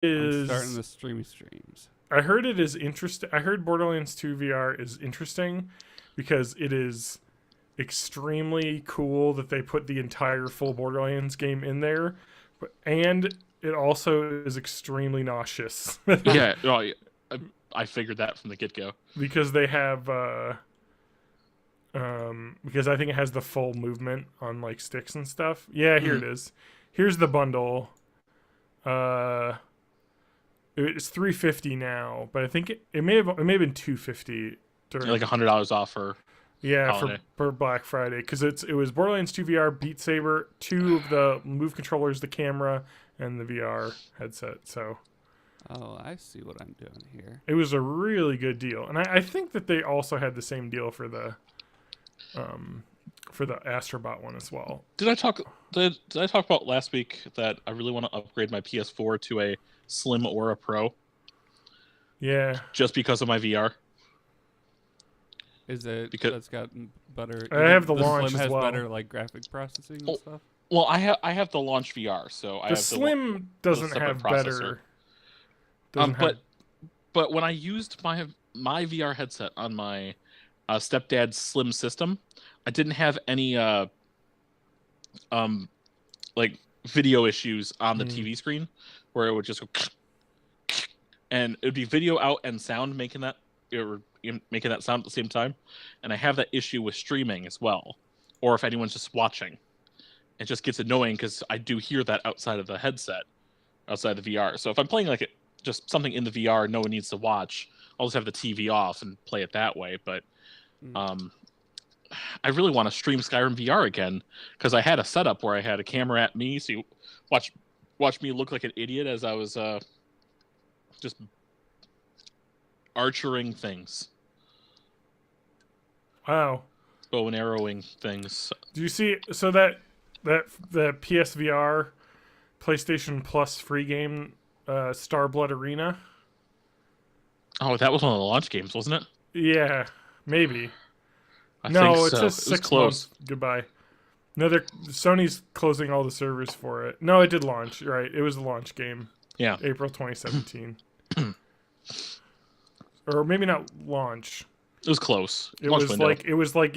I'm starting is. the streams. I heard it is interesting. I heard Borderlands 2 VR is interesting because it is extremely cool that they put the entire full Borderlands game in there, and it also is extremely nauseous. Yeah, I figured that from the get-go. Because they have because I think it has the full movement on like sticks and stuff. Yeah, here it is. Here's the bundle. It's $350 now, but I think it may have been $250 during Like $100 off for holiday. for Black Friday, because it was Borderlands 2 VR, Beat Saber, 2 of the Move controllers, the camera, and the VR headset. So Oh, I see what I'm doing here. it was a really good deal, and I think that they also had the same deal for the Astrobot one as well. Did I talk about last week that I really want to upgrade my PS4 to a Slim or a Pro? Yeah, Just because of my VR. Is it Because that's got better? I have the launch Slim as has well. better like graphic processing and stuff. well, I have the launch VR, so I the have Slim doesn't separate have processor. better. Doesn't But when I used my VR headset on my stepdad's Slim system, I didn't have any like video issues on the TV screen where it would just go and it would be video out and sound making that sound at the same time. And I have that issue with streaming as well, or if anyone's just watching. It just gets annoying because I do hear that outside of the headset, outside the VR. So if I'm playing like just something in the VR no one needs to watch, I'll just have the TV off and play it that way. But I really want to stream Skyrim VR again, because I had a setup where I had a camera at me, so you watch me look like an idiot as I was just archering things. Wow. Bow and arrowing things. Do you see? So that the PSVR, PlayStation Plus free game, Starblood Arena. Oh, that was one of the launch games, wasn't it? Yeah, maybe. I No, think it's so. a It was 6 close. month goodbye. No, Sony's closing all the servers for it. No, it did launch. Right, it was the launch game. Yeah. April 2017. Or maybe not launch. It was close. It Launch was window. like it was like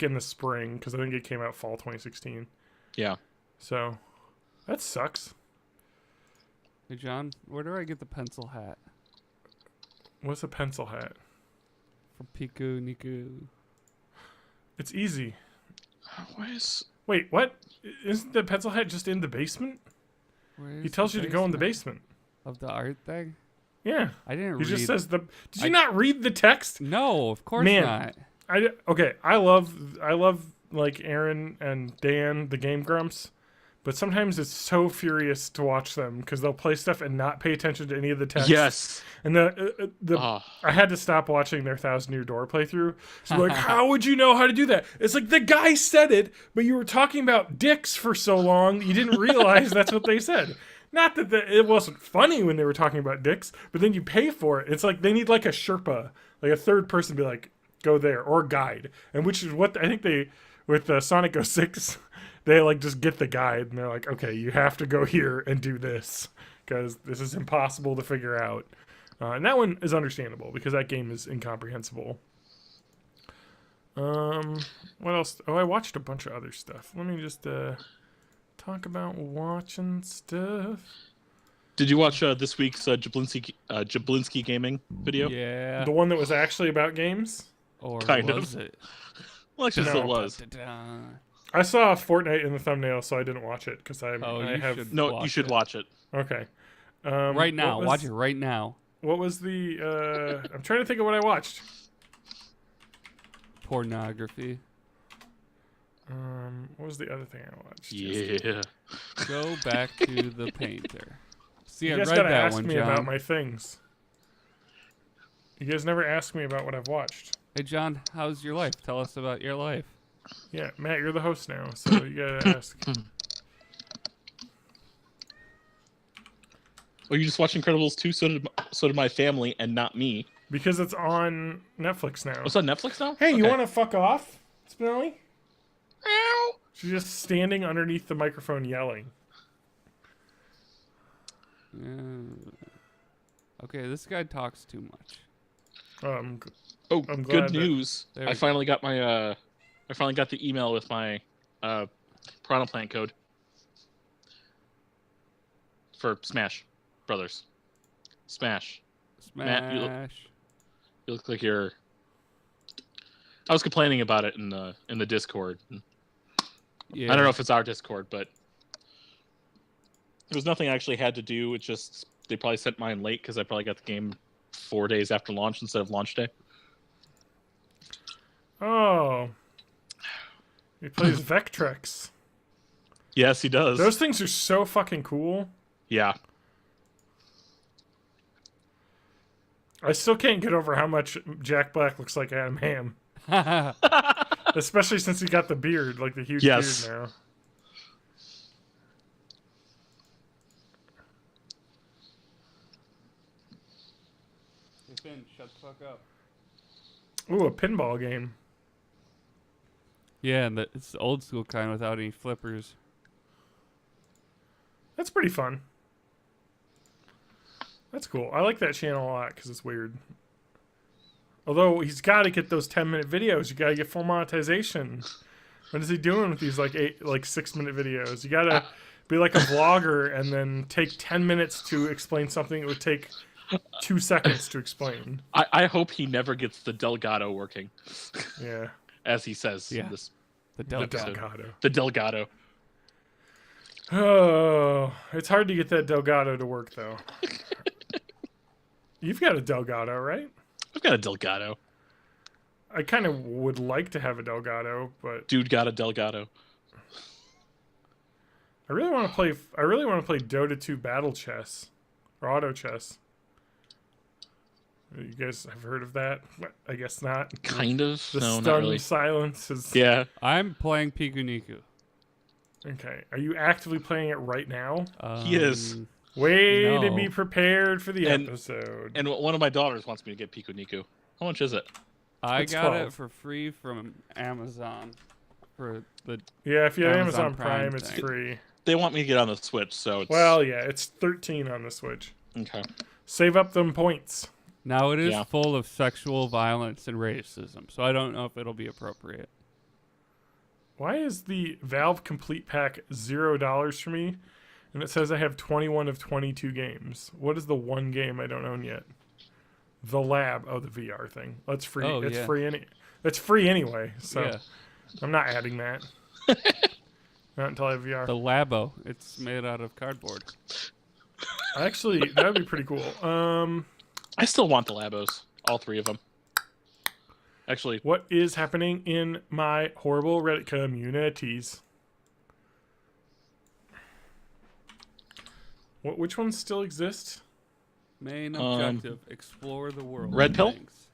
in the spring, because I think it came out fall 2016. Yeah. So that sucks. Hey John, where do I get the pencil hat What's a pencil hat? from Piku Niku? It's easy. Wait, Wait, what? Isn't the pencil hat just in the basement? Where's He tells the you to go in the basement basement. of the art thing. Yeah. I didn't He read. just says the. Did you not read the text? No, of course Man. not. Okay. I love like Aaron and Dan, the Game Grumps, but sometimes it's so furious to watch them because they'll play stuff and not pay attention to any of the text. yes. And I had to stop watching their Thousand Year Door playthrough. So like, how would you know how to do that? It's like the guy said it, but you were talking about dicks for so long, you didn't realize that's what they said. Not that it wasn't funny when they were talking about dicks, but then you pay for it. It's like they need like a Sherpa, like a third person to be like, go there, or a guide. And which is what I think they, with Sonic 06, they like just get the guide and they're like, okay, you have to go here and do this because this is impossible to figure out. And that one is understandable because that game is incomprehensible. What else? Oh, I watched a bunch of other stuff. Let me just talk about watching stuff. Did you watch this week's Jablinski Gaming video? Yeah. The one that was actually about games? Or Kind of. was it? Well, actually, No. it was. Da-da-da. I saw Fortnite in the thumbnail, so I didn't watch it because I you have. should. No, you Watch should it. watch it. Okay. Right now. what Watch was- it right now. What was the? I'm trying to think of what I watched. Pornography. What was the other thing I watched? Yeah. Go back to the painter. See, You I guys read gotta that ask one, me John. about my things. You guys never ask me about what I've watched. Hey, John, how's your life? Tell us about your life. Yeah, Matt, you're the host now, so you gotta ask. Oh, you just watched Incredibles 2? So did my family, and not me. Because it's on Netflix now. Oh, it's on Netflix now? Hey, you Okay. want to fuck off, Spinelli? Ow. She's just standing underneath the microphone yelling. Yeah. Okay, this guy talks too much. I'm Oh, glad good that- news! There I we finally got my I finally got the email with my Piranha Plant code for Smash Brothers. Smash. Matt, Smash. You look like you're. I was complaining about it in the Discord. Yeah. I don't know if it's our Discord, but there was nothing I actually had to do. It's just they probably sent mine late because I probably got the game 4 days after launch instead of launch day. Oh. He plays Vectrex. Yes, he does. Those things are so fucking cool. Yeah. I still can't get over how much Jack Black looks like Adam Ham. Especially since he got the beard, like the huge Yes. beard now. Hey, Finn, shut the fuck up. Ooh, a pinball game. Yeah, and it's the old school kind without any flippers. That's pretty fun. That's cool. I like that channel a lot because it's weird. Although he's got to get those 10-minute videos. You got to get full monetization. What is he doing with these like 6-minute videos? You got to be like a vlogger and then take 10 minutes to explain something that would take 2 seconds to explain. I hope he never gets the Delgado working. Yeah. As he says Yeah. in this The The Delta. Delgado. the Delgado. Oh, it's hard to get that Delgado to work though. You've got a Delgado, right? I've got a Delgado. I kind of would like to have a Delgado, but Dude got a Delgado. I really want to play. I really want to play Dota 2 Battle Chess or Auto Chess. You guys have heard of that? I guess not. Kind of. The No, stunned not really. silence is. Yeah. I'm playing Pikuniku. Okay. Are you actively playing it right now? He is. Way to No. be prepared for the And- episode. And one of my daughters wants me to get Piku Niku. How much is it? I It's got 12. it for free from Amazon. For the Yeah, if you have Amazon Amazon Prime, Prime it's thing. free. They want me to get on the Switch, so it's Well, yeah, it's 13 on the Switch. okay. Save up them points. Now it is Yeah. full of sexual violence and racism, so I don't know if it'll be appropriate. Why is the Valve Complete Pack $0 for me? And it says I have 21 of 22 games. What is the one game I don't own yet? The Lab. Oh, the VR thing. That's free. Oh, it's yeah. free. It's free anyway. So Yeah. I'm not adding that. Not until I have VR. The Labo. It's made out of cardboard. Actually, that would be pretty cool. I still want the Labos, all 3 of them. Actually, What is happening in my horrible Reddit communities? Which ones still exist? Main objective: explore the world. Red Pill? Thanks.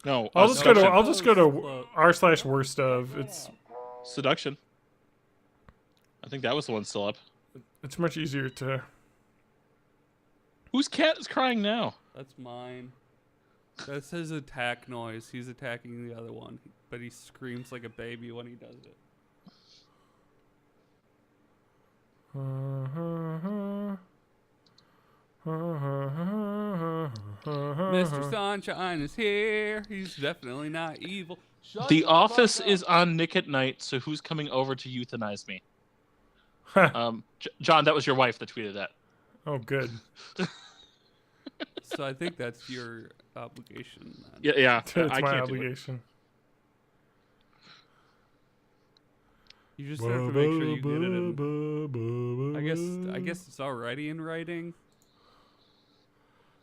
no. I'll just go to Seduction. r/worst of. Seduction. I think that was the one still up. It's much easier to. Whose cat is crying now? That's mine. That's his attack noise. He's attacking the other one, but he screams like a baby when he does it. Mr. Sunshine is here. He's definitely not evil. Shut The fuck Office up. is on Nick at Night, so who's coming over to euthanize me? John, that was your wife that tweeted that. Oh, good. So I think that's your obligation. Then. Yeah. It's I my can't do it. obligation. You just have to make sure you get it in. I guess it's already in writing.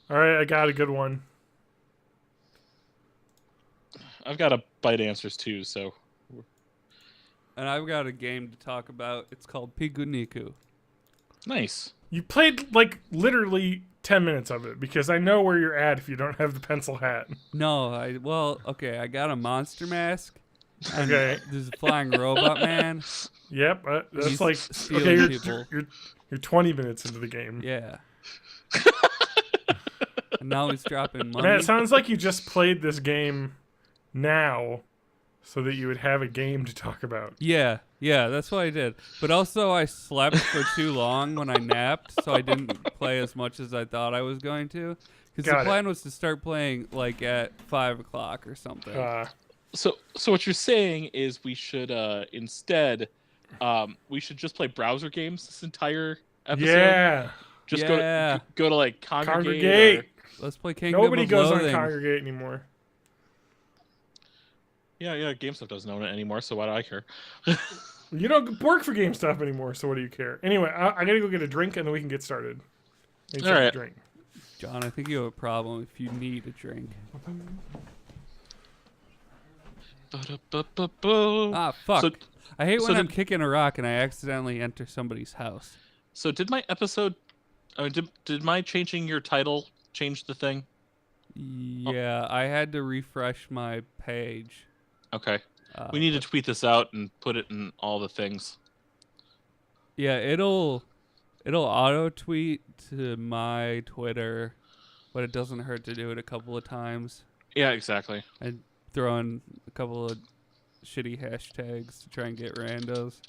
All right, I got a good one. I've got to bite answers too, so And I've got a game to talk about. It's called Pikuniku. nice. You played like literally 10 minutes of it because I know where you're at if you don't have the pencil hat. No, okay, I got a monster mask. And Okay. There's a flying robot man. Yep, that's He's like stealing okay. people. You're 20 minutes into the game. Yeah. And now he's dropping money. Man, it sounds like you just played this game now. so that you would have a game to talk about. Yeah, that's what I did. But also, I slept for too long when I napped, so I didn't play as much as I thought I was going to. Because the plan was to start playing like at 5 o'clock or something. So what you're saying is we should instead we should just play browser games this entire episode. Yeah. Just go to like Congregate. Let's play Kingdom Nobody of goes Loathing. on Congregate anymore. Yeah. GameStop doesn't own it anymore, so why do I care? You don't work for GameStop anymore, so what do you care? Anyway, I gotta go get a drink, and then we can get started. All right. Drink. John, I think you have a problem if you need a drink. Ah, fuck. So, I hate when I'm kicking a rock and I accidentally enter somebody's house. So did my episode... did my changing your title change the thing? Yeah, I had to refresh my page. Okay. We need to tweet this out and put it in all the things. Yeah, it'll auto tweet to my Twitter, but it doesn't hurt to do it a couple of times. Yeah, exactly. And throw in a couple of shitty hashtags to try and get randos.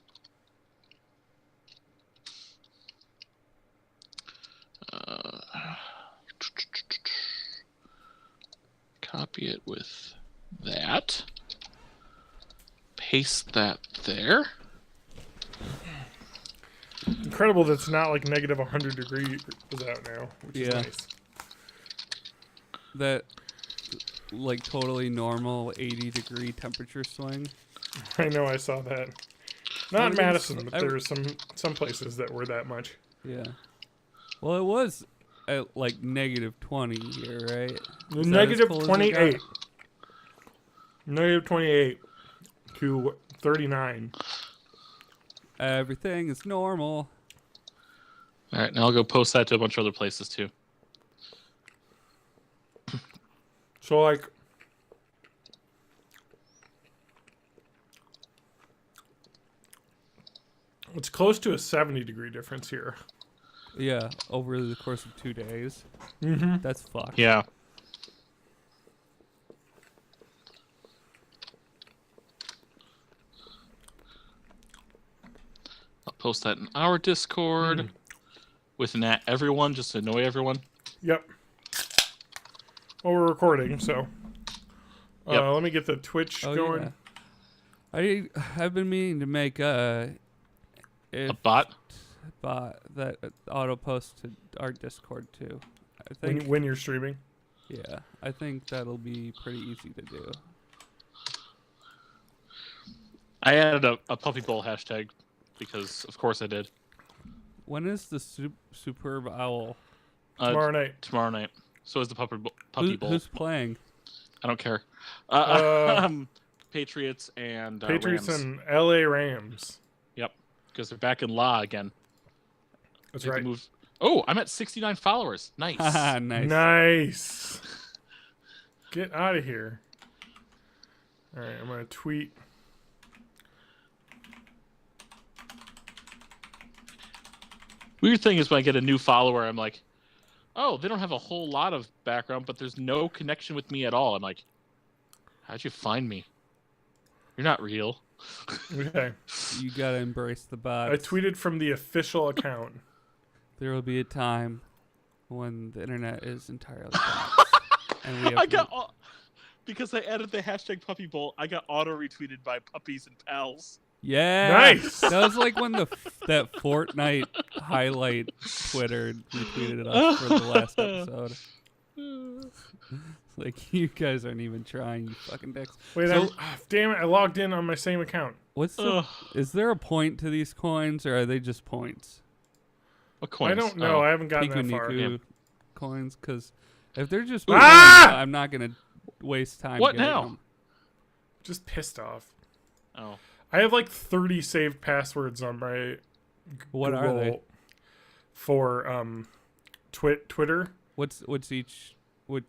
Copy it with that. Paste that there. Incredible that's not like negative 100 degrees out now, which is nice. That like totally normal 80-degree temperature swing. I know, I saw that. Not in Madison, but there were some places that were that much. Yeah. Well, it was at like negative 20 here, right? Negative 28. Negative 28 to 39. Everything is normal. All right, now I'll go post that to a bunch of other places too. So, like, it's close to a 70-degree difference here. Yeah, over the course of 2 days. Mm-hmm. That's fucked. Yeah. I'll post that in our Discord with an everyone, just to annoy everyone. Yep. Well, we're recording, so let me get the Twitch going. Yeah. I've been meaning to make A bot that auto posts to our Discord too. I think when you're streaming. Yeah, I think that'll be pretty easy to do. I added a puppy bowl hashtag because, of course, I did. When is the superb owl? Tomorrow night. Tomorrow night. So is the puppy bowl. Who's playing? I don't care. Patriots and Patriots Rams. and LA Rams. Yep, because they're back in law again. That's right. Oh, I'm at 69 followers. Nice. Nice. Nice. Get out of here. All right, I'm gonna tweet. Weird thing is when I get a new follower, I'm like, oh, they don't have a whole lot of background, but there's no connection with me at all. I'm like, how'd you find me? You're not real. Okay. You gotta embrace the bots. I tweeted from the official account. There will be a time when the internet is entirely bots. And we have because I added the hashtag puppy bowl, I got auto retweeted by puppies and pals. Yeah. Nice. That was like when that Fortnite highlight Twitter retweeted us for the last episode. Like, you guys aren't even trying, you fucking dicks. Wait, damn it! I logged in on my same account. Is there a point to these coins, or are they just points? What coins? I don't know. I haven't gotten that far. Coins, because if they're just points, I'm not gonna waste time. What getting now? them. Just pissed off. Oh. I have like 30 saved passwords on my What Google are they? For Twitter. What's each? What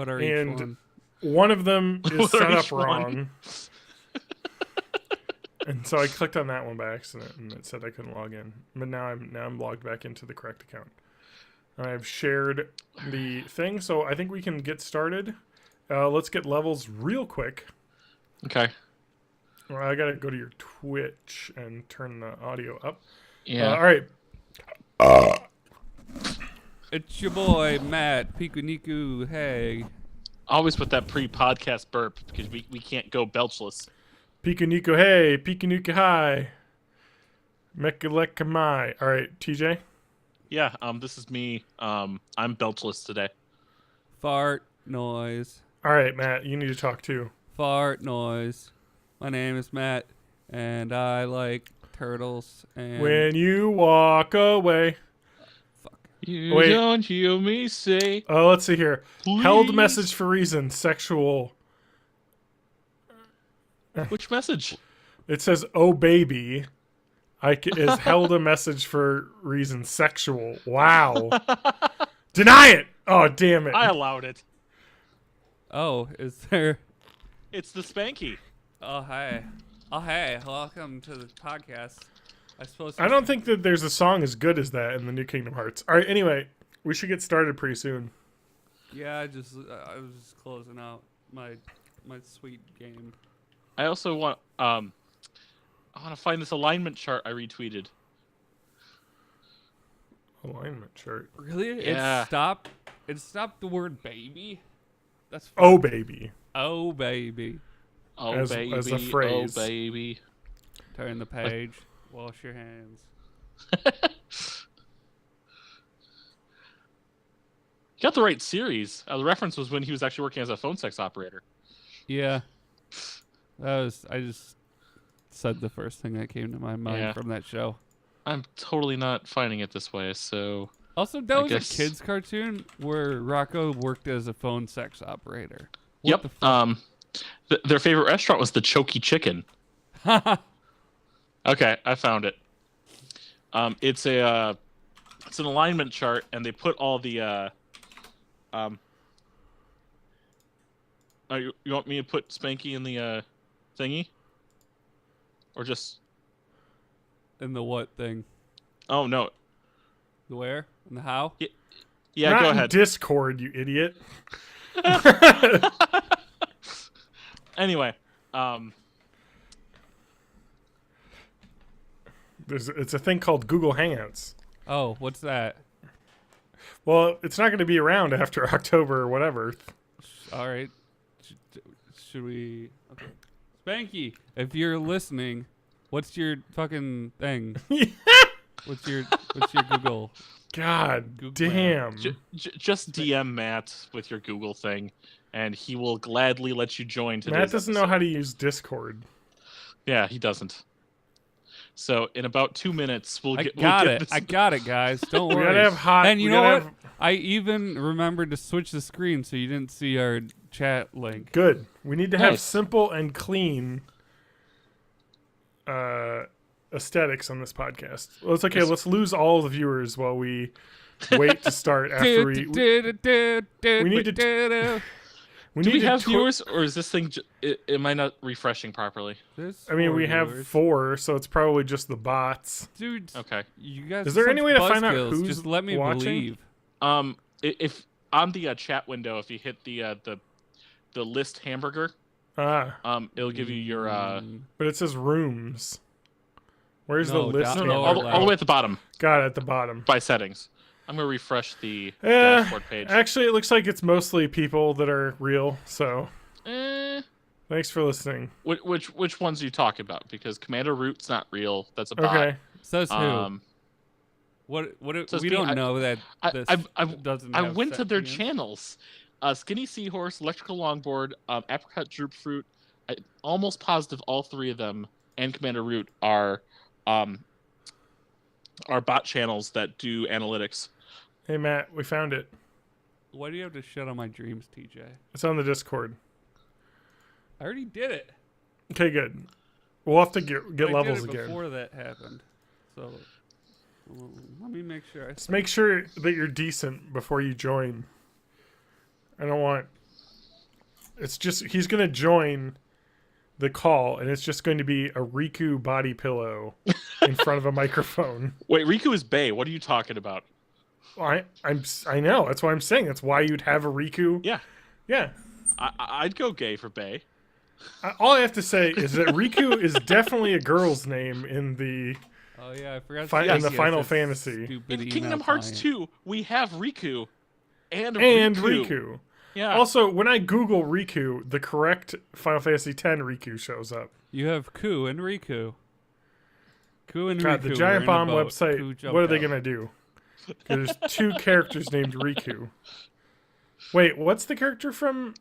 are and each one? One of them is What set are up each one? wrong. And so I clicked on that one by accident, and it said I couldn't log in. But now I'm logged back into the correct account. And I've shared the thing, so I think we can get started. Let's get levels real quick. Okay. Well, I gotta go to your Twitch and turn the audio up. Yeah. All right. It's your boy Matt Pikuniku. Hey. Always with that pre-podcast burp because we can't go belchless. Pikanuka hey, Pikanuka hi. Mekaleka mai. All right, TJ. Yeah. This is me. I'm belchless today. Fart noise. All right, Matt. You need to talk too. Fart noise. My name is Matt, and I like turtles. And When you walk away. You don't hear me say. Oh, let's see here. Please. Held message for reason. Sexual. Which message? It says, "Oh baby," is held a message for reason sexual. Wow. Deny it. Oh damn it. I allowed it. oh, is there? It's the Spanky. Oh hey. Oh hey. Welcome to the podcast. I suppose. I don't think that there's a song as good as that in the New Kingdom Hearts. All right. Anyway, we should get started pretty soon. Yeah, I was just closing out my sweet game. I also want I want to find this alignment chart I retweeted. Alignment chart. Really? Yeah. It stopped the word baby. That's fun. Oh baby. Oh baby. Oh As baby. a phrase. Oh baby. Turn the page. Wash your hands. You got the right series. The reference was when he was actually working as a phone sex operator. Yeah. I just said the first thing that came to my mind from that show. I'm totally not finding it this way, so... Also, that was a kid's cartoon where Rocco worked as a phone sex operator. What the Yep. Their favorite restaurant was the Choky Chicken. Okay, I found it. It's an alignment chart, and they put all the you want me to put Spanky in the thingy, or just In the what thing? Oh no, The where? And the how? yeah, Not go in ahead. Discord, you idiot. Anyway, It's a thing called Google Hangouts. Oh, what's that? Well, it's not going to be around after October or whatever. All right. Should we? Okay. Spanky, if you're listening, what's your fucking thing? What's your Google? God Google damn. just DM Matt with your Google thing, and he will gladly let you join today's Matt doesn't know episode. how to use Discord. Yeah, he doesn't. So in about 2 minutes, we'll get it. this. I got it, guys. Don't We worry. gotta have hot. And you we know gotta what? have- I even remembered to switch the screen so you didn't see our chat link. Good. We need to have Nice. simple and clean aesthetics on this podcast. Well, it's okay. Yes. Let's lose all the viewers while we wait to start after we. We need to Do need we to have tw- viewers, or is this thing? Am I not refreshing properly? I mean, we have 4, so it's probably just the bots. Dude, Okay. you guys. Is there are any such way to find out buzzkills. who's Just let me watching? believe. If on the chat window, if you hit the list hamburger, it'll give you your But it says rooms. Where's No, the list? down hamburger? lower all the way at the bottom Got it at the bottom. by settings. I'm gonna refresh the dashboard page. Actually, it looks like it's mostly people that are real. So Eh, thanks for listening. which ones are you talking about? Because Commander Root's not real. That's a bot. Okay. Says who? So we don't know that this I doesn't. I have went to their sentience. channels. Skinny Seahorse, Electrical Longboard, Apricot Droop Fruit. I'm almost positive all 3 of them and Commander Root are bot channels that do analytics. Hey Matt, we found it. Why do you have to shit on my dreams, TJ? It's on the Discord. I already did it. Okay, good. We'll have to get I levels did it again. before that happened. So let me make sure. Just make sure that you're decent before you join. I don't want. It's just he's gonna join the call, and it's just going to be a Riku body pillow in front of a microphone. Wait, Riku is Bae. What are you talking about? I know. That's what I'm saying. That's why you'd have a Riku. Yeah, Yeah. I'd go gay for Bae. All I have to say is that Riku is definitely a girl's name in the Oh yeah, I forgot. in the Final Fantasy. In Kingdom Hearts 2, we have Riku and Riku. Yeah. Also, when I Google Riku, the correct Final Fantasy X Riku shows up. You have Ku and Riku. Ku and God, Riku. the Giant Bomb Ku website. jumped What are they out. gonna do? There's 2 characters named Riku. Wait, what's the character from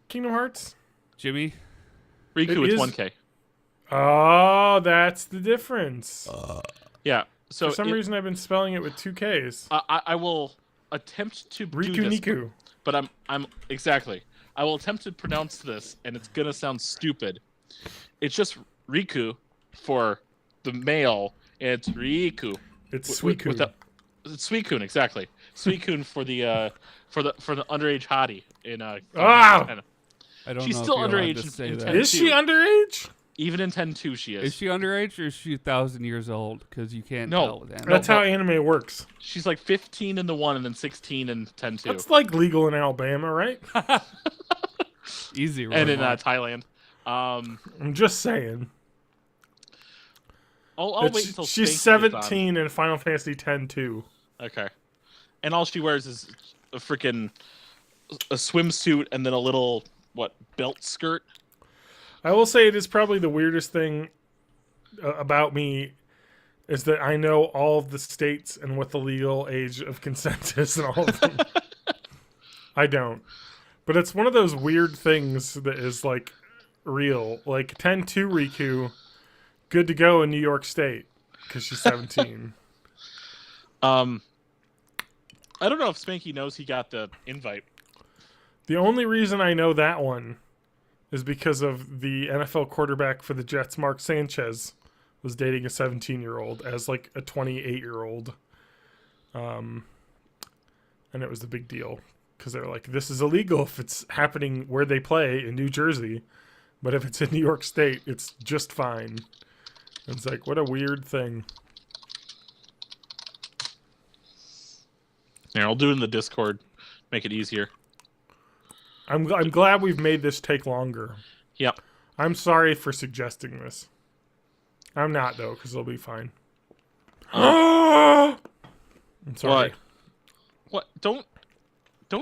Kingdom Hearts? Jimmy. Riku is 1K. Oh, that's the difference. Yeah. So For some reason, I've been spelling it with 2 Ks. I will attempt to Riku do this, Niku. but I'm exactly. I will attempt to pronounce this, and it's gonna sound stupid. It's just Riku for the male, and it's Riku. It's Suicune. It's Suicune, exactly. Suicune for the underage hottie in Ah! I don't She's know still if you're allowed underage to say in that. 10. Is she underage? Even in 10-2, she is. Is she underage or is she 1,000 years old? Because you can't No. tell with anime. That's how anime works. She's like 15 in the 1 and then 16 in 10-2. That's like legal in Alabama, right? Easy, And in Roy. Thailand. I'm just saying. I'll wait until She's Spanky gets on. 17 in Final Fantasy X too. Okay. And all she wears is a swimsuit and then a little, belt skirt? I will say it is probably the weirdest thing about me is that I know all of the states and what the legal age of consent is and all of them. I don't. But it's one of those weird things that is like real. Like 10-2 Riku, good to go in New York State because she's 17. I don't know if Spanky knows he got the invite. The only reason I know that one is because of the NFL quarterback for the Jets, Mark Sanchez, was dating a 17-year-old as like a 28-year-old. And it was a big deal because they're like, this is illegal if it's happening where they play in New Jersey. But if it's in New York State, it's just fine. It's like, what a weird thing. Here, I'll do it in the Discord. Make it easier. I'm glad we've made this take longer. Yep. I'm sorry for suggesting this. I'm not, though, because it'll be fine. I'm sorry. What? Don't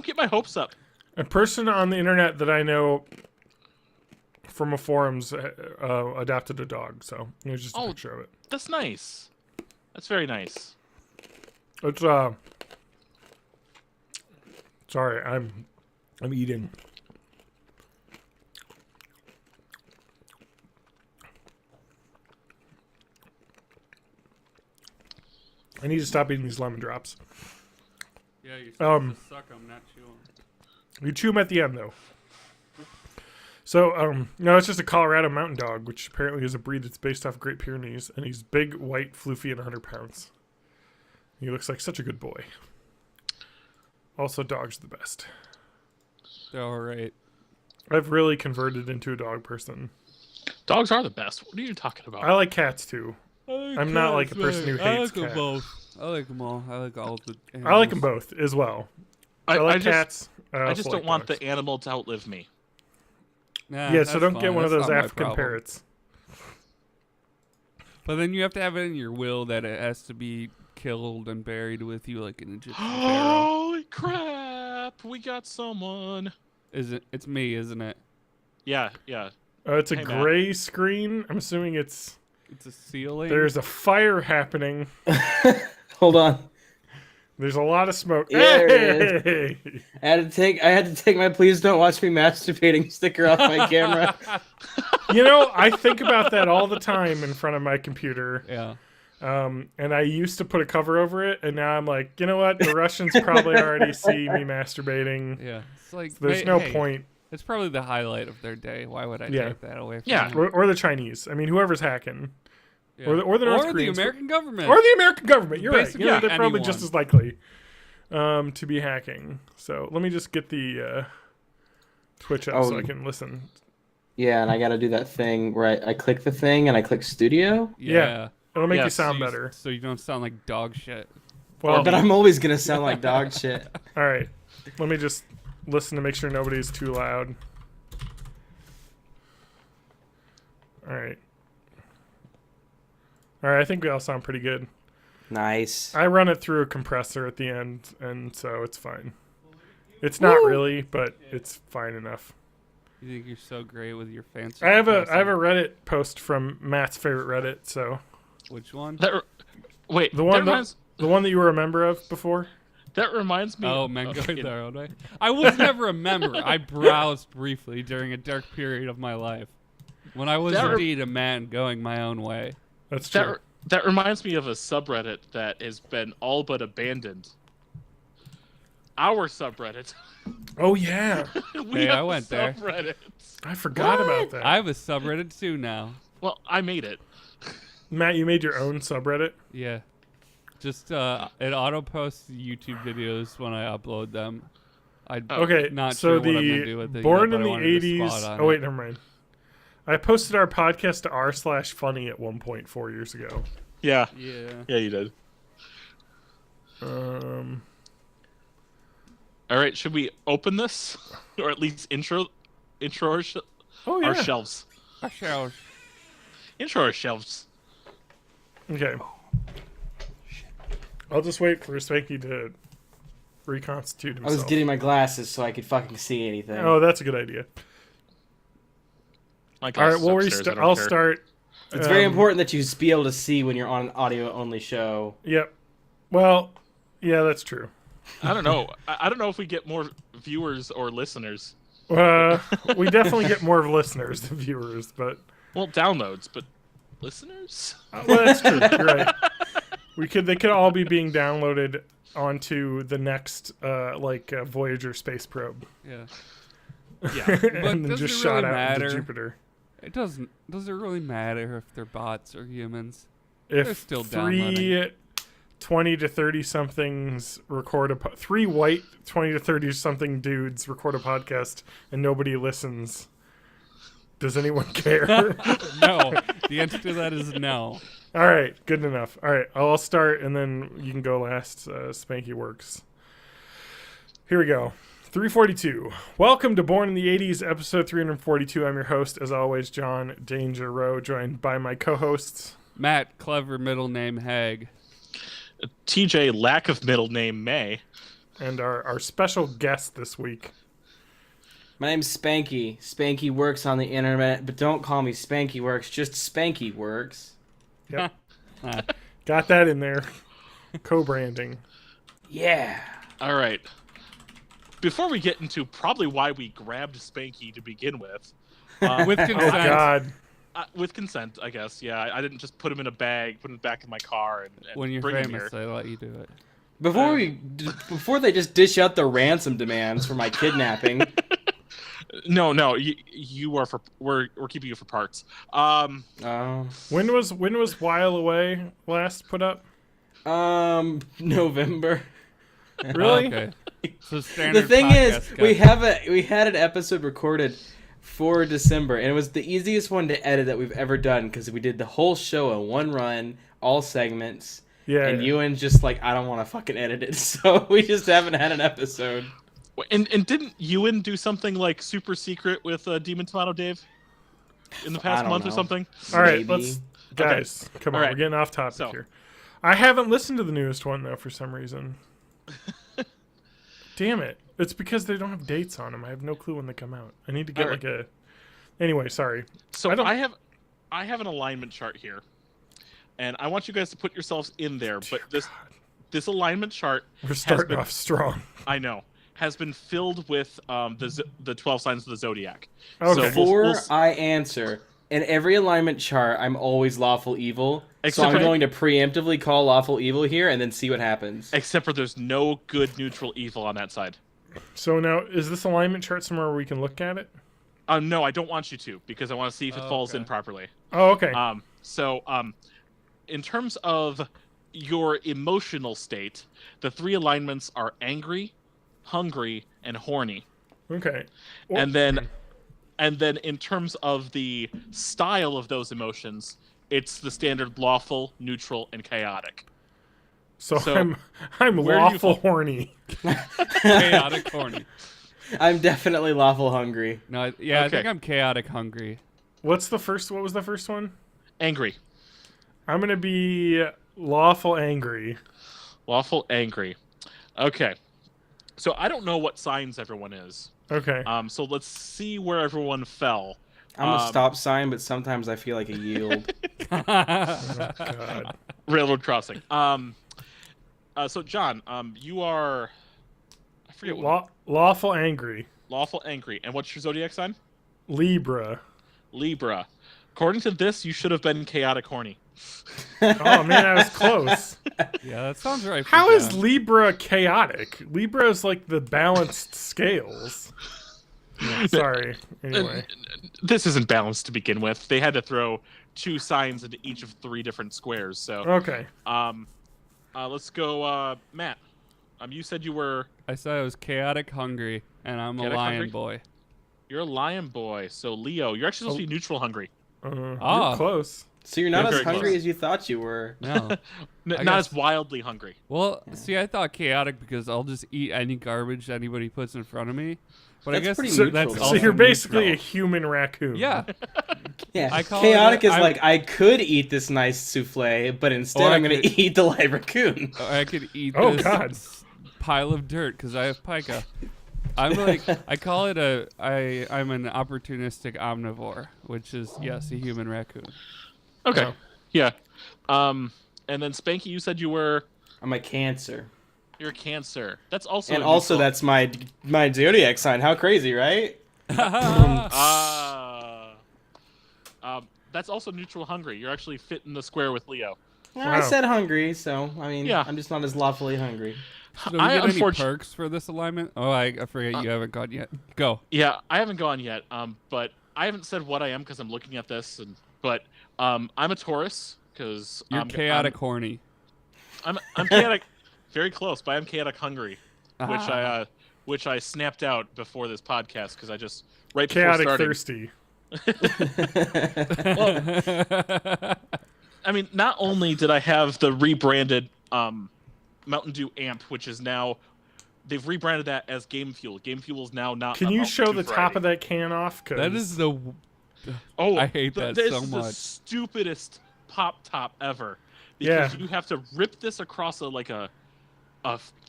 get my hopes up. A person on the internet that I know from a forums adopted a dog, so here's just a picture of it. That's nice. That's very nice. It's sorry, I'm eating. I need to stop eating these lemon drops. Yeah, you're supposed to suck them, not chew them. You chew them at the end, though. So, no, it's just a Colorado mountain dog, which apparently is a breed that's based off Great Pyrenees, and he's big, white, floofy, and 100 pounds. He looks like such a good boy. Also, dogs are the best. They're all right. I've really converted into a dog person. Dogs are the best. What are you talking about? I like cats, too. I'm not like a person who I hates like them cats. both. I like them all. I like all the animals. I like them both, as well. I like cats. I just don't want dogs. the animal to outlive me. Nah, Yeah, so that's don't fine. get one of That's those not my African problem. parrots. But then you have to have it in your will that it has to be killed and buried with you like an Egyptian pharaoh. Holy crap! We got someone. It's me, isn't it? Yeah. It's a Hey, Matt. gray screen. I'm assuming it's... It's a ceiling. There's a fire happening. Hold on. There's a lot of smoke. Yeah, Hey! I had to take my "Please don't watch me masturbating" sticker off my camera. You know, I think about that all the time in front of my computer. Yeah. And I used to put a cover over it, and now I'm like, you know what? The Russians probably already see me masturbating. Yeah. It's like So there's no point. It's probably the highlight of their day. Why would I Yeah. take that away from Yeah. them? Or the Chinese. I mean, whoever's hacking. Yeah. Or the North Koreans. American government. Or the American government. You're Basically, right. They're probably anyone. just as likely to be hacking. So let me just get the Twitch up so I can listen. Yeah, and I got to do that thing where I click the thing and I click studio. Yeah. It'll make you Yes, sound better. So you don't sound like dog shit. Well, But I'm always gonna sound like dog shit. all right. Let me just listen to make sure nobody's too loud. All right. All right, I think we all sound pretty good. Nice. I run it through a compressor at the end, and so it's fine. It's not really, but it's fine enough. You think you're so great with your fancy. I have a Reddit post from Matt's favorite Reddit. So, which one? the one that you were a member of before. That reminds me. Oh, men going their own way. I was never a member. I browsed briefly during a dark period of my life when I was indeed a man going my own way. That's true. That reminds me of a subreddit that has been all but abandoned. Our subreddit. Oh yeah. I went there. I forgot about that. I have a subreddit too now. Well, I made it. Matt, you made your own subreddit? Yeah. Just it auto posts YouTube videos when I upload them. Okay, not so sure what I'm gonna do with it Born yet, in the but I wanted to 80s. spot on Oh wait, it. never mind. I posted our podcast to r/funny at one point 4 years ago. Yeah. Yeah. Yeah, you did. Um. All right, should we open this, or at least intro our shelves? Our shelves. Intro our shelves. Okay. I'll just wait for Spanky to reconstitute himself. I was getting my glasses so I could fucking see anything. Oh, that's a good idea. My All right, well, upstairs, I don't I'll care. start. It's very important that you be able to see when you're on an audio-only show. Yep. Well, yeah, that's true. I don't know. I don't know if we get more viewers or listeners. We definitely get more listeners than viewers, but Well, downloads, but listeners? well, that's true. You're right. They could all be being downloaded onto the next Voyager space probe. Yeah. Yeah. And then does just it shot really out matter? into Jupiter. It doesn't. Does it really matter if they're bots or humans? If They're still three downloading. 20 to 30 somethings record three white 20 to 30 something dudes record a podcast and nobody listens, does anyone care? No. The answer to that is no. All right, good enough. All right, I'll start and then you can go last. Spanky works. Here we go. 342. Welcome to Born in the 80s, episode 342. I'm your host, as always, John Danger Rowe, joined by my co-hosts. Matt, clever middle name Hag. TJ, lack of middle name May. And our special guest this week. My name's Spanky. Spanky works on the internet, but don't call me Spanky Works, just Spanky Works. Yep. Got that in there. Co-branding. Yeah. All right. Before we get into probably why we grabbed Spanky to begin with. With consent. Oh, God. With consent, I guess. Yeah, I didn't just put him in a bag, put him back in my car, and When you're bring him famous, here. they let you do it. Before they just dish out the ransom demands for my kidnapping. No, you are for. We're keeping you for parts. When was While Away last put up? November. Really? Okay. So standard The thing podcast is, we had an episode recorded for December, and it was the easiest one to edit that we've ever done because we did the whole show in one run, all segments. Yeah. And Ewan's just like, I don't want to fucking edit it, so we just haven't had an episode. And didn't Ewan do something like super secret with Demon Tomato Dave in the past month or something? All right, Maybe. let's guys, come on, All right. we're getting off topic So- here. I haven't listened to the newest one though for some reason. Damn it! It's because they don't have dates on them. I have no clue when they come out. I need to get All like a. Anyway, sorry. So I don't- I have an alignment chart here, and I want you guys to put yourselves in there. But this alignment chart We're starting off strong. I know, has been filled with the 12 signs of the zodiac. Okay. So Before I answer, in every alignment chart, I'm always lawful evil. Except so I'm for- going to preemptively call lawful evil here and then see what happens. except for there's no good neutral evil on that side. So now, is this alignment chart somewhere where we can look at it? No, I don't want you to because I want to see if it falls in okay. properly. Oh, okay. So in terms of your emotional state, the three alignments are angry, hungry, and horny. Okay. And then in terms of the style of those emotions, it's the standard lawful, neutral, and chaotic. So so, I'm where do you lawful fall? horny. Chaotic horny. I'm definitely lawful hungry. No, I Okay. think I'm chaotic hungry. What was the first one? Angry. I'm gonna be lawful angry. Lawful angry. Okay. So I don't know what signs everyone is. Okay. So let's see where everyone fell. I'm a stop sign, but sometimes I feel like a yield. Oh, God. Railroad crossing. So John, you are. I forget what. Lawful angry. Lawful angry. And what's your zodiac sign? Libra. Libra. According to this, you should have been chaotic horny. Oh man, I was close. Yeah, that sounds right. How is Libra chaotic? Libra is like the balanced scales. Yeah, sorry. Anyway. This isn't balanced to begin with. They had to throw 2 signs into each of 3 different squares. So Okay. Let's go, Matt. You said you were. I said I was chaotic hungry, and I'm a lion boy. You're a lion boy. So Leo, you're actually supposed to be neutral hungry. You're close. So you're not You're as very hungry close. as you thought you were. No. Not guess- as wildly hungry. Well, see, I thought chaotic because I'll just eat any garbage anybody puts in front of me. But I That's guess pretty So, neutral, that's though. so also you're basically a neutral. human raccoon. Yeah. Yeah, I call chaotic it is I- like I could eat this nice souffle, but instead Or I I'm going to could- eat the live raccoon. Or I could eat Oh, this God. pile of dirt because I have pica. I'm like, I call it I'm an opportunistic omnivore, which is, yes, a human raccoon. Okay. Oh. Yeah. And then Spanky, you said you were. I'm a Cancer, You're a Cancer. That's also. and a also neutral- that's my zodiac sign. How crazy, right? That's also neutral hungry. You're actually fit in the square with Leo. Yeah, I Wow. said hungry, so I mean, Yeah. I'm just not as lawfully hungry. Do we I get any unfortunately. perks for this alignment? Oh, I forget you haven't gone yet. Go. Yeah, I haven't gone yet. But I haven't said what I am because I'm looking at this. But I'm a Taurus because You're chaotic horny. I'm chaotic, very close, but I'm chaotic hungry, Ah. which I snapped out before this podcast because I just right Chaotic before starting. thirsty. I mean, not only did I have the rebranded Mountain Dew Amp, which is now they've rebranded that as Game Fuel. Game Fuel is now not. Can a you Mountain show Dew the variety. top of that can off? 'Cause That is the. Oh, I hate that this so is much. the stupidest pop top ever. Because Yeah. you have to rip this across a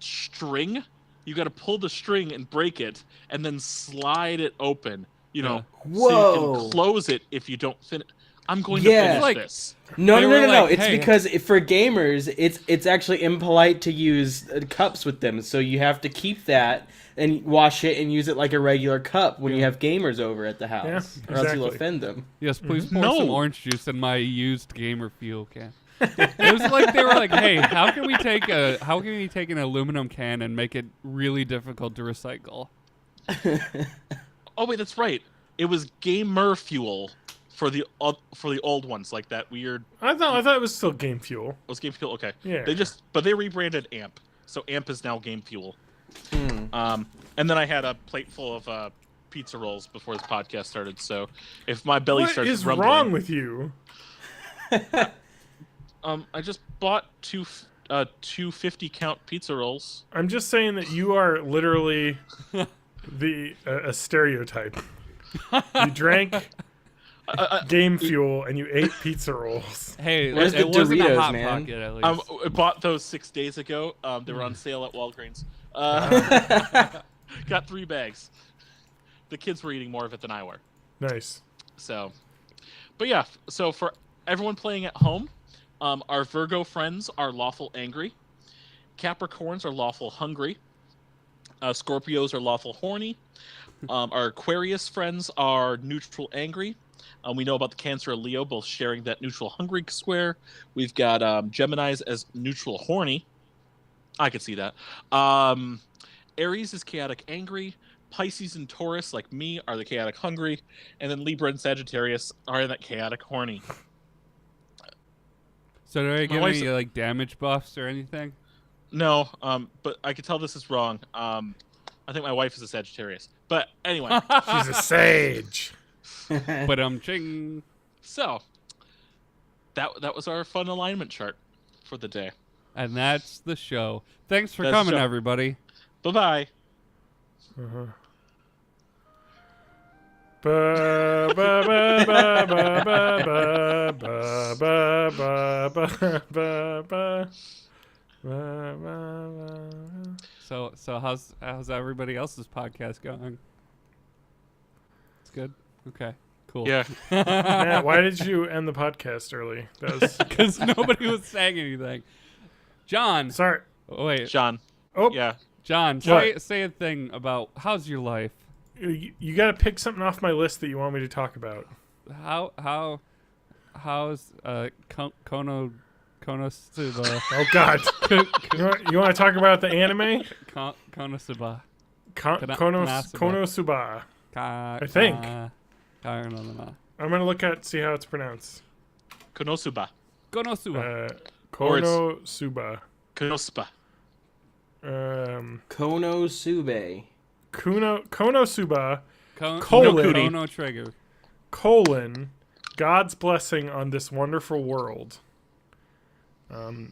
string. You got to pull the string and break it, and then slide it open. You know, so you Whoa. can close it if you don't finish. I'm going Yeah. to finish Like- this. No, They no, were no, no, no. like, It's hey. because for gamers, it's actually impolite to use cups with them. So you have to keep that and wash it and use it like a regular cup when you have gamers over at the house, Yeah, or else exactly. you'll offend them. Yes, please pour No. some orange juice in my used gamer fuel can. It was like they were like, "Hey, how can we take an aluminum can and make it really difficult to recycle?" Oh wait, that's right. It was gamer fuel for the old ones, like that weird. I thought it was still Game Fuel. Was Game Fuel okay? Yeah. They rebranded Amp, so Amp is now Game Fuel. Hmm. And then I had a plate full of pizza rolls before this podcast started. So if my belly What starts is rumbling, wrong with you? I just bought two 50 count pizza rolls. I'm just saying that you are literally a stereotype. You drank Game Fuel and you ate pizza rolls. Hey, Where's it the wasn't a Doritos, hot man? pocket at least. I bought those 6 days ago. They were on sale at Walgreens. Got 3 bags. The kids were eating more of it than I were. Nice. So, but yeah. So for everyone playing at home, our Virgo friends are lawful angry. Capricorns are lawful hungry. Scorpios are lawful horny. Our Aquarius friends are neutral angry. We know about the Cancer and Leo both sharing that neutral hungry square. We've got Geminis as neutral horny. I could see that. Aries is chaotic angry. Pisces and Taurus, like me, are the chaotic hungry. And then Libra and Sagittarius are that chaotic horny. So do I get wife's- any like damage buffs or anything? No, but I can tell this is wrong. I think my wife is a Sagittarius. But anyway, She's a sage. But ching. so that was our fun alignment chart for the day. And that's the show. Thanks for That's the coming, show. everybody. Bye-bye. But So how's everybody else's podcast going? It's good. Okay. Cool. Yeah. Matt, why did you end the podcast early? That was Because nobody was saying anything. John. sorry. Oh, wait. John. Oh, Yeah. John, say a thing about how's your life? you got to pick something off my list that you want me to talk about. How's Konosuba? Oh God! you want to talk about the anime? Konosuba. Konosuba. I think. I'm gonna look at see how it's pronounced. Konosuba. Konosuba. Konosuba. Konosuba. Konosube. Konosuba. Kono Trigger. God's blessing on this wonderful world. This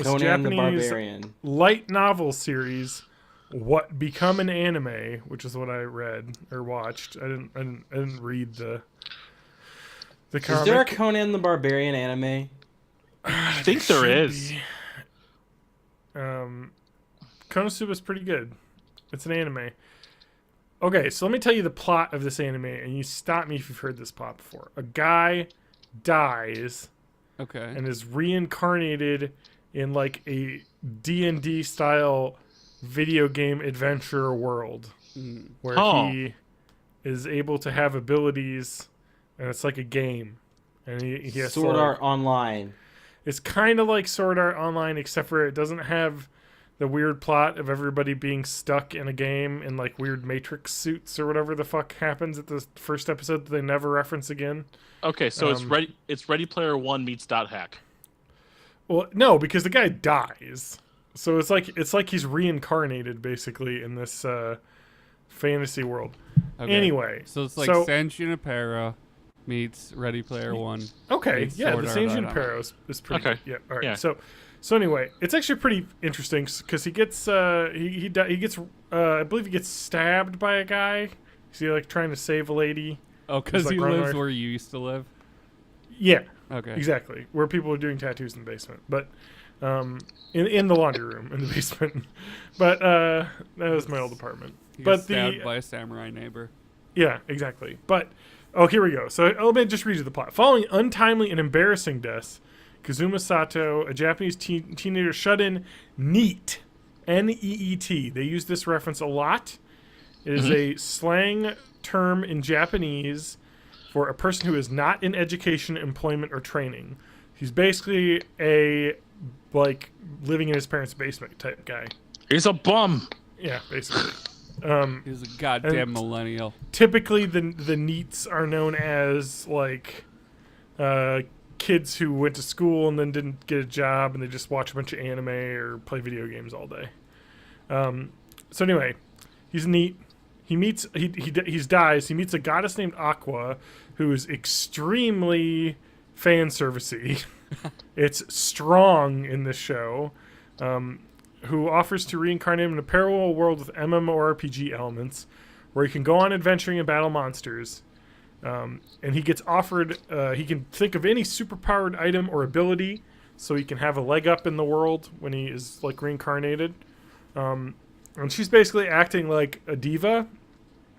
Conan Japanese the Barbarian. light novel series, What Become an Anime, which is what I read or watched. I didn't read the comic. Is there a Conan the Barbarian anime? I think there is. Konosuba is pretty good. It's an anime. Okay, so let me tell you the plot of this anime, and you stop me if you've heard this plot before. A guy dies Okay. and is reincarnated in like a D&D style video game adventure world where he is able to have abilities, and it's like a game. And he has Sword Art Online. It's kind of like Sword Art Online, except for it doesn't have the weird plot of everybody being stuck in a game in like weird Matrix suits or whatever the fuck happens at the first episode that they never reference again. Okay, so it's Ready Player One meets Dot Hack. Well, no, because the guy dies, so it's like he's reincarnated basically in this fantasy world. Okay. Anyway, so it's like San Junipero meets Ready Player One. Okay, yeah, Sword the Art San Online. Junipero is pretty. Okay. Yeah, all right. Yeah. So anyway, it's actually pretty interesting because he gets he gets I believe he gets stabbed by a guy. Is he like trying to save a lady? Oh, because like he running lives away. where you used to live. Yeah, Okay. exactly. Where people are doing tattoos in the basement, but in the laundry room in the basement. But that was my old apartment. He But got stabbed by a samurai neighbor. Yeah, exactly. But here we go. So let me just read you the plot. Following untimely and embarrassing deaths, Kazuma Sato, a Japanese teenager, shut in NEET, N-E-E-T. They use this reference a lot. It is a slang term in Japanese for a person who is not in education, employment, or training. He's basically a living in his parents' basement type guy. He's a bum. Yeah, basically. He's a goddamn millennial. Typically, the NEETs are known as kids who went to school and then didn't get a job and they just watch a bunch of anime or play video games all day. So anyway, he's NEET. He dies. He meets a goddess named Aqua, who is extremely fan servicey. It's strong in this show. Who offers to reincarnate him in a parallel world with MMORPG elements, where he can go on adventuring and battle monsters. And he gets offered, he can think of any superpowered item or ability, so he can have a leg up in the world when he is reincarnated. And she's basically acting like a diva,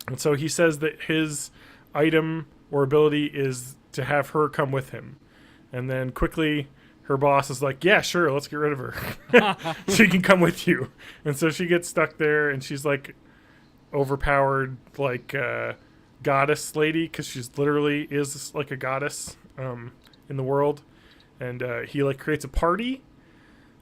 and so he says that his item or ability is to have her come with him. And then quickly, her boss is like, yeah, sure, let's get rid of her. She can come with you. And so she gets stuck there, and she's overpowered, goddess lady, because she's literally is like a goddess in the world. And he creates a party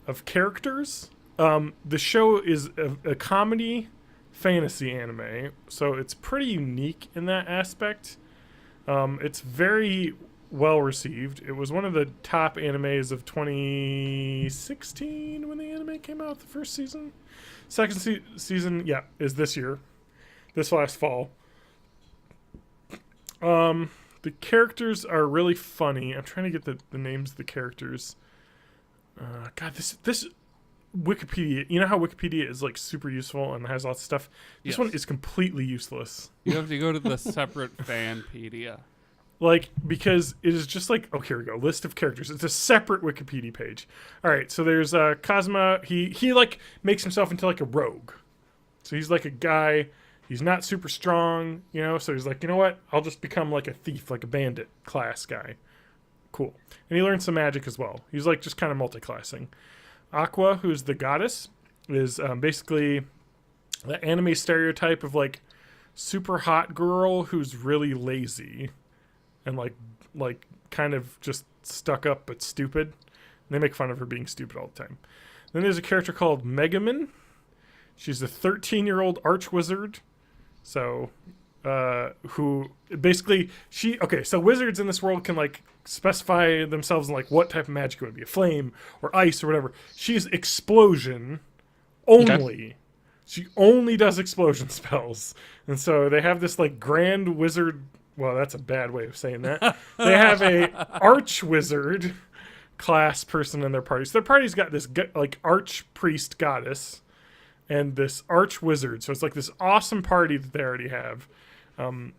of characters. The show is a comedy fantasy anime, so it's pretty unique in that aspect. It's very well received. It was one of the top animes of 2016 when the anime came out, the first season. Second season, is this year, this last fall. The characters are really funny. I'm trying to get the names of the characters. God, this Wikipedia, you know how Wikipedia is super useful and has lots of stuff? This one is completely useless. You have to go to the separate Fanpedia. Like, because it is just like, oh, here we go, list of characters. It's a separate Wikipedia page. All right, so there's Kazuma. He like makes himself into like a rogue. So he's like a guy. He's not super strong, you know. So he's like, you know what? I'll just become like a thief, like a bandit class guy. Cool. And he learns some magic as well. He's like just kind of multi-classing. Aqua, who's the goddess, is basically the anime stereotype of like super hot girl who's really lazy and like kind of just stuck up but stupid. And they make fun of her being stupid all the time. Then there's a character called Megaman. She's a 13-year-old arch wizard. So who basically so wizards in this world can like specify themselves in like what type of magic it would be, a flame or ice or whatever. She's explosion only. Okay. She only does explosion spells. And so they have this like grand wizard. Well, that's a bad way of saying that. They have a arch wizard class person in their party. So their party's got this like arch priest goddess and this arch wizard. So it's like this awesome party that they already have. And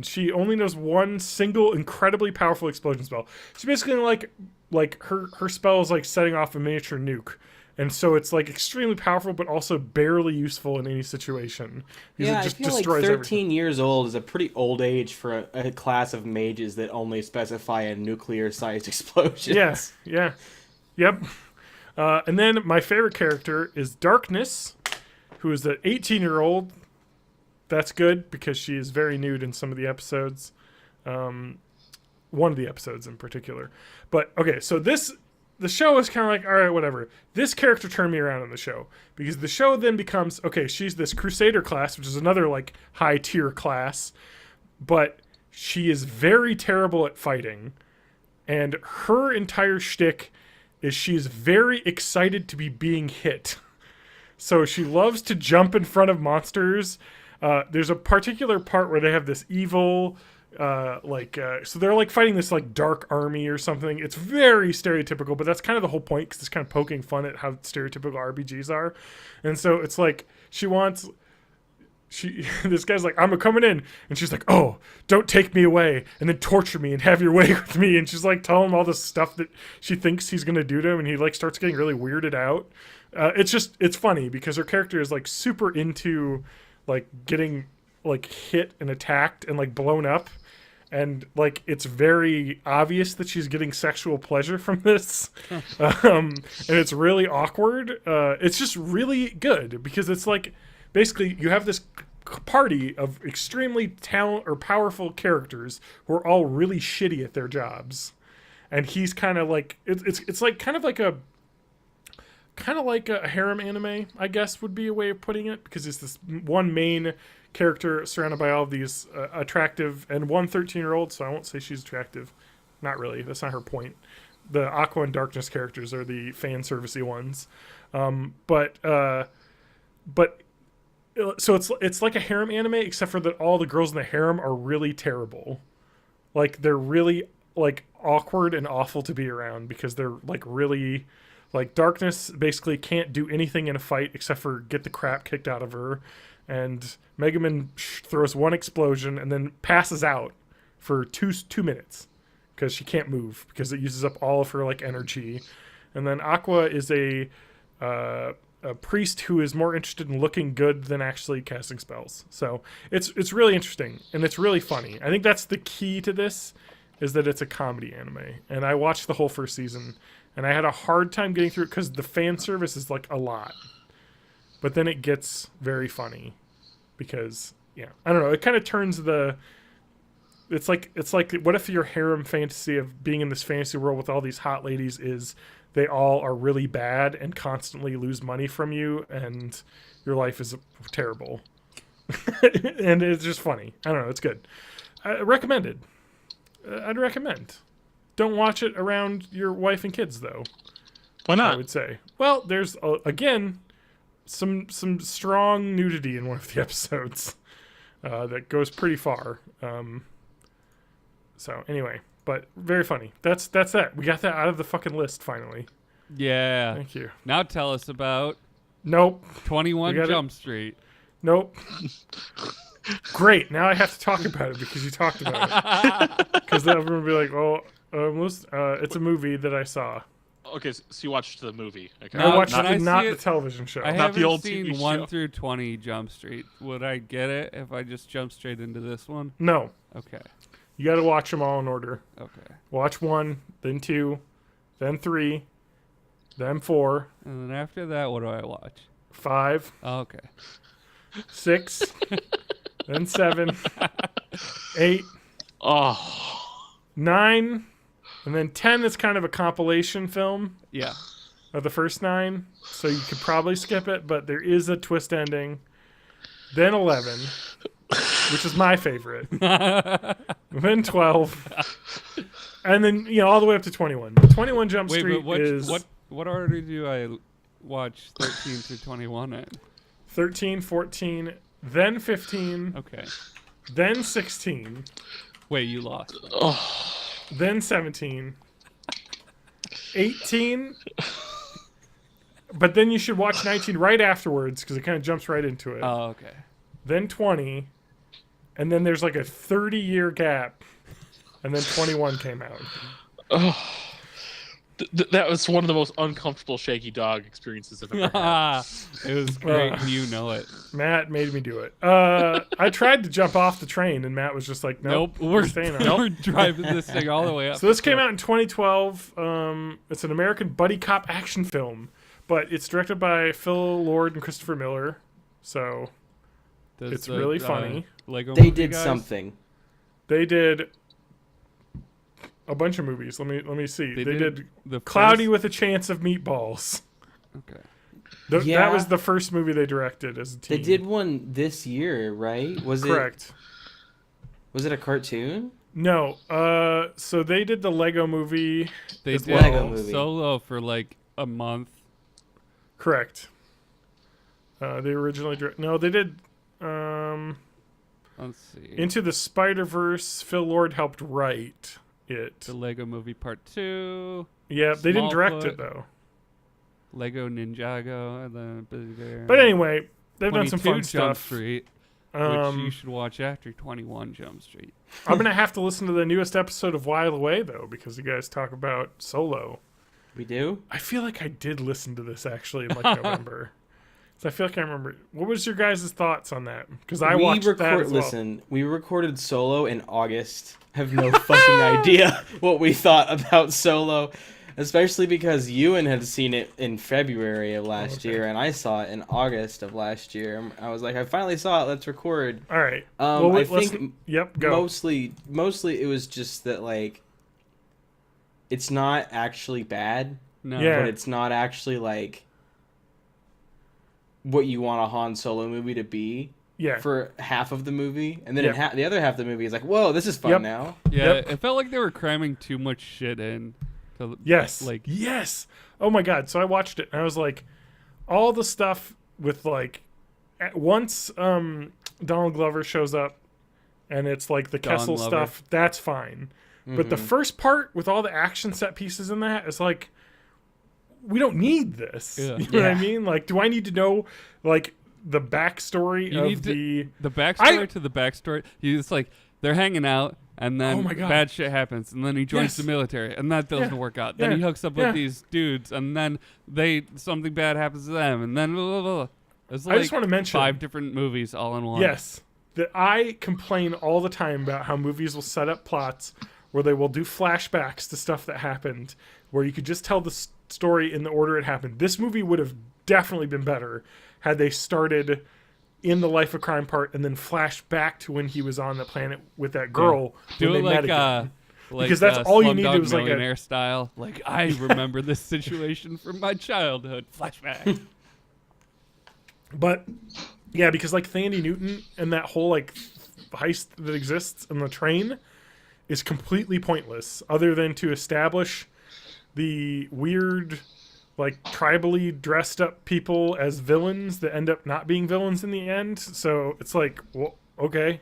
she only knows one single incredibly powerful explosion spell. She basically like her spell is like setting off a miniature nuke. And so it's like extremely powerful, but also barely useful in any situation. Yeah, I feel like 13 everything. Years old is a pretty old age for a class of mages that only specify a nuclear-sized explosion. Yes, yeah. Yep. And then my favorite character is Darkness, who is an 18-year-old. That's good because she is very nude in some of the episodes. One of the episodes in particular. But, okay, so the show is kind of like, all right, whatever. This character turned me around in the show because the show then becomes, okay, she's this Crusader class, which is another like high tier class, but she is very terrible at fighting. And her entire shtick is she's very excited to be being hit. So she loves to jump in front of monsters. There's a particular part where they have this evil... so they're like fighting this like dark army or something. It's very stereotypical, but that's kind of the whole point because it's kind of poking fun at how stereotypical RPGs are. And so it's like this guy's like, I'm coming in, and she's like, oh, don't take me away and then torture me and have your way with me. And she's like telling him all this stuff that she thinks he's gonna do to him, and he like starts getting really weirded out. It's funny because her character is like super into like getting like hit and attacked and like blown up. And like it's very obvious that she's getting sexual pleasure from this, and it's really awkward. It's just really good because it's like basically you have this party of extremely powerful characters who are all really shitty at their jobs, and he's kind of like it's like kind of like a harem anime, I guess would be a way of putting it, because it's this one main character surrounded by all of these attractive, and one 13-year-old, so I won't say she's attractive. Not really. That's not her point. The Aqua and Darkness characters are the fan servicey ones. But so it's like a harem anime, except for that all the girls in the harem are really terrible. Like they're really like awkward and awful to be around because they're like really like Darkness basically can't do anything in a fight except for get the crap kicked out of her. And Megaman throws one explosion and then passes out for two minutes because she can't move because it uses up all of her like energy. And then Aqua is a priest who is more interested in looking good than actually casting spells. So it's really interesting and it's really funny. I think that's the key to this, is that it's a comedy anime. And I watched the whole first season and I had a hard time getting through it because the fan service is like a lot. But then it gets very funny because, yeah, I don't know. It kind of turns it's like what if your harem fantasy of being in this fantasy world with all these hot ladies is they all are really bad and constantly lose money from you and your life is terrible. And it's just funny. I don't know. It's good. Recommended. I'd recommend. Don't watch it around your wife and kids, though. Why not? I would say. Well, there's, again... some strong nudity in one of the episodes that goes pretty far. So anyway, but very funny. That's that. We got that out of the fucking list finally. Yeah. Thank you. Now tell us about. Nope. 21 Jump Street. Nope. Great. Now I have to talk about it because you talked about it. Because everyone will be like, "Oh, it's a movie that I saw." Okay, so you watched the movie. Okay. I watched Can I it, not see the it? television show. I Not haven't the old seen TV 1 show. through 20 Jump Street. Would I get it if I just jump straight into this one? No, Okay. you got to watch them all in order. Okay. Watch 1, then 2, then 3, then 4, And then after that, what do I watch? 5, Oh, okay. 6, then 7, 8, Oh, 9, and then 10 is kind of a compilation film Yeah. of the first 9, so you could probably skip it, but there is a twist ending. Then 11, which is my favorite. Then 12, and then all the way up to 21. 21 Jump Wait, Street but is what order do I watch 13 through 21 in? 13, 14, then 15, Okay. then 16, Wait, you lost. then 17, 18. But then you should watch 19 right afterwards because it kind of jumps right into it. Oh, okay. Then 20, and then there's like a 30-year gap, and then 21 came out. that was one of the most uncomfortable shaky dog experiences I've ever had. It was great. And you know it. Matt made me do it. I tried to jump off the train, and Matt was just like, "Nope, We're staying on." We're driving this thing all the way up. So this came out in 2012. It's an American buddy cop action film, but it's directed by Phil Lord and Christopher Miller. So it's really funny. Lego They movie did guys? something. they did a bunch of movies. Let me see. They did the Cloudy first- with a Chance of Meatballs. Okay. Yeah. That was the first movie they directed as a team. They did one this year, right? Correct. Was it a cartoon? No. So they did the Lego movie. They as did well. Lego movie. Solo for like a month. Correct. They originally no, they did. Let's see. Into the Spider-Verse. Phil Lord helped write it. The Lego Movie Part 2, Yeah, they didn't direct Smallfoot. it though. Lego Ninjago, and then Busy Bear. But anyway, they've done some 22 fun Jump stuff. Street, which you should watch after 21 Jump Street. I'm gonna have to listen to the newest episode of While Away though, because you guys talk about Solo. We do? I feel like I did listen to this actually in like November. So I feel like I remember. What was your guys' thoughts on that? Because I watched that as well. Listen, we recorded Solo in August. Have no fucking idea what we thought about Solo, especially because Ewan had seen it in February of last year, and I saw it in August of last year. I was like, I finally saw it. Let's record. All right. I think Yep. Go. mostly it was just that like it's not actually bad, No. Yeah. but it's not actually like what you want a Han Solo movie to be Yeah. for half of the movie, and then Yep. the other half of the movie is like, whoa, this is fun Yep. now. Yeah, Yep. it felt like they were cramming too much shit in. To, Yes. Like, yes. Oh my god. So I watched it and I was like, all the stuff with like, once Donald Glover shows up, and it's like the Don Kessel Glover. stuff. That's fine. But the first part with all the action set pieces in that is like, we don't need this. Yeah. You know what I Yeah. mean? Like, do I need to know like the backstory You of need to- the? the backstory to the backstory. It's like they're hanging out, and then Oh my God. bad shit happens, and then he joins Yes. the military, and that doesn't Yeah. work out. Then Yeah. he hooks up Yeah. with these dudes, and then something bad happens to them, and then blah, blah, blah. It's like I just want to mention 5 different movies all in one. Yes. That I complain all the time about how movies will set up plots where they will do flashbacks to stuff that happened, where you could just tell the story in the order it happened. This movie would have definitely been better had they started in the life of crime part and then flashed back to when he was on the planet with that girl Do when it they met like again. because that's all you need is like a- millionaire style. Like I remember this situation from my childhood. Flashback. But yeah, because like Thandie Newton and that whole like heist that exists in the train is completely pointless, other than to establish the weird, like tribally dressed up people as villains that end up not being villains in the end. So it's like, well, okay,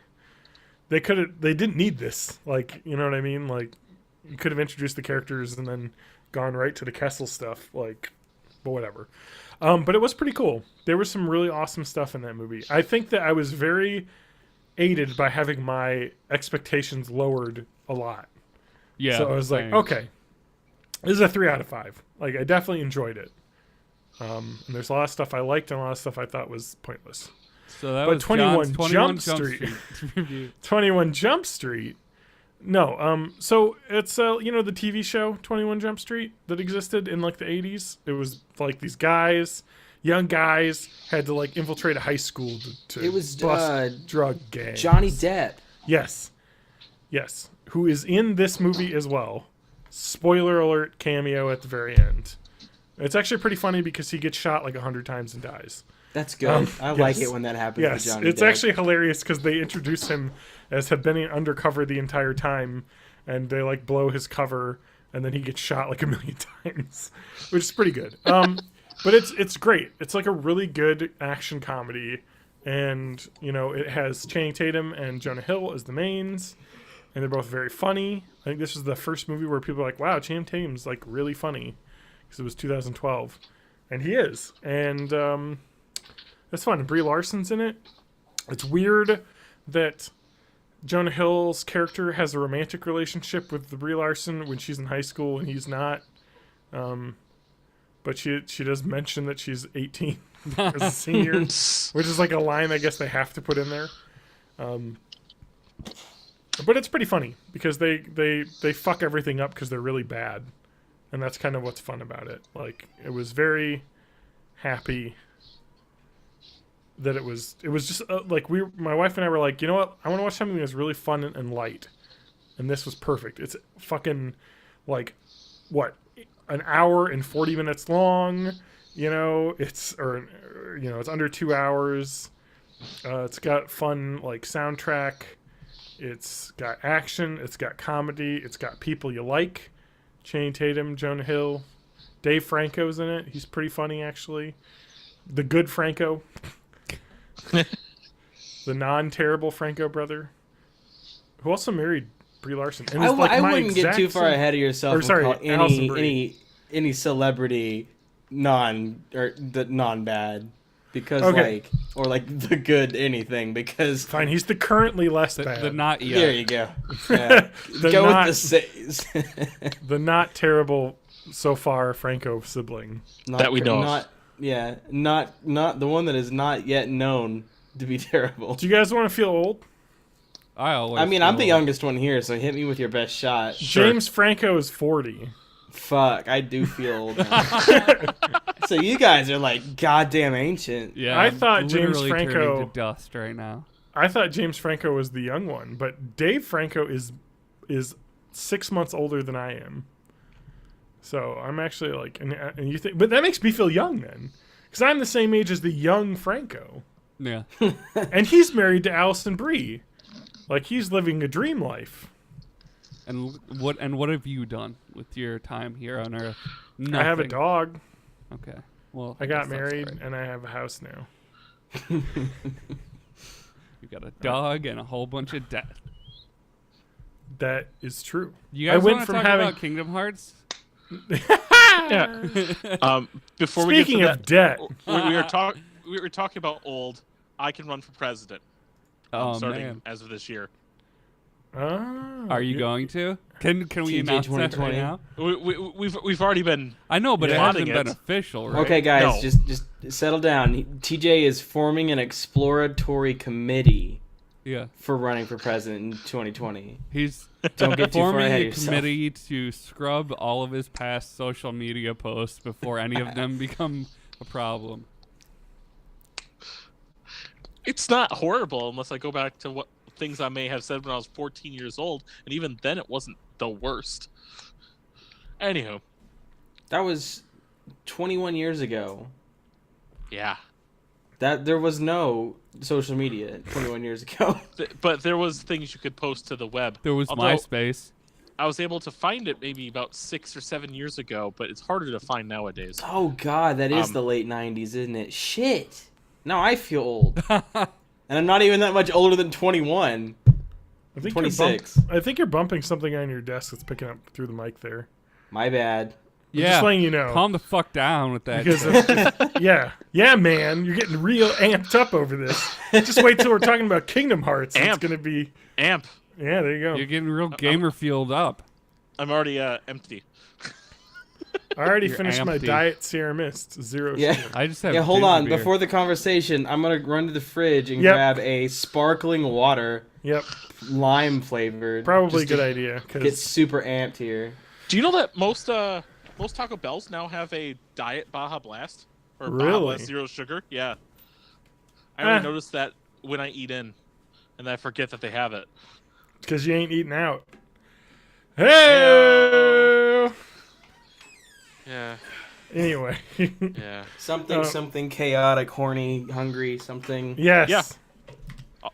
they didn't need this. Like, you know what I mean? Like, you could have introduced the characters and then gone right to the Kessel stuff. Like, but whatever. But it was pretty cool. There was some really awesome stuff in that movie. I think that I was very aided by having my expectations lowered a lot. Yeah. So I was like, okay, this is a 3 out of 5. Like, I definitely enjoyed it. And there's a lot of stuff I liked and a lot of stuff I thought was pointless. So that But was 21 John's Jump Street. 21 Jump Street. No, so it's the TV show 21 Jump Street that existed in like the 80s. It was like these guys, young guys, had to like infiltrate a high school to It was bust drug gangs. Johnny Depp. Yes, who is in this movie as well. Spoiler alert, cameo at the very end. It's actually pretty funny because he gets shot like 100 times and dies. That's good. I like it when that happens Yes, to Johnny it's Depp. actually hilarious because they introduce him as have been undercover the entire time, and they like blow his cover, and then he gets shot like 1,000,000 times, which is pretty good. But it's great. It's like a really good action comedy, and it has Channing Tatum and Jonah Hill as the mains, and they're both very funny. I think this is the first movie where people are like, "Wow, Channing Tatum's like really funny," because it was 2012, and he is, and it's fun. Brie Larson's in it. It's weird that Jonah Hill's character has a romantic relationship with Brie Larson when she's in high school and he's not. But she does mention that she's 18 as a senior, which is like a line I guess they have to put in there. But it's pretty funny because they fuck everything up because they're really bad, and that's kind of what's fun about it. Like, it was very happy that it was just like my wife and I were like, you know what, I want to watch something that's really fun and light, and this was perfect. It's fucking like what, an hour and 40 minutes long, it's under 2 hours. It's got fun like soundtrack, it's got action, it's got comedy, it's got people you like. Channing Tatum, Jonah Hill, Dave Franco's in it. He's pretty funny actually. The good Franco. The non-terrible Franco brother, who also married Brie Larson. And I like wouldn't get too far ahead of yourself. Or sorry, any celebrity non-bad because or the good anything because fine. He's the currently less bad. The not yet. There you go. Yeah. Go with the the not terrible so far Franco sibling that we know of. Yeah, not the one that is not yet known to be terrible. Do you guys want to feel old? I mean, I'm the youngest one here, so hit me with your best shot. James Franco is 40. Fuck, I do feel old now. So you guys are like goddamn ancient. Yeah, I thought James turning Franco to dust right now. I thought James Franco was the young one, but Dave Franco is 6 months older than I am. So I'm actually like, and you think, but that makes me feel young then, because I'm the same age as the young Franco. Yeah. And he's married to Alison Brie, like he's living a dream life. And what have you done with your time here on Earth? Nothing. I have a dog. Okay. Well, I got married and I have a house now. You got a dog and a whole bunch of debt. That is true. You guys want to talk about Kingdom Hearts? Yeah. Before Speaking we get to of debt, we were talking about old. I can run for president. Starting as of this year. Are you going to? Can we announce that right now? We've already been. I know, but it hasn't been it. official, right? Okay, guys, No. just settle down. TJ is forming an exploratory committee. Yeah. For running for president in 2020. He's Don't get too far forming ahead of a yourself. committee to scrub all of his past social media posts before any of them become a problem. It's not horrible unless I go back to what things I may have said when I was 14 years old, and even then it wasn't the worst. Anywho. That was 21 years ago. Yeah. That there was no social media 21 years ago. But there was things you could post to the web. There was MySpace. I was able to find it maybe about 6 or 7 years ago, but it's harder to find nowadays. Oh god, that is the late 90s, isn't it? Shit. Now I feel old. And I'm not even that much older than 21. I think 26. I think you're bumping something on your desk that's picking up through the mic there. My bad. Yeah. Just letting you know. Calm the fuck down with that. Because yeah, man, you're getting real amped up over this. Just wait till we're talking about Kingdom Hearts. It's gonna be amp. Yeah, there you go. You're getting real gamer fueled up. I'm already empty. I already You're finished my empty. Diet Sierra Mist, 0 Yeah. sugar. I just have. Yeah, hold ginger on. beer. Before the conversation, I'm gonna run to the fridge and Yep. grab a sparkling water, Yep, lime flavored. probably a just good to idea. Get 'Cause super amped here. Do you know that most Taco Bells now have a Diet Baja Blast or Baja Really? Blast 0 sugar? Yeah. I only Ah. noticed that when I eat in, and I forget that they have it. because you ain't eating out. Hey. Yeah. Anyway. Yeah. Something chaotic, horny, hungry, something. Yes. Yeah.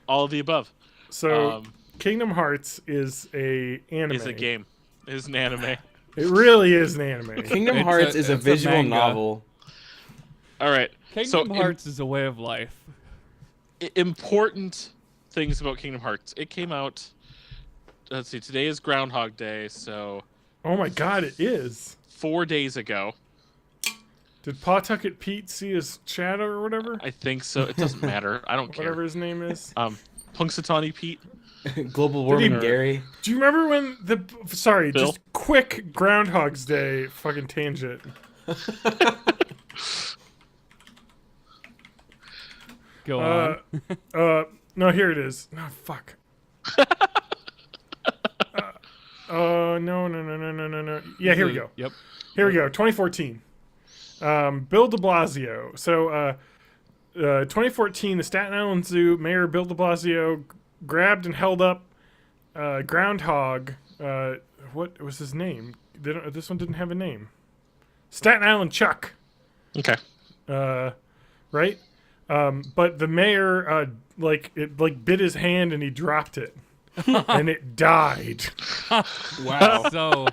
All of the above. So Kingdom Hearts is a anime. It's a game. It's an anime. It really is an anime. Kingdom It's Hearts a- is a it's a visual manga. novel. All right. Kingdom Hearts is a way of life. Important things about Kingdom Hearts. It came out. Let's see. Today is Groundhog Day, so Oh my god, it is. 4 days ago. Did Pawtucket Pete see his shadow or whatever? I think so. It doesn't matter. I don't Whatever care. his name is. Punxsutawney Pete. Global warming, Gary. Do you remember when the... Sorry, Bill? just quick Groundhog's Day fucking tangent. Go on. No, here it is. No, fuck. No. Yeah, here we go. Yep. Here we go. 2014. Bill de Blasio. So, 2014, the Staten Island Zoo Mayor Bill de Blasio grabbed and held up Groundhog. What was his name? This one didn't have a name. Staten Island Chuck. Okay. Right? But the mayor, bit his hand and he dropped it. And it died. Wow. So,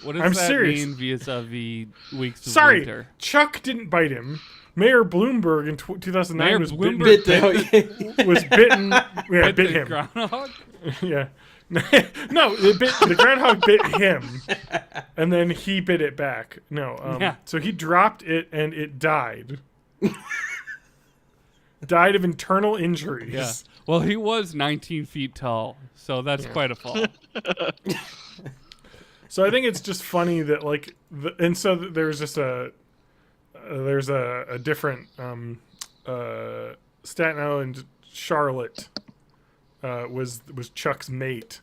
what does I'm that serious. mean vis-a-vis Weeks of Sorry, Winter? Chuck didn't bite him. Mayor Bloomberg in 2009 Mayor was Bloomberg bitten. Was bitten. Yeah, bit the him. groundhog? Yeah. No, the groundhog bit him, and then he bit it back. No, Yeah. so he dropped it and it died. Died of internal injuries. Yeah. Well, he was 19 feet tall, so that's quite a fall. So I think it's just funny that there's just there's a different Staten Island Charlotte was Chuck's mate,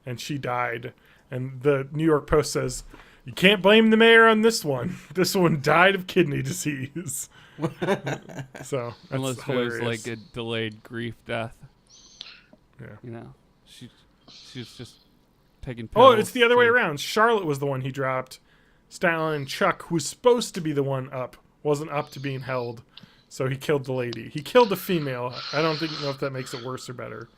and she died. And the New York Post says, you can't blame the mayor on this one. This one died of kidney disease. So that's Unless hilarious. it was like a delayed grief death. Yeah. You know, she's just taking Oh, pills. it's the other way to- around. Charlotte was the one he dropped. Staten Island Chuck, who was supposed to be the one up, wasn't up to being held. So he killed the lady. He killed the female. I don't know if that makes it worse or better.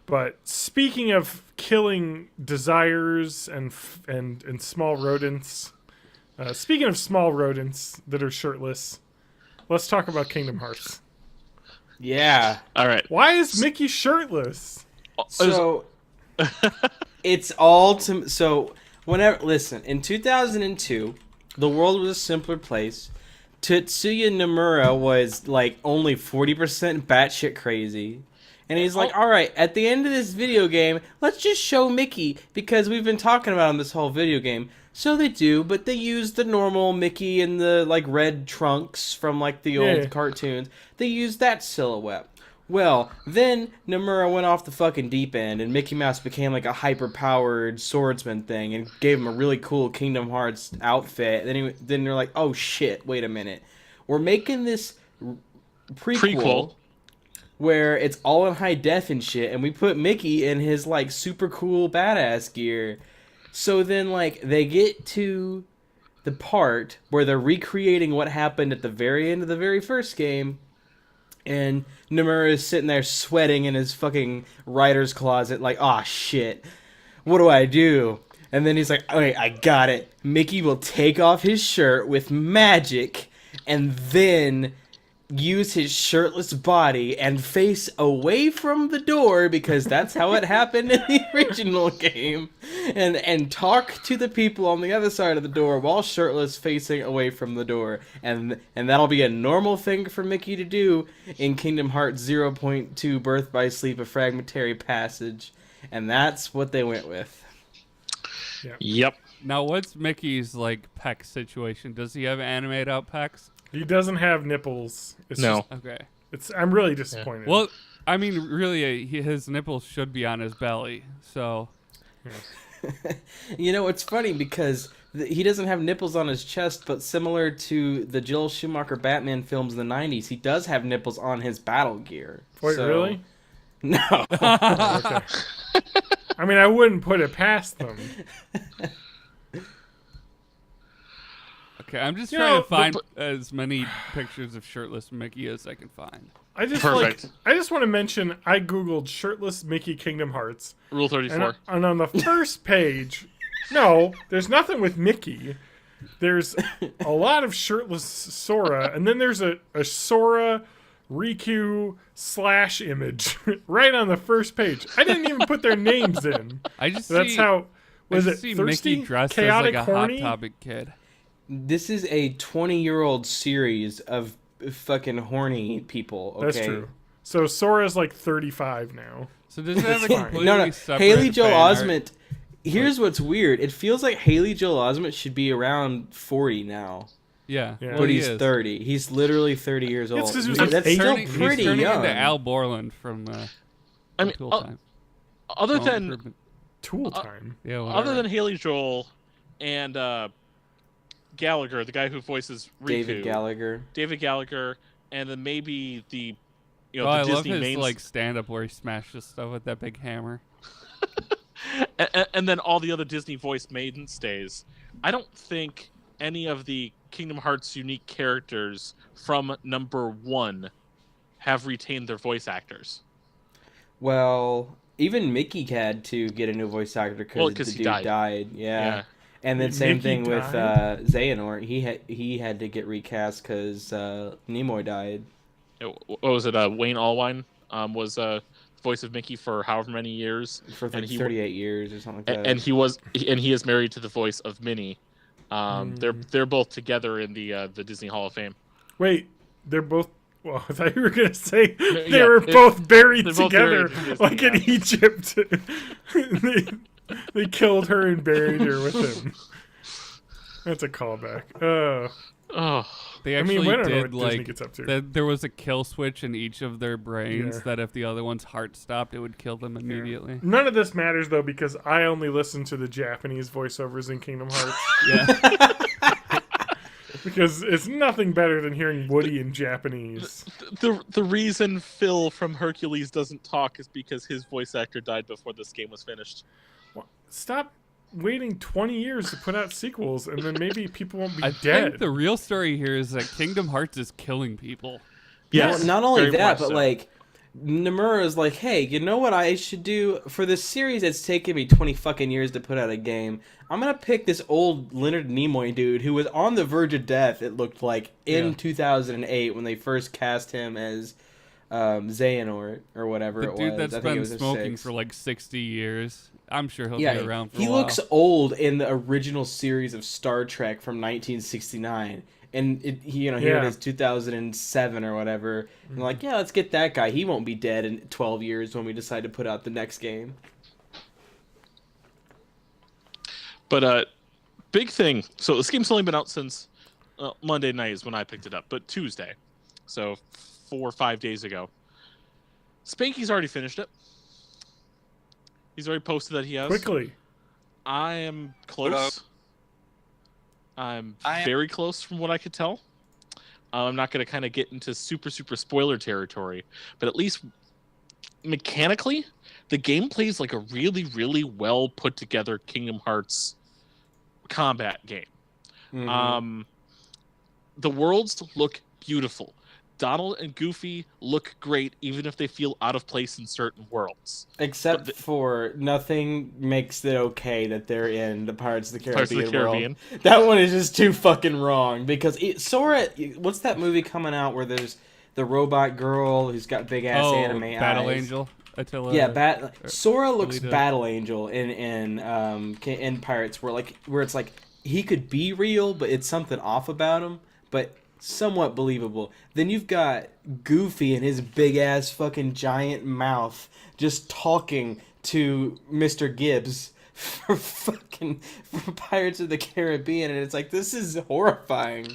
But speaking of killing desires and small rodents, speaking of small rodents that are shirtless, let's talk about Kingdom Hearts. Yeah. All right. Why is Mickey shirtless? So it's all to so whenever listen, in 2002, the world was a simpler place. Tetsuya Nomura was like only 40% batshit crazy. And he's like, all right, at the end of this video game, let's just show Mickey because we've been talking about him this whole video game. So they do, but they use the normal Mickey in the like red trunks from like the old cartoons. They use that silhouette. Well, then Nomura went off the fucking deep end and Mickey Mouse became like a hyper-powered swordsman thing and gave him a really cool Kingdom Hearts outfit. Then they're like, oh shit, wait a minute. We're making this prequel where it's all in high def and shit, and we put Mickey in his like super cool badass gear. So then like they get to the part where they're recreating what happened at the very end of the very first game, and Nomura is sitting there sweating in his fucking writer's closet like, oh shit, what do I do? And then he's like, okay, I got it. Mickey will take off his shirt with magic, and then use his shirtless body and face away from the door, because that's how it happened in the original game, and talk to the people on the other side of the door while shirtless, facing away from the door, and that'll be a normal thing for Mickey to do in Kingdom Hearts 0.2 Birth by Sleep, a fragmentary passage, and that's what they went with. Yep. Now, what's Mickey's like pec situation? Does he have animated out pecs? He doesn't have nipples. It's No. Just, Okay. I'm really disappointed. Well, I mean, really, his nipples should be on his belly. So. You know, it's funny because he doesn't have nipples on his chest, but similar to the Joel Schumacher Batman films in the 90s, he does have nipples on his battle gear. Wait, really? No. Okay. I mean, I wouldn't put it past them. Okay, I'm just trying to find as many pictures of shirtless Mickey as I can find. I just want to mention I googled shirtless Mickey Kingdom Hearts. Rule 34. And on the first page, no, there's nothing with Mickey. There's a lot of shirtless Sora, and then there's a Sora Riku / image right on the first page. I didn't even put their names in. That's how was it? See Thirsty, Mickey dressed chaotic, as like a horny? Hot Topic kid. This is a 20-year-old series of fucking horny people, okay? That's true. So Sora's like 35 now. So does it have a completely No, separate Haley Joel fan art? Osment. Here's what's weird. It feels like Haley Joel Osment should be around 40 now. Yeah. Yeah. Well, But he he's is. 30. He's literally 30 years old. 'cause he was That's like still eight. pretty he's turning young. into Al Borland from I mean, Tool Time. other Home than Improvement. Tool time. Yeah, other whatever. than Haley Joel and Gallagher, the guy who voices Riku, David Gallagher. and then maybe the Oh, the I Disney love his main like stand-up where he smashes stuff with that big hammer. and then all the other Disney voice mainstays. I don't think any of the Kingdom Hearts unique characters from number 1 have retained their voice actors. Well, even Mickey had to get a new voice actor because the he dude died. Yeah. And then same Mickey thing with died? Xehanort. He had to get recast because Nimoy died. What was it? Wayne Allwine was voice of Mickey for however many years, For like 38 years or something like that. and he is married to the voice of Minnie. They're both together in the Disney Hall of Fame. Wait, they're both. Well, I thought you were gonna say they yeah, were both buried they're both together, buried in Disney, like in Egypt. they killed her and buried her with him. That's a callback. Oh, They I mean, actually we don't know did what Disney like gets up to. there was a kill switch in each of their brains Yeah. that if the other one's heart stopped, it would kill them immediately. None of this matters though because I only listen to the Japanese voiceovers in Kingdom Hearts Yeah. because it's nothing better than hearing Woody in Japanese. the reason Phil from Hercules doesn't talk is because his voice actor died before this game was finished. Stop waiting 20 years to put out sequels and then maybe people won't be I dead. think the real story here is that Kingdom Hearts is killing people. Yes, Well, not only very that, much but so. like Nomura is like, hey, you know what I should do for this series that's taken me 20 fucking years to put out a game? I'm gonna pick this old Leonard Nimoy dude who was on the verge of death, it looked like, in 2008 when they first cast him as Xehanort or whatever The it was. dude that's I think it been was a smoking 6. for like 60 years. I'm sure he'll Yeah, be around for he a while. looks old in the original series of Star Trek from 1969. And here it is, 2007 or whatever. And like, yeah, let's get that guy. He won't be dead in 12 years when we decide to put out the next game. But big thing. So this game's only been out since Monday night is when I picked it up, but Tuesday, so 4 or 5 days ago. Spanky's already finished it. He's already posted that he has. Quickly. I am close. I'm very close from what I could tell. I'm not going to kind of get into super spoiler territory, but at least mechanically, the gameplay is like a really well put together Kingdom Hearts combat game. Mm-hmm. The worlds look beautiful. Donald and Goofy look great, even if they feel out of place in certain worlds. Except for nothing makes it okay that they're in the Pirates of the Caribbean, world. That one is just too fucking wrong because Sora. What's that movie coming out where there's the robot girl who's got big ass anime Battle eyes. Angel. Attila. Yeah, Sora looks Alita. Battle Angel in Pirates, where it's like he could be real, but it's something off about him, but somewhat believable. Then you've got Goofy and his big ass fucking giant mouth just talking to Mr. Gibbs for Pirates of the Caribbean, and it's like, this is horrifying.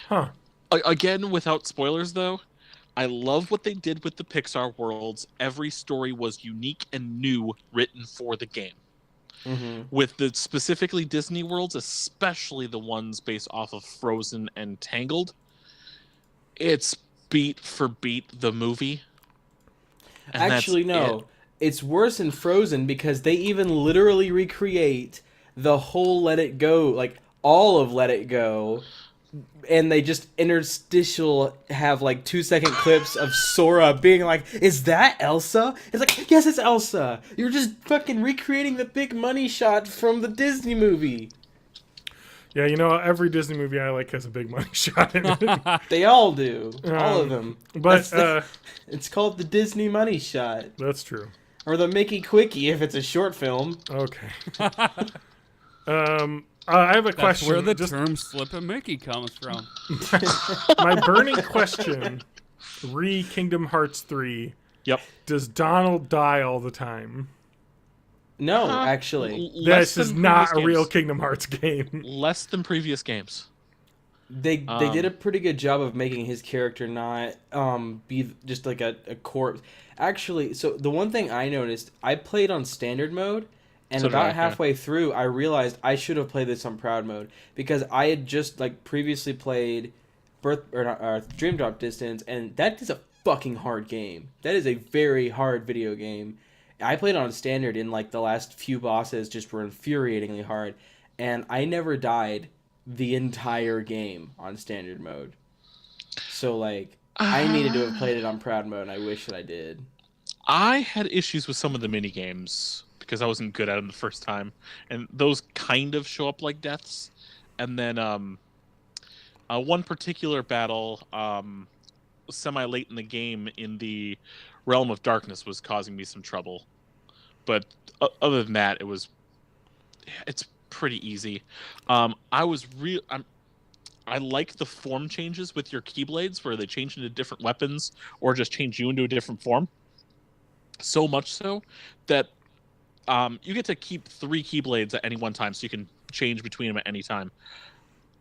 Huh. Again, without spoilers though, I love what they did with the Pixar worlds. Every story was unique and new, written for the game. Mm-hmm. With the specifically Disney worlds, especially the ones based off of Frozen and Tangled, it's beat for beat the movie. And actually, no. It's worse in Frozen because they even literally recreate the whole Let It Go, like all of Let It Go, and they just interstitial have like 2-second clips of Sora being like, "Is that Elsa?" It's like, "Yes, it's Elsa." You're just fucking recreating the big money shot from the Disney movie. Yeah, every Disney movie I like has a big money shot in it. They all do, all of them. But it's called the Disney money shot, that's true. or the Mickey Quickie if it's a short film. Okay. I have a That's question. where the term "Slippin' Mickey" comes from. My burning question: Kingdom Hearts 3. Yep. Does Donald die all the time? No, actually, This is not a real Kingdom Hearts game. Less than previous games. they did a pretty good job of making his character not be just like a corpse. Actually, so the one thing I noticed, I played on standard mode. And about halfway through, I realized I should have played this on proud mode because I had just previously played Dream Drop Distance, and that is a fucking hard game. That is a very hard video game. I played on standard, and the last few bosses just were infuriatingly hard, and I never died the entire game on standard mode. So I needed to have played it on proud mode, and I wish that I did. I had issues with some of the mini games because I wasn't good at them the first time, and those kind of show up like deaths. And then one particular battle, semi-late in the game in the Realm of Darkness, was causing me some trouble. But other than that, it's pretty easy. I like the form changes with your Keyblades, where they change into different weapons or just change you into a different form. So much so that you get to keep 3 Keyblades at any one time, so you can change between them at any time.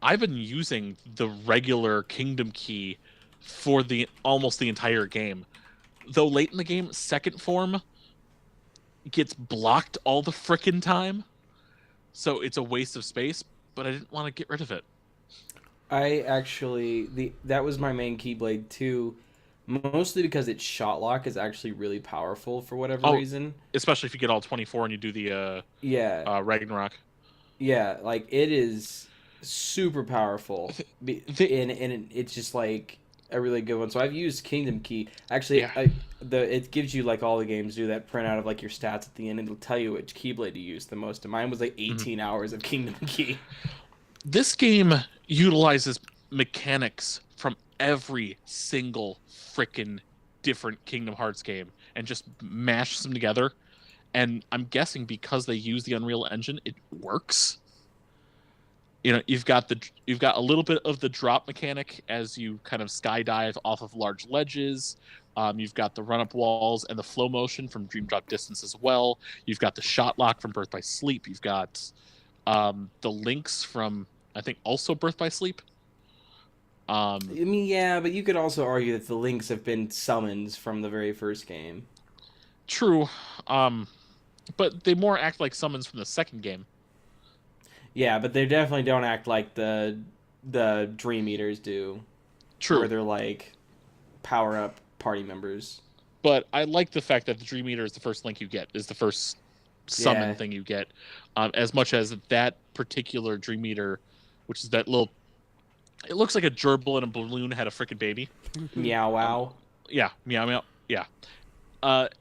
I've been using the regular Kingdom Key for almost the entire game. Though late in the game, second form gets blocked all the frickin' time. So it's a waste of space, but I didn't want to get rid of it. I actually, that was my main Keyblade too. Mostly because its shot lock is actually really powerful for whatever reason. Especially if you get all 24 and you do the Ragnarok. Yeah, it is super powerful. And it's just a really good one. So I've used Kingdom Key. Actually, it gives you all the games do that printout of your stats at the end, and it'll tell you which Keyblade to use the most. And mine was 18 hours of Kingdom Key. This game utilizes mechanics from every single frickin' different Kingdom Hearts game and just mash them together. And I'm guessing because they use the Unreal Engine, it works. You've got a little bit of the drop mechanic as you kind of skydive off of large ledges. You've got the run-up walls and the flow motion from Dream Drop Distance as well. You've got the shot lock from Birth by Sleep. You've got the links from, I think, also Birth by Sleep. I mean, yeah, but you could also argue that the links have been summons from the very first game. True. But they more act like summons from the second game. Yeah, but they definitely don't act like the Dream Eaters do. True. Where they're power-up party members. But I like the fact that the Dream Eater is the first link you get, is the first summon thing you get. As much as that particular Dream Eater, which is that little... It looks like a gerbil in a balloon had a frickin' baby. Meow wow. Yeah, meow meow. Yeah.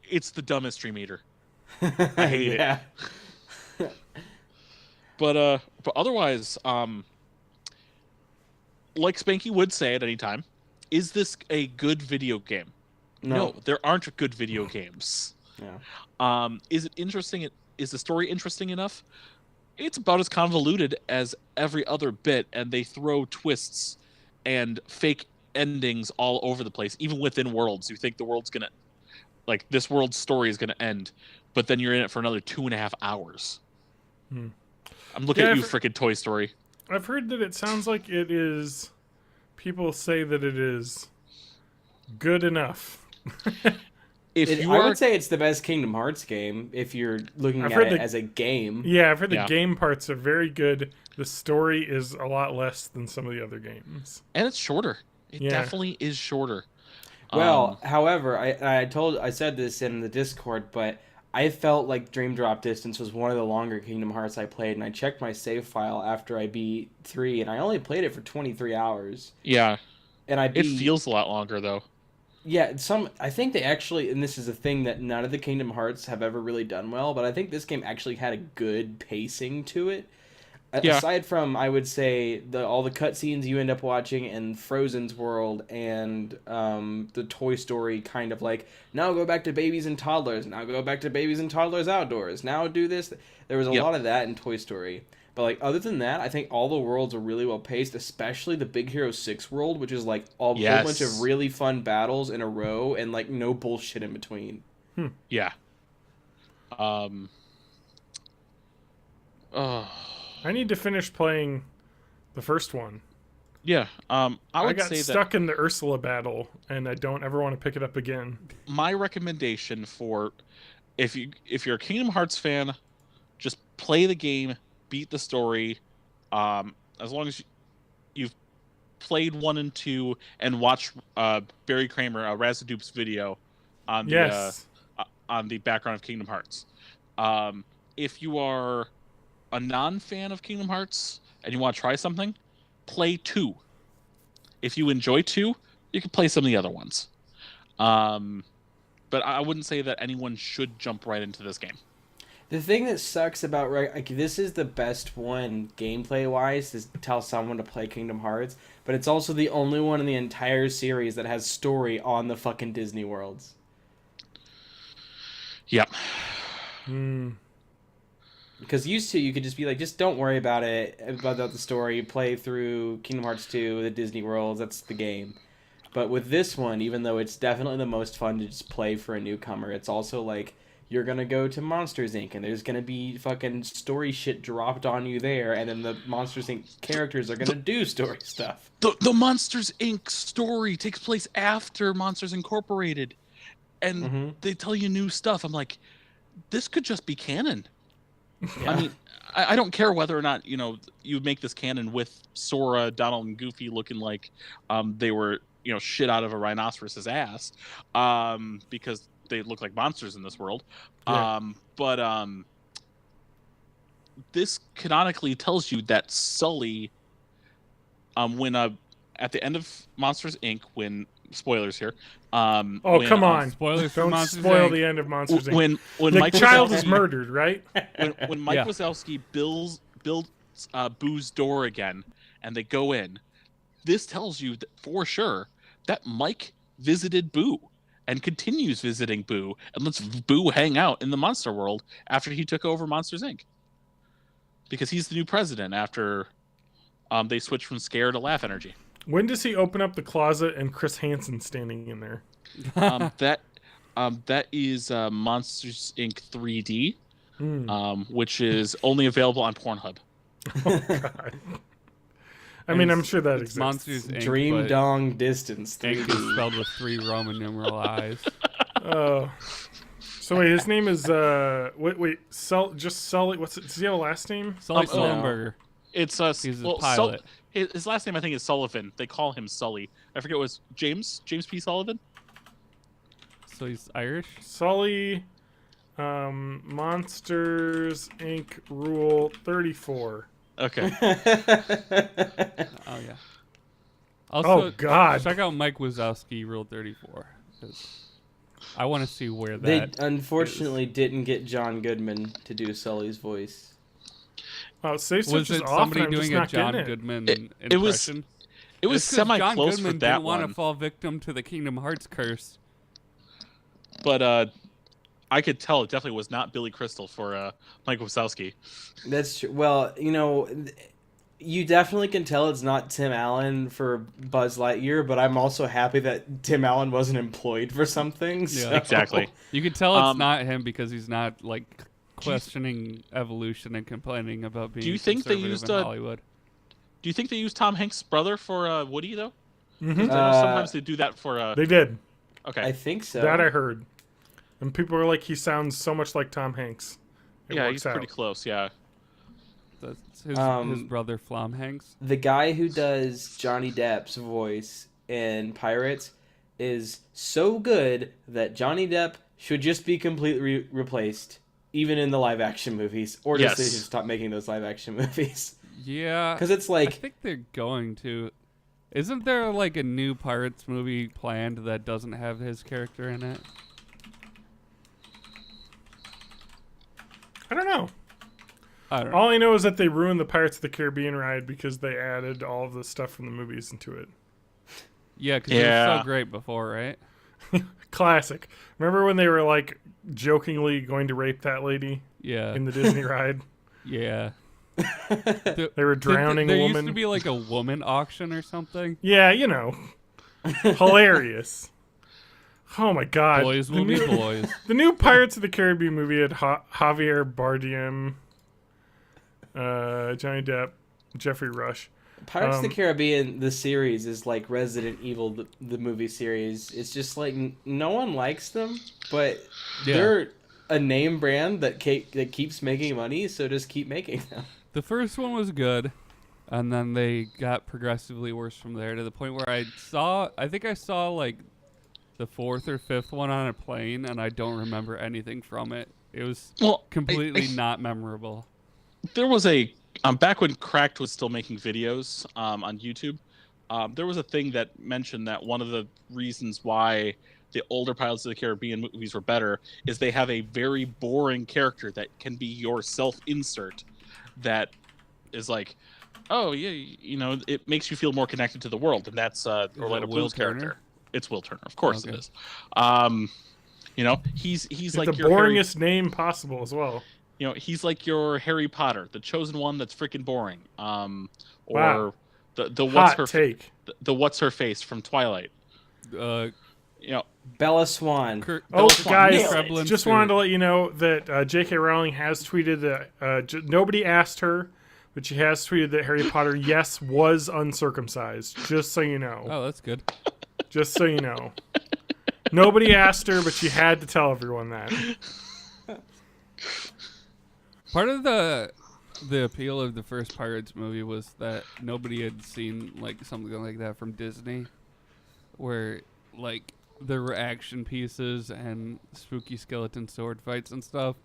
It's the dumbest Dream Eater. I hate it. But otherwise, like Spanky would say at any time, is this a good video game? No, there aren't good video games. Yeah. Is it interesting? Is the story interesting enough? It's about as convoluted as every other bit, and they throw twists and fake endings all over the place, even within worlds. You think the world's gonna, like, this world's story is gonna end, but then you're in it for another 2.5 hours. I'm looking at you, freaking Toy Story. I've heard that it sounds like it is. People say that it is good enough. I would say it's the best Kingdom Hearts game if you're looking at it as a game. Yeah, I've heard the game parts are very good. The story is a lot less than some of the other games. And it's shorter. It definitely is shorter. Well, however, I said this in the Discord, but I felt like Dream Drop Distance was one of the longer Kingdom Hearts I played, and I checked my save file after I beat 3, and I only played it for 23 hours. Yeah. And it feels a lot longer, though. Yeah, I think they actually, and this is a thing that none of the Kingdom Hearts have ever really done well, but I think this game actually had a good pacing to it. Yeah. Aside from, I would say, all the cutscenes you end up watching in Frozen's world and the Toy Story kind of like, now go back to babies and toddlers, now go back to babies and toddlers outdoors, now do this. There was a lot of that in Toy Story. But like other than that, I think all the worlds are really well paced, especially the Big Hero 6 world, which is like a whole bunch of really fun battles in a row and like no bullshit in between. Yeah. I need to finish playing the first one. Yeah. I got stuck in the Ursula battle, and I don't ever want to pick it up again. My recommendation for if you're a Kingdom Hearts fan, just play the game. Beat the story, as long as you've played 1 and 2 and watched Barry Kramer, Razadoop's video on the background of Kingdom Hearts. If you are a non-fan of Kingdom Hearts and you want to try something, play 2. If you enjoy 2, you can play some of the other ones. But I wouldn't say that anyone should jump right into this game. The thing that sucks about this is the best one gameplay wise to tell someone to play Kingdom Hearts, but it's also the only one in the entire series that has story on the fucking Disney worlds. Yep. Because used to you could just be like, just don't worry about it, about the story. Play through Kingdom Hearts 2, the Disney worlds. That's the game. But with this one, even though it's definitely the most fun to just play for a newcomer, it's also like, you're going to go to Monsters, Inc., and there's going to be fucking story shit dropped on you there, and then the Monsters, Inc. characters are going to do story stuff. The Monsters, Inc. story takes place after Monsters Incorporated, and they tell you new stuff. I'm like, this could just be canon. Yeah. I mean, I don't care whether or not, you make this canon with Sora, Donald, and Goofy looking like they were, shit out of a rhinoceros's ass, because they look like monsters in this world. Yeah. But this canonically tells you that Sully, when at the end of Monsters Inc., when spoilers here. Come on! Spoilers for Don't Monsters spoil Inc. the end of Monsters Inc. When the Mike child Wazowski, is murdered, right? when Mike Wazowski builds Boo's door again, and they go in, this tells you that for sure that Mike visited Boo and continues visiting Boo and lets Boo hang out in the monster world after he took over Monsters Inc. Because he's the new president after they switched from scare to laugh energy. When does he open up the closet and Chris Hansen standing in there? That is Monsters Inc. 3D, which is only available on Pornhub. Oh, God. I mean, I'm sure that exists. Monsters Inc. Dream Dong Distance 3D. Inc. is spelled with 3 Roman numeral I's. Oh. So wait, his name is just Sully. Does he have a last name? Sully Sullenberger. It's he's a pilot. His last name I think is Sullivan. They call him Sully. I forget, it was James P. Sullivan. So he's Irish. Sully, Monsters Inc. Rule 34. Okay. Oh yeah. Also, God! Check out Mike Wazowski Rule 34. I want to see where they that. They unfortunately didn't get John Goodman to do Sully's voice. Oh, Safe Search was is it off, somebody and I'm doing just a not John getting Goodman impression? It was semi John close Goodman for that didn't want one. to fall victim to the Kingdom Hearts curse. But I could tell it definitely was not Billy Crystal for Mike Wazowski. That's true. Well, you definitely can tell it's not Tim Allen for Buzz Lightyear, but I'm also happy that Tim Allen wasn't employed for something. Yeah. So. Exactly. You can tell it's not him because he's not like questioning evolution and complaining about being. Do you think they conservative used in Hollywood? Do you think they used Tom Hanks' brother for Woody though? Mm-hmm. I know sometimes they do that for. They did. Okay. I think so. That I heard. And people were like, he sounds so much like Tom Hanks. Yeah, he's pretty close. Yeah. That's his brother Flom Hanks. The guy who does Johnny Depp's voice in Pirates is so good that Johnny Depp should just be completely replaced, even in the live action movies, or just they should stop making those live action movies. Yeah, because it's like I think they're going to. Isn't there like a new Pirates movie planned that doesn't have his character in it? I don't know. I don't know. All I know is that they ruined the Pirates of the Caribbean ride because they added all of the stuff from the movies into it. Yeah, because it was so great before, right? Classic. Remember when they were like jokingly going to rape that lady? Yeah. In the Disney ride? Yeah. They were drowning a there woman. Used to be like a woman auction or something. Yeah, hilarious. Oh my God! Boys will be boys. The new Pirates of the Caribbean movie had Javier Bardem, Johnny Depp, Jeffrey Rush. Pirates of the Caribbean, the series, is like Resident Evil, the movie series. It's just like no one likes them, but they're a name brand that keeps making money, so just keep making them. The first one was good, and then they got progressively worse from there to the point where I think I saw like the fourth or fifth one on a plane, and I don't remember anything from it. It was completely not memorable. There was a back when Cracked was still making videos on YouTube. There was a thing that mentioned that one of the reasons why the older Pirates of the Caribbean movies were better is they have a very boring character that can be your self-insert that is like, oh yeah, it makes you feel more connected to the world, and that's Orlando Bloom's character. It's Will Turner, of course it is. He's like the your boringest name possible as well. He's like your Harry Potter, the chosen one that's freaking boring. Wow. the what's her face from Twilight. Bella Swan. Bella Swan. Guys, just wanted to let you know that J.K. Rowling has tweeted that nobody asked her, but she has tweeted that Harry Potter, yes, was uncircumcised. Just so you know. Oh, that's good. Just so you know. Nobody asked her, but she had to tell everyone that. Part of the appeal of the first Pirates movie was that nobody had seen like something like that from Disney, where like there were action pieces and spooky skeleton sword fights and stuff.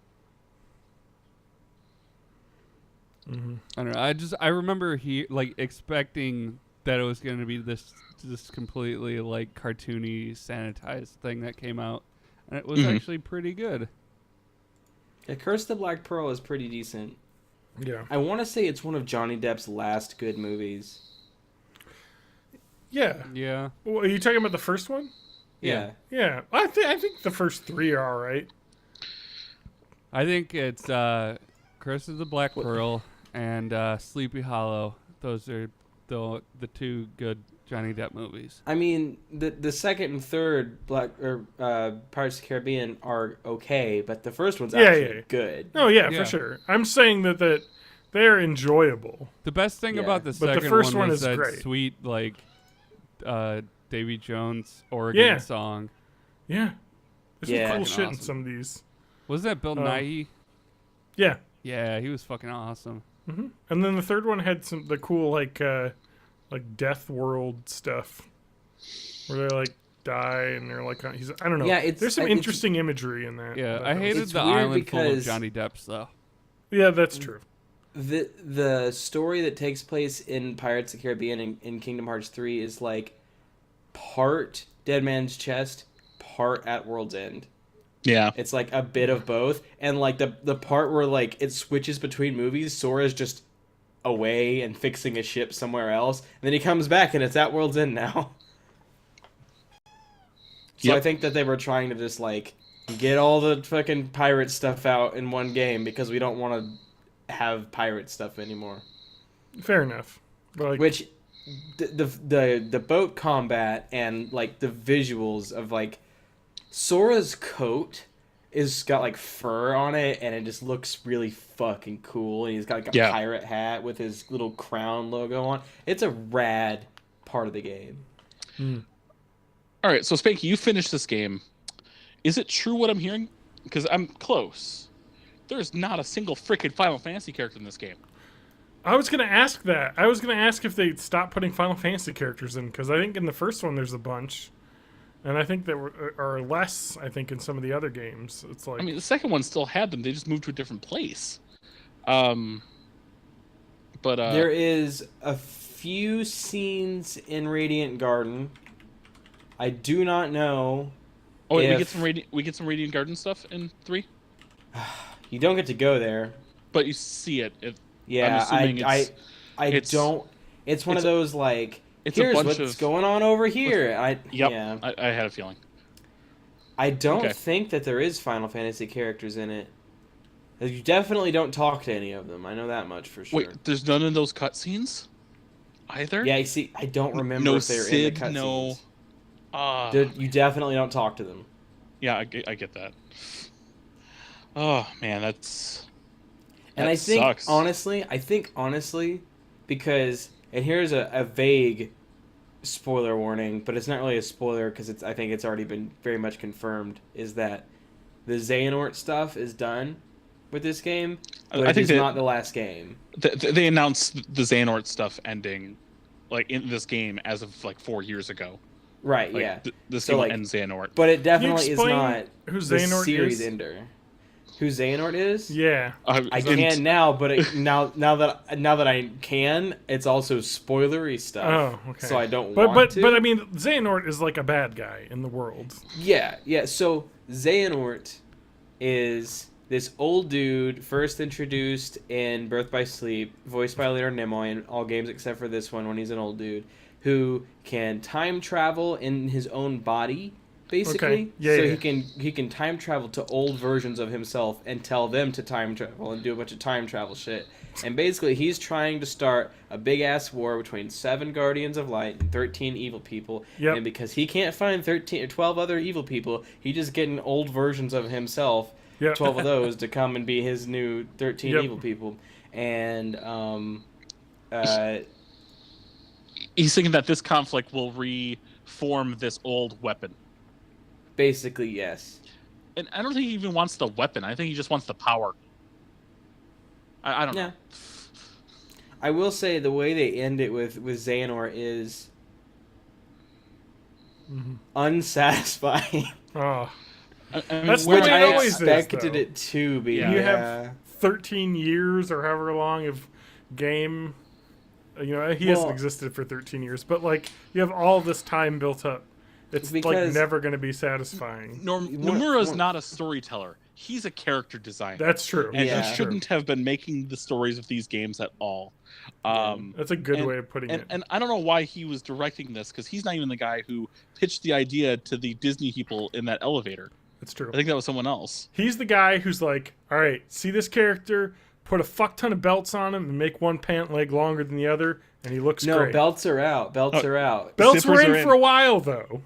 Mm-hmm. I don't know. I remember expecting that it was going to be this completely like cartoony sanitized thing that came out, and it was actually pretty good. Yeah, Curse of the Black Pearl is pretty decent. Yeah. I want to say it's one of Johnny Depp's last good movies. Yeah. Yeah. Well, are you talking about the first one? Yeah. Yeah. I think the first three are all right. I think it's Curse of the Black Pearl and Sleepy Hollow. Those are the two good Johnny Depp movies. I mean, the second and third Pirates of the Caribbean are okay, but the first one's actually good. Oh yeah, for sure. I'm saying that they're enjoyable. The best thing about the second first one was is that great. sweet Davy Jones Oregon song. Yeah. There's some cool shit awesome. in some of these. Was that Bill Nighy? Yeah. Yeah, he was fucking awesome. Mm-hmm. And then the third one had the cool like Death World stuff, where they like die and they're like I don't know. Yeah, there's some interesting imagery in that. Yeah, I hated the island full of Johnny Depps though. Yeah, that's true. The story that takes place in Pirates of the Caribbean in Kingdom Hearts 3 is like part Dead Man's Chest, part At World's End. Yeah. It's like a bit of both. And like the part where like it switches between movies, Sora's just away and fixing a ship somewhere else, and then he comes back and it's at World's End now. So I think that they were trying to just like get all the fucking pirate stuff out in one game because we don't want to have pirate stuff anymore. Fair enough. But like, which the boat combat and like the visuals of like Sora's coat is got like fur on it and it just looks really fucking cool, and he's got like a pirate hat with his little crown logo on. It's a rad part of the game. All right, so Spanky, you finished this game. Is it true what I'm hearing? Because I'm close. There's not a single freaking Final Fantasy character in this game. I was going to ask that. I was going to ask if they'd stop putting Final Fantasy characters in, because I think in the first one there's a bunch. And I think there are less, I think, in some of the other games. It's like, I mean, the second one still had them. They just moved to a different place. But there is a few scenes in Radiant Garden. I do not know. Oh, wait, we get some Radiant Garden stuff in 3? You don't get to go there. But you see it. Yeah, I don't. It's one of those like. Here's what's going on over here. I had a feeling. I don't think that there is Final Fantasy characters in it. You definitely don't talk to any of them. I know that much for sure. Wait, there's none in those cutscenes either? Yeah, you see, I don't remember if they're in the cutscenes. You definitely don't talk to them. Yeah, I get that. Oh, man, that I think, sucks. honestly, because... And here's a vague spoiler warning, but it's not really a spoiler because I think it's already been very much confirmed, is that the Xehanort stuff is done with this game, but I think it's not the last game. They announced the Xehanort stuff ending like in this game as of like 4 years ago. Right, like, yeah. This game ends Xehanort. But it definitely is not who the Xehanort series is? ender. Who Xehanort is? Yeah, I can now, but now that I can, it's also spoilery stuff. Oh, okay. So I don't want to. But I mean, Xehanort is like a bad guy in the world. Yeah. So Xehanort is this old dude first introduced in Birth by Sleep, voiced by Leonard Nimoy in all games except for this one when he's an old dude, who can time travel in his own body. Basically, he can time travel to old versions of himself and tell them to time travel and do a bunch of time travel shit. And basically, he's trying to start a big ass war between 7 Guardians of Light and 13 evil people. Yep. And because he can't find 13 or 12 other evil people, he's just getting old versions of himself, 12 of those, to come and be his new 13 evil people. And he's thinking that this conflict will reform this old weapon. Basically, yes. And I don't think he even wants the weapon. I think he just wants the power. I don't know. I will say the way they end it with Xehanort is unsatisfying. Oh. That's which I expected it to be. You have 13 years or however long of game. You know, he hasn't existed for 13 years, but like you have all this time built up. It's like never going to be satisfying. Nomura's not a storyteller. He's a character designer. That's true. And he shouldn't have been making the stories of these games at all. That's a good way of putting it. And I don't know why he was directing this, because he's not even the guy who pitched the idea to the Disney people in that elevator. That's true. I think that was someone else. He's the guy who's like, all right, see this character, put a fuck ton of belts on him and make one pant leg longer than the other, and he looks great. No, belts are out. Belts are out. Belts were in for a while, though.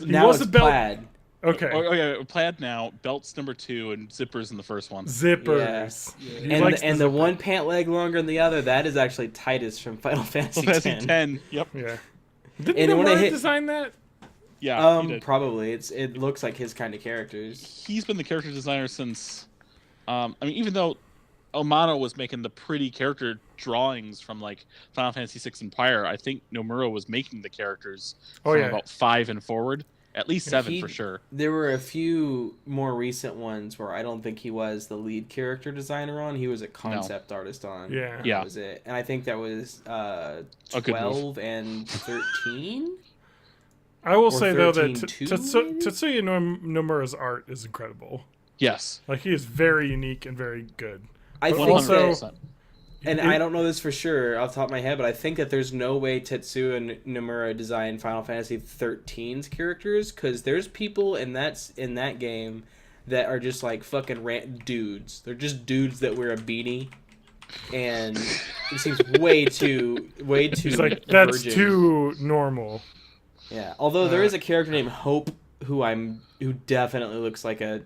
Now it's plaid. Okay. Oh, yeah, plaid now. Belts number 2 and zippers in the first one. Zippers. Yeah. And the one pant leg longer than the other, that is actually Titus from Final Fantasy X. Yep. Yeah. Didn't Nomura design that? Yeah, he did. Probably. It looks like his kind of characters. He's been the character designer since... I mean, even though Amano was making the pretty character drawings from like Final Fantasy VI and prior, I think Nomura was making the characters from about 5 and forward. At least 7 for sure. There were a few more recent ones where I don't think he was the lead character designer on. He was a concept artist on. Yeah. That was it. And I think that was 12 and 13. I will say, though, that Tetsuya Nomura's art is incredible. Yes. Like, he is very unique and very good. I think And I don't know this for sure off the top of my head, but I think that there's no way Tetsuya and Nomura designed Final Fantasy 13's characters, because there's people in that game that are just like fucking dudes. They're just dudes that wear a beanie, and it seems way too. He's like, that's too normal. Yeah, although there is a character named Hope who definitely looks like a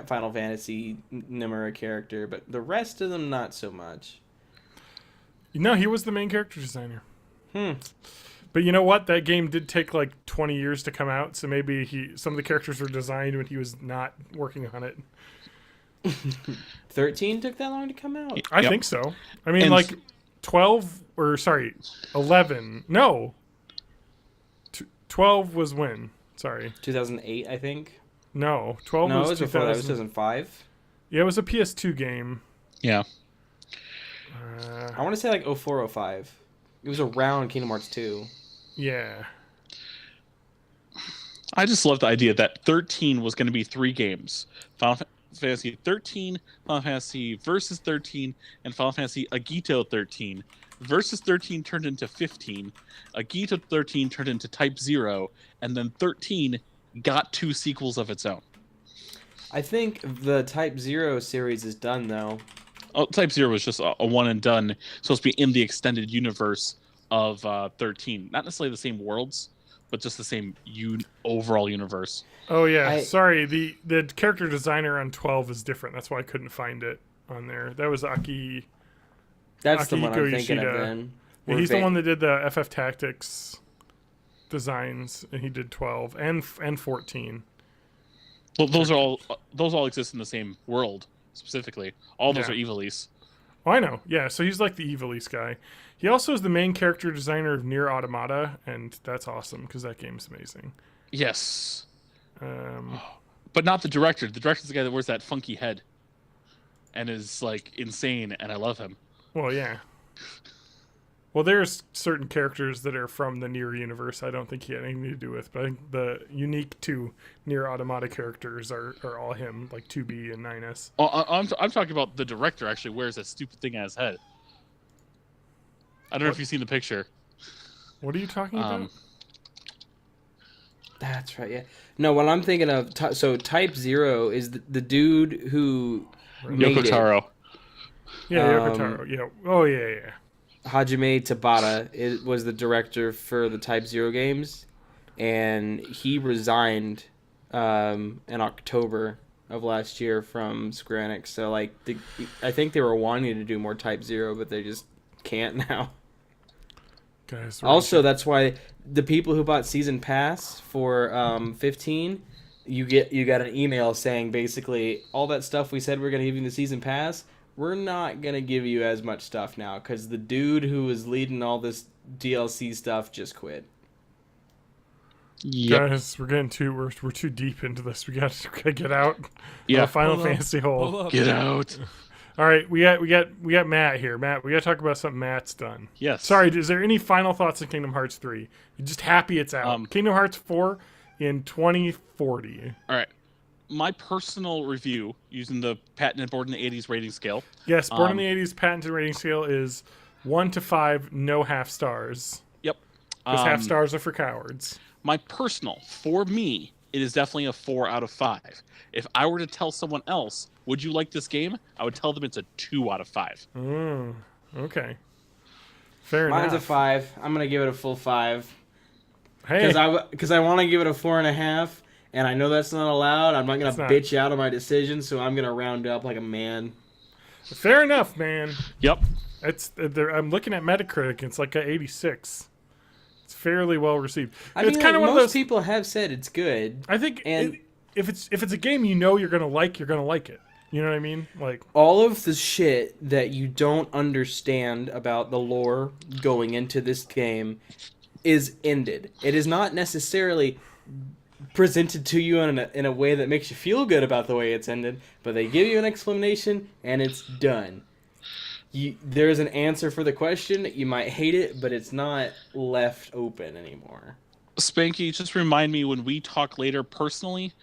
Final Fantasy Nomura character, but the rest of them not so much. No, he was the main character designer. But you know what? That game did take like 20 years to come out, so maybe some of the characters were designed when he was not working on it. 13 took that long to come out? I think so. I mean, like 11. No. 12 was when? Sorry. 2008, I think. No, 12 was was before that. It was 2005. Yeah, it was a PS2 game. Yeah. I want to say like 04, 05. It was around Kingdom Hearts 2. Yeah. I just love the idea that 13 was going to be 3 games. Final Fantasy 13, Final Fantasy Versus 13, and Final Fantasy Agito 13. Versus 13 turned into 15. Agito 13 turned into Type 0. And then 13 got 2 sequels of its own. I think the Type 0 series is done, though. Oh, Type 0 was just a one and done. Supposed to be in the extended universe of 13. Not necessarily the same worlds, but just the same overall universe. Oh, yeah. Sorry, the character designer on 12 is different. That's why I couldn't find it on there. That was Aki. That's Akihiko the one I'm thinking Yoshida. of then. Yeah, he's the one that did the FF Tactics designs, and he did 12 and 14. Well, those all exist in the same world specifically. All those are Evilise. Oh, I know. Yeah, so he's like the Evilise guy. He also is the main character designer of Nier Automata, and that's awesome because that game's amazing. Yes. But not the director. The director's the guy that wears that funky head and is like insane, and I love him. Well, yeah. Well, there's certain characters that are from the Nier universe I don't think he had anything to do with, but I think the unique to Nier Automata characters are all him, like 2B and 9S. Oh, I'm talking about the director actually wears that stupid thing on his head. I don't know if you've seen the picture. What are you talking about? That's right, yeah. No, what I'm thinking of, so Type 0 is the dude who made Yoko Taro. Yeah, Yoko Taro. Yeah. Oh, yeah. Hajime Tabata was the director for the Type 0 games, and he resigned in October of last year from Square Enix. So, like, I think they were wanting to do more Type 0, but they just can't now. Guys, also, that's why the people who bought Season Pass for 15, you got an email saying basically all that stuff we said we're going to give you in the Season Pass, we're not going to give you as much stuff now because the dude who was leading all this DLC stuff just quit. Yep. Guys, we're too deep into this. We got to get out. Yeah. Final Fantasy hole. Get out. All right, we got Matt here. Matt, we got to talk about something Matt's done. Yes. Sorry, is there any final thoughts on Kingdom Hearts 3? You're just happy it's out. Kingdom Hearts 4 in 2040. All right. My personal review using the patented Born in the 80s rating scale. Yes, Born in the 80s patented rating scale is 1 to 5, no half stars. Yep. Because half stars are for cowards. My personal, for me, it is definitely a 4 out of 5. If I were to tell someone else, would you like this game? I would tell them it's a 2 out of 5. Okay. Fair enough. Mine's a 5. I'm going to give it a full 5. Hey. Because I want to give it a 4.5. And I know that's not allowed. I'm not going to bitch out on my decision, so I'm going to round up like a man. Fair enough, man. Yep. I'm looking at Metacritic. It's like a 86. It's fairly well received. I it's mean, kind of one of those people have said it's good. I think if it's a game you know you're going to like, you're going to like it. You know what I mean? Like all of the shit that you don't understand about the lore going into this game is ended. It is not necessarily presented to you in a way that makes you feel good about the way it's ended, but they give you an explanation and it's done. There's an answer for the question. You might hate it, but it's not left open anymore. Spanky, just remind me when we talk later personally,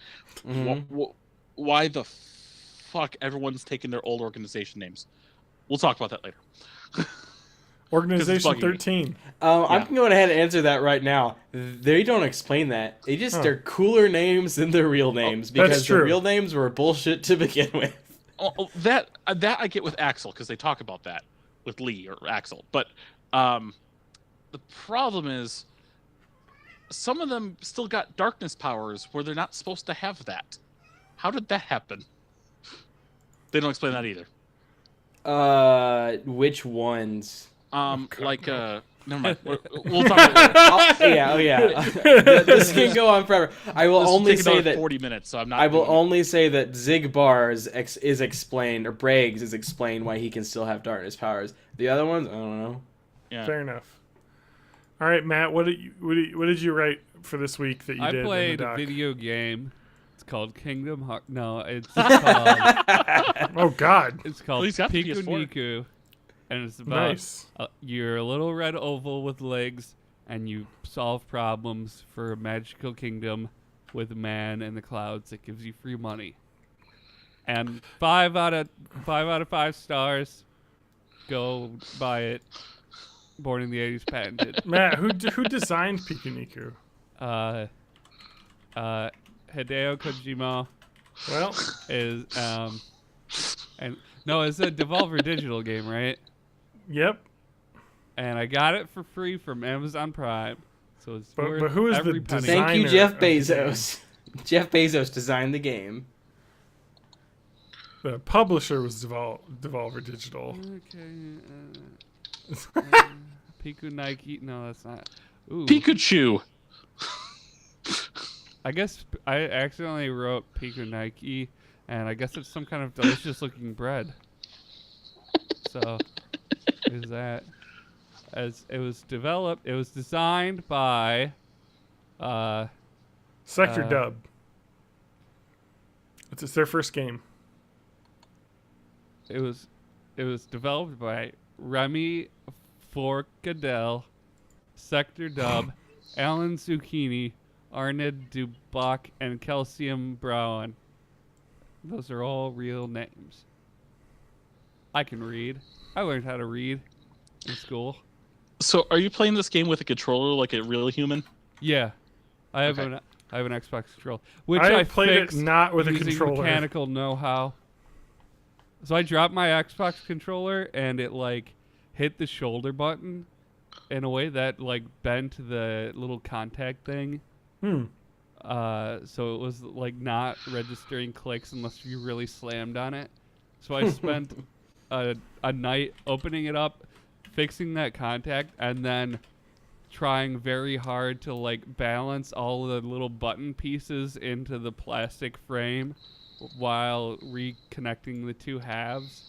why the fuck everyone's taking their old organization names? We'll talk about that later. Organization 13. I'm going ahead and answer that right now. They don't explain that. They're cooler names than their real names because the real names were bullshit to begin with. That I get with Axel because they talk about that with Lee or Axel. But the problem is some of them still got darkness powers where they're not supposed to have that. How did that happen? They don't explain that either. Which ones? Never mind. We'll talk about it. Yeah. This can go on forever. I will only say that 40 minutes, so I'm not. I will only say that Zigbar is explained, or Briggs is explained why he can still have darkness powers. The other ones, I don't know. Yeah. Fair enough. All right, Matt. What did you write for this week that you did? I played in the doc? a video game. It's called Kingdom Hearts. No, it's called. Oh God! It's called Piku Niku. And it's about you're a little red oval with legs, and you solve problems for a magical kingdom with a man in the clouds that gives you free money. And 5 out of 5 stars. Go buy it. Born in the 80s, patented. Matt, who designed Piku Niku? Hideo Kojima. Well, is and no, it's a Devolver Digital game, right? Yep. And I got it for free from Amazon Prime. So it's but who is the designer? Thank you, Jeff Bezos. Jeff Bezos designed the game. The publisher was Devolver Digital. Okay. Piku Nike. No, that's not. Ooh. Pikachu. I guess I accidentally wrote Piku Nike, and I guess it's some kind of delicious looking bread. So, is that as it was developed? It was designed by Sector Dub. It's their first game. It was developed by Remy Forcadell, Sector Dub, Alan Zucchini, Arned Dubach, and Calcium Brown. Those are all real names. I can read. I learned how to read in school. So, are you playing this game with a controller like a real human? Yeah, I have an Xbox controller, which I I played it not with a using controller. Mechanical know-how. So I dropped my Xbox controller and it like hit the shoulder button in a way that like bent the little contact thing. So it was like not registering clicks unless you really slammed on it. So I spent a night opening it up, fixing that contact, and then trying very hard to like balance all the little button pieces into the plastic frame while reconnecting the two halves.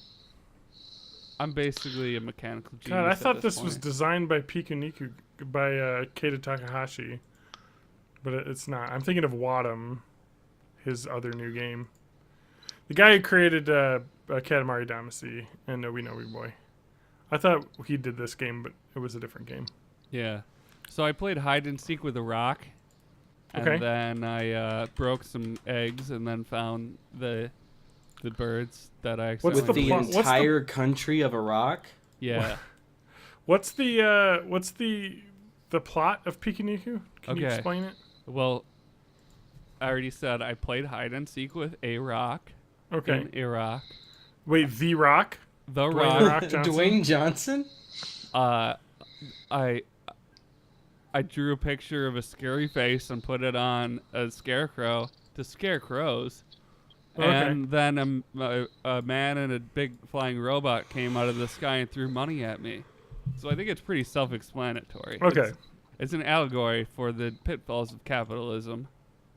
I'm basically a mechanical genius. God, I thought this point. was designed by Piku Niku by Keita Takahashi, but it's not. I'm thinking of Wadham, his other new game. The guy who created Katamari Damacy and No We Know We Boy. I thought he did this game, but it was a different game. Yeah. So I played hide and seek with a rock, and then I broke some eggs, and then found the birds that I with accidentally... the entire country of Iraq. Yeah. What's the plot of Piku Niku? Can you explain it? Well, I already said I played hide and seek with a rock. In Iraq. Wait, The Rock? The Dwayne Rock. Rock Johnson? Dwayne Johnson? I drew a picture of a scary face and put it on a scarecrow to scare crows. And then a man and a big flying robot came out of the sky and threw money at me. So I think it's pretty self-explanatory. Okay. It's an allegory for the pitfalls of capitalism.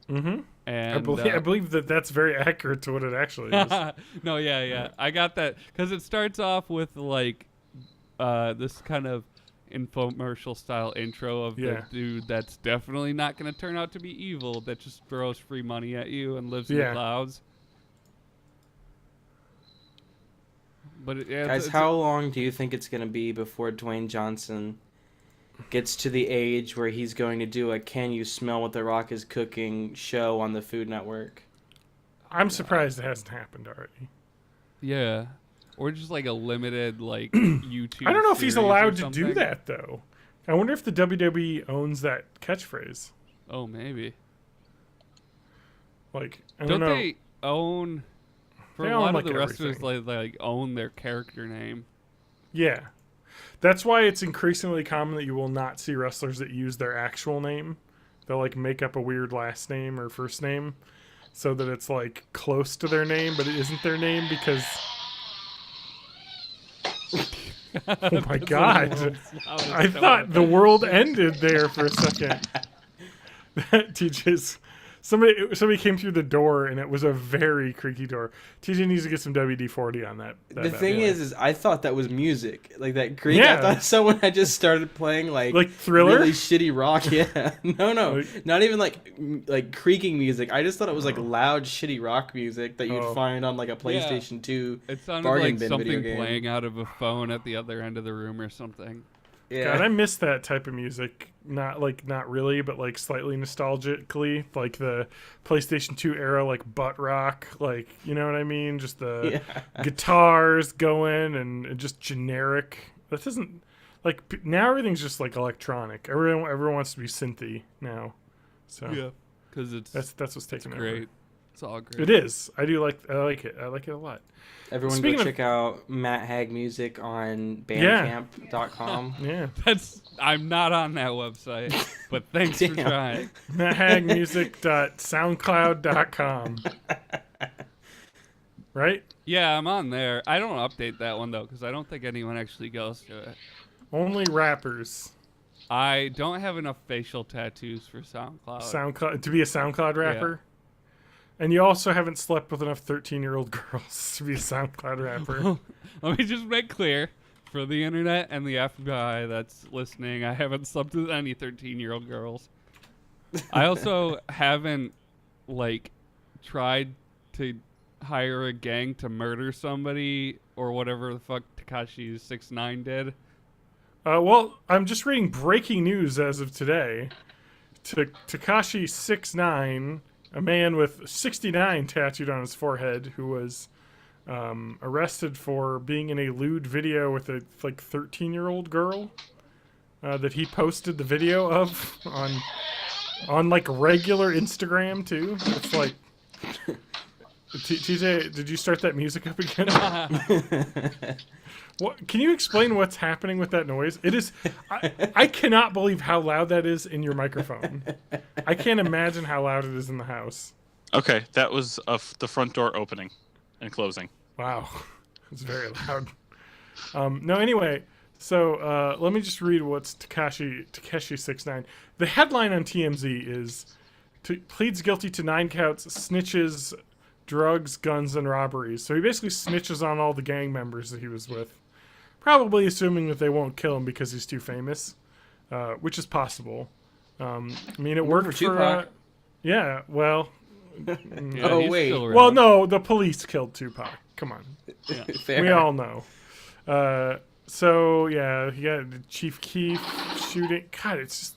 Mm-hmm. And I believe that's very accurate to what it actually is. No, yeah. I got that because it starts off with like this kind of infomercial style intro of the dude that's definitely not going to turn out to be evil, that just throws free money at you and lives in the clouds. But guys, how long do you think it's going to be before Dwayne Johnson gets to the age where he's going to do a "Can You Smell What the Rock Is Cooking" show on the Food Network? I'm surprised it hasn't happened already. Yeah. Or just like a limited like YouTube. I don't know if he's series allowed or to do something. that though. I wonder if the WWE owns that catchphrase. Oh, maybe. Like, I Don't don't know. they own? For They a own, lot like, of the wrestlers, everything. like own their character name. Yeah. That's why it's increasingly common that you will not see wrestlers that use their actual name. They'll like make up a weird last name or first name so that it's like close to their name, but it isn't their name because oh my god. I thought the world ended there for a second. TJ's somebody came through the door and it was a very creaky door. TJ needs to get some WD-40 on that. The thing is I thought that was music, like that creak. Yeah. I thought someone had just started playing like Thriller, really shitty rock. Yeah, no, not even like creaking music. I just thought it was like loud, shitty rock music that you'd find on like a PlayStation 2. It sounded bargain like bin something video game. playing out of a phone at the other end of the room or something. Yeah, God, I miss that type of music. Not really, but like slightly nostalgically, like the PlayStation 2 era, like butt rock, like, you know what I mean? Just the guitars going and just generic. That doesn't like now everything's just like electronic. Everyone wants to be synthy now. So Yeah, because that's what's taking over. great. It's all great. It is. I like it. I like it a lot. everyone Speaking go of- check out Matt Hag music on Bandcamp.com. Yeah. I'm not on that website, but thanks for Damn. trying. MattHagMusic.soundcloud.com. Right? Yeah, I'm on there. I don't update that one though because I don't think anyone actually goes to it. Only rappers. I don't have enough facial tattoos for SoundCloud. SoundCloud to be a SoundCloud rapper. And you also haven't slept with enough 13-year-old girls to be a SoundCloud rapper. Let me just make clear for the internet and the FBI that's listening, I haven't slept with any 13-year-old girls. I also haven't like tried to hire a gang to murder somebody or whatever the fuck Tekashi 6ix9ine did. Well, I'm just reading breaking news as of today. Tekashi 6ix9ine, a man with 69 tattooed on his forehead, who was arrested for being in a lewd video with a 13-year-old girl that he posted the video of on like regular Instagram too. It's like TJ, did you start that music up again? What, can you explain what's happening with that noise? It is. I cannot believe how loud that is in your microphone. I can't imagine how loud it is in the house. Okay, that was the front door opening and closing. Wow, it's very loud. No, anyway, so let me just read what's Tekashi 6ix9ine. The headline on TMZ is pleads guilty to 9 counts, snitches, drugs, guns, and robberies. So he basically snitches on all the gang members that he was with. Probably assuming that they won't kill him because he's too famous, which is possible. I mean, it worked for Tupac. yeah, well... Yeah, Oh, he's wait. still around. Well, no, the police killed Tupac. Come on. Fair. We all know. So, yeah, he got the Chief Keef shooting. God, it's just...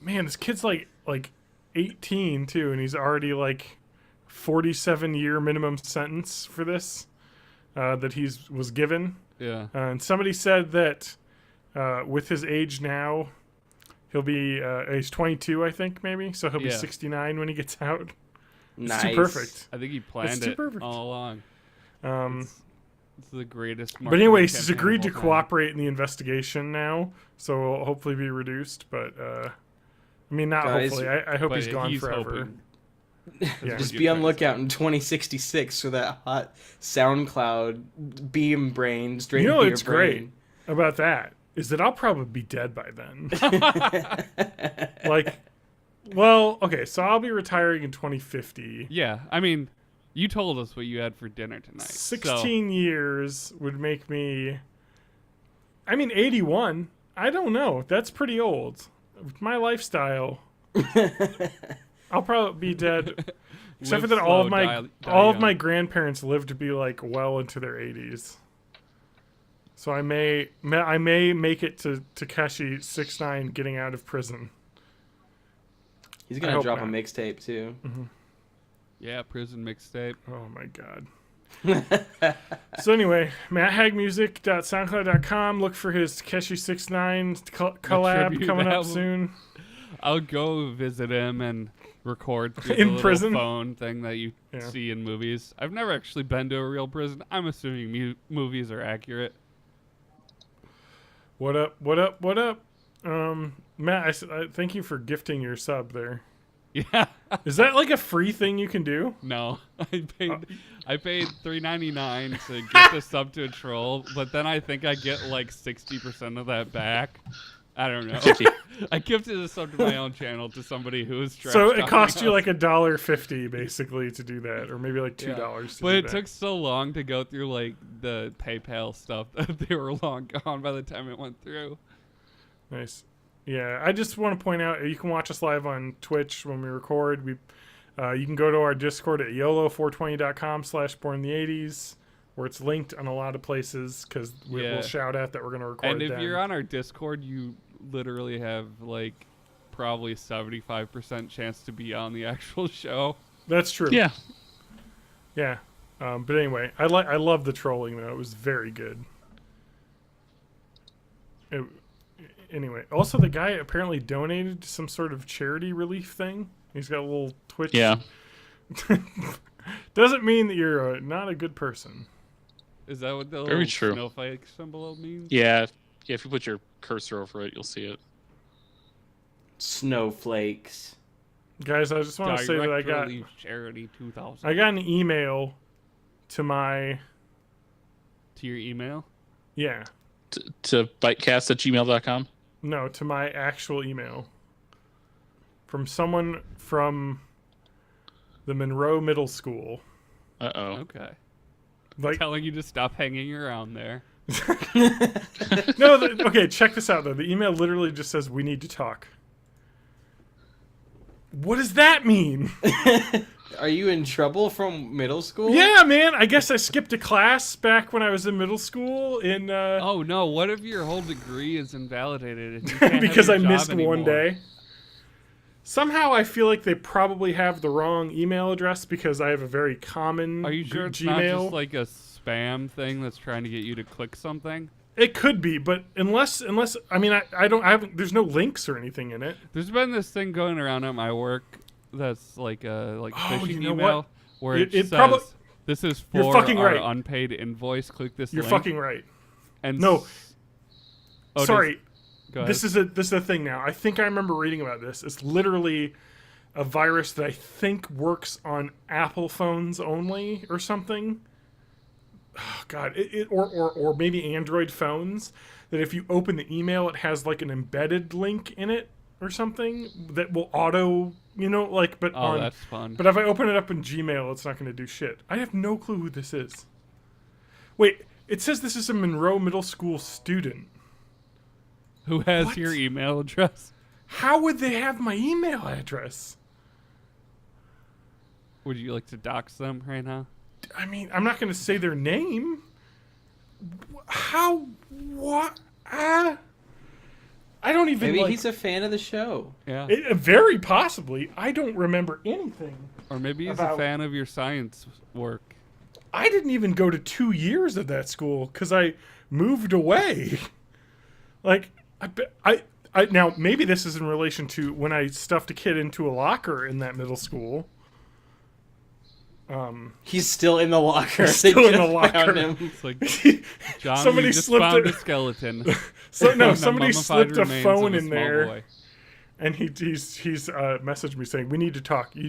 Man, this kid's like 18, too, and he's already, 47-year minimum sentence for this that was given. Yeah. And somebody said that with his age now, he'll be... he's 22, I think, maybe. So he'll be 69 when he gets out. Nice. It's too perfect. I think he planned too it perfect. all along. It's the greatest. But anyways, he's marketing agreed to campaign of all time. cooperate in the investigation now, so it'll hopefully be reduced. But I mean, not Guys, hopefully. I hope But he's gone forever. hoping. Yeah. Just what be you're on trying to lookout in 2066 for that hot SoundCloud beam brain straight You know into what's your brain. great about that is that I'll probably be dead by then. Well, okay, so I'll be retiring in 2050. Yeah, I mean, you told us what you had for dinner tonight. 16 years would make me... I mean, 81. I don't know. That's pretty old. With my lifestyle, I'll probably be dead. Except for Live that all of slow, my die all of young. my grandparents lived to be well into their 80s. So I may make it to Tekashi 6ix9ine getting out of prison. He's I gonna hope drop a not. mixtape too. Yeah, prison mixtape. Oh my god. So anyway, matthagmusic.soundcloud.com. Look for his Takeshi 69 collab tribute coming up album. soon. I'll go visit him and record through In the little prison? phone thing that you Yeah. see in movies. I've never actually been to a real prison. I'm assuming movies are accurate. What up? What up? What up? Matt, I thank you for gifting your sub there. Yeah. Is that like a free thing you can do? No, I paid $3.99 to get the sub to a troll, but then I think I get like 60% of that back. I don't know. I gifted a sub to my own channel to somebody who was trash So it talking cost you us. like $1.50 basically to do that, or maybe like $2 to But do it that. took so long to go through like the PayPal stuff that they were long gone by the time it went through. Nice. Yeah, I just want to point out you can watch us live on Twitch when we record. You can go to our Discord at yolo420.com/born-in-the-80s, where it's linked on a lot of places because we'll shout out that we're going to record. And if then. you're on our Discord, you literally have like probably 75% chance to be on the actual show. That's true. Yeah. Yeah. But anyway, I love the trolling though. It was very good. Anyway, also the guy apparently donated to some sort of charity relief thing. He's got a little Twitch. Yeah. Doesn't mean that you're not a good person. Is that what the Very little true. snowflake symbol means? Yeah. Yeah. If you put your cursor over it, you'll see it. Snowflakes. Guys, I just want to say that I got Relief Charity 2000. an email to my To your email? yeah. To bitecast@gmail.com. No, to my actual email. From someone from the Monroe Middle School. Uh-oh. Okay. Like Telling you to stop hanging around there. no, okay, check this out though. The email literally just says we need to talk. What does that mean? Are you in trouble from middle school? Yeah, man. I guess I skipped a class back when I was in middle school in Oh no, what if your whole degree is invalidated and you can't have because your I job missed anymore? one day. Somehow I feel like they probably have the wrong email address because I have a very common Are you sure it's Gmail. not just like a spam thing that's trying to get you to click something? It could be, but unless I mean I haven't there's no links or anything in it. There's been this thing going around at my work that's like a phishing you know email what? where It it says probably- this is You're for fucking our right. unpaid invoice. Click this You're link. fucking right. And No. Oh, Sorry. go ahead. This is a thing now. I think I remember reading about this. It's literally a virus that I think works on Apple phones only or something. Oh, God, or maybe Android phones. That if you open the email, it has like an embedded link in it or something that will auto, But Oh, that's fun. But if I open it up in Gmail, it's not going to do shit. I have no clue who this is. Wait, it says this is a Monroe Middle School student. Who has What? your email address? How would they have my email address? Would you like to dox them right now? I mean, I'm not going to say their name. How? What? I don't even Maybe he's a fan of the show. Yeah. Very possibly. I don't remember anything. Or maybe he's about- a fan of your science work. I didn't even go to 2 years of that school because I moved away. Like, I now maybe this is in relation to when I stuffed a kid into a locker in that middle school. He's still in the locker. He's They still in the just locker. found him. It's like, John, Somebody we just slipped found it- a skeleton. So no, The somebody mummified slipped a remains phone of a in small there, boy. and he's messaged me saying, "We need to talk. You're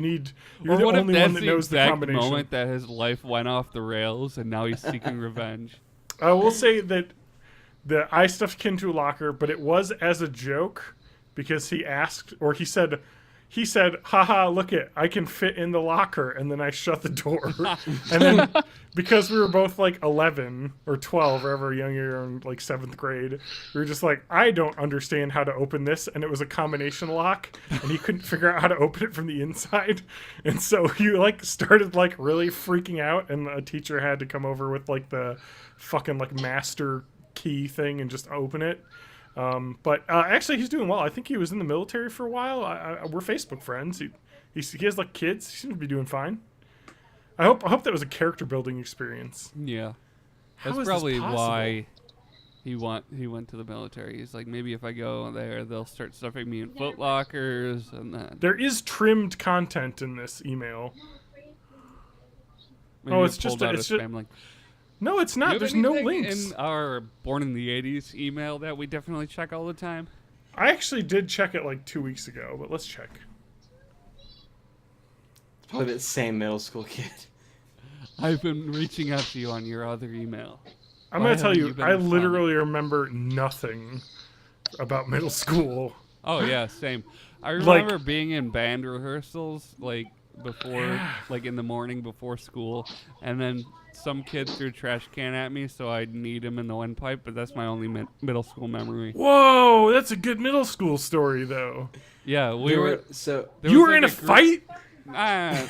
Or the what if only that's one that the knows the exact combination." moment that his life went off the rails and now he's seeking revenge? I will say that I stuffed kid into a locker, but it was as a joke because he asked, or he said, haha, look it, I can fit in the locker. And then I shut the door. And then because we were both like 11 or 12, or ever younger, in like 7th grade, we were just like, I don't understand how to open this. And it was a combination lock and he couldn't figure out how to open it from the inside. And so he like started like really freaking out, and a teacher had to come over with like the fucking like master key thing and just open it. But actually, he's doing well. I think he was in the military for a while. We're Facebook friends. He has like kids. He seems to be doing fine. I hope that was a character building experience. Yeah. How That's is probably this possible? why he went to the military. He's like, maybe if I go there, they'll start stuffing me in foot lockers, and then There is trimmed content in this email. maybe it's just pulled out it's a just spam link. no, it's Do you not. have There's no anything links. in our Born in the 80s email that we definitely check all the time. I actually did check it like 2 weeks ago, but let's check. Probably the same middle school kid. I've been reaching out to you on your other email. I'm Why going to tell haven't you, you been I responding? literally remember nothing about middle school. Oh yeah, same. I remember being in band rehearsals before, in the morning before school, and then some kid threw a trash can at me, so I'd need him in the windpipe. But that's my only middle school memory. Whoa, that's a good middle school story, though. Yeah, we were. There You was, were in a group- fight?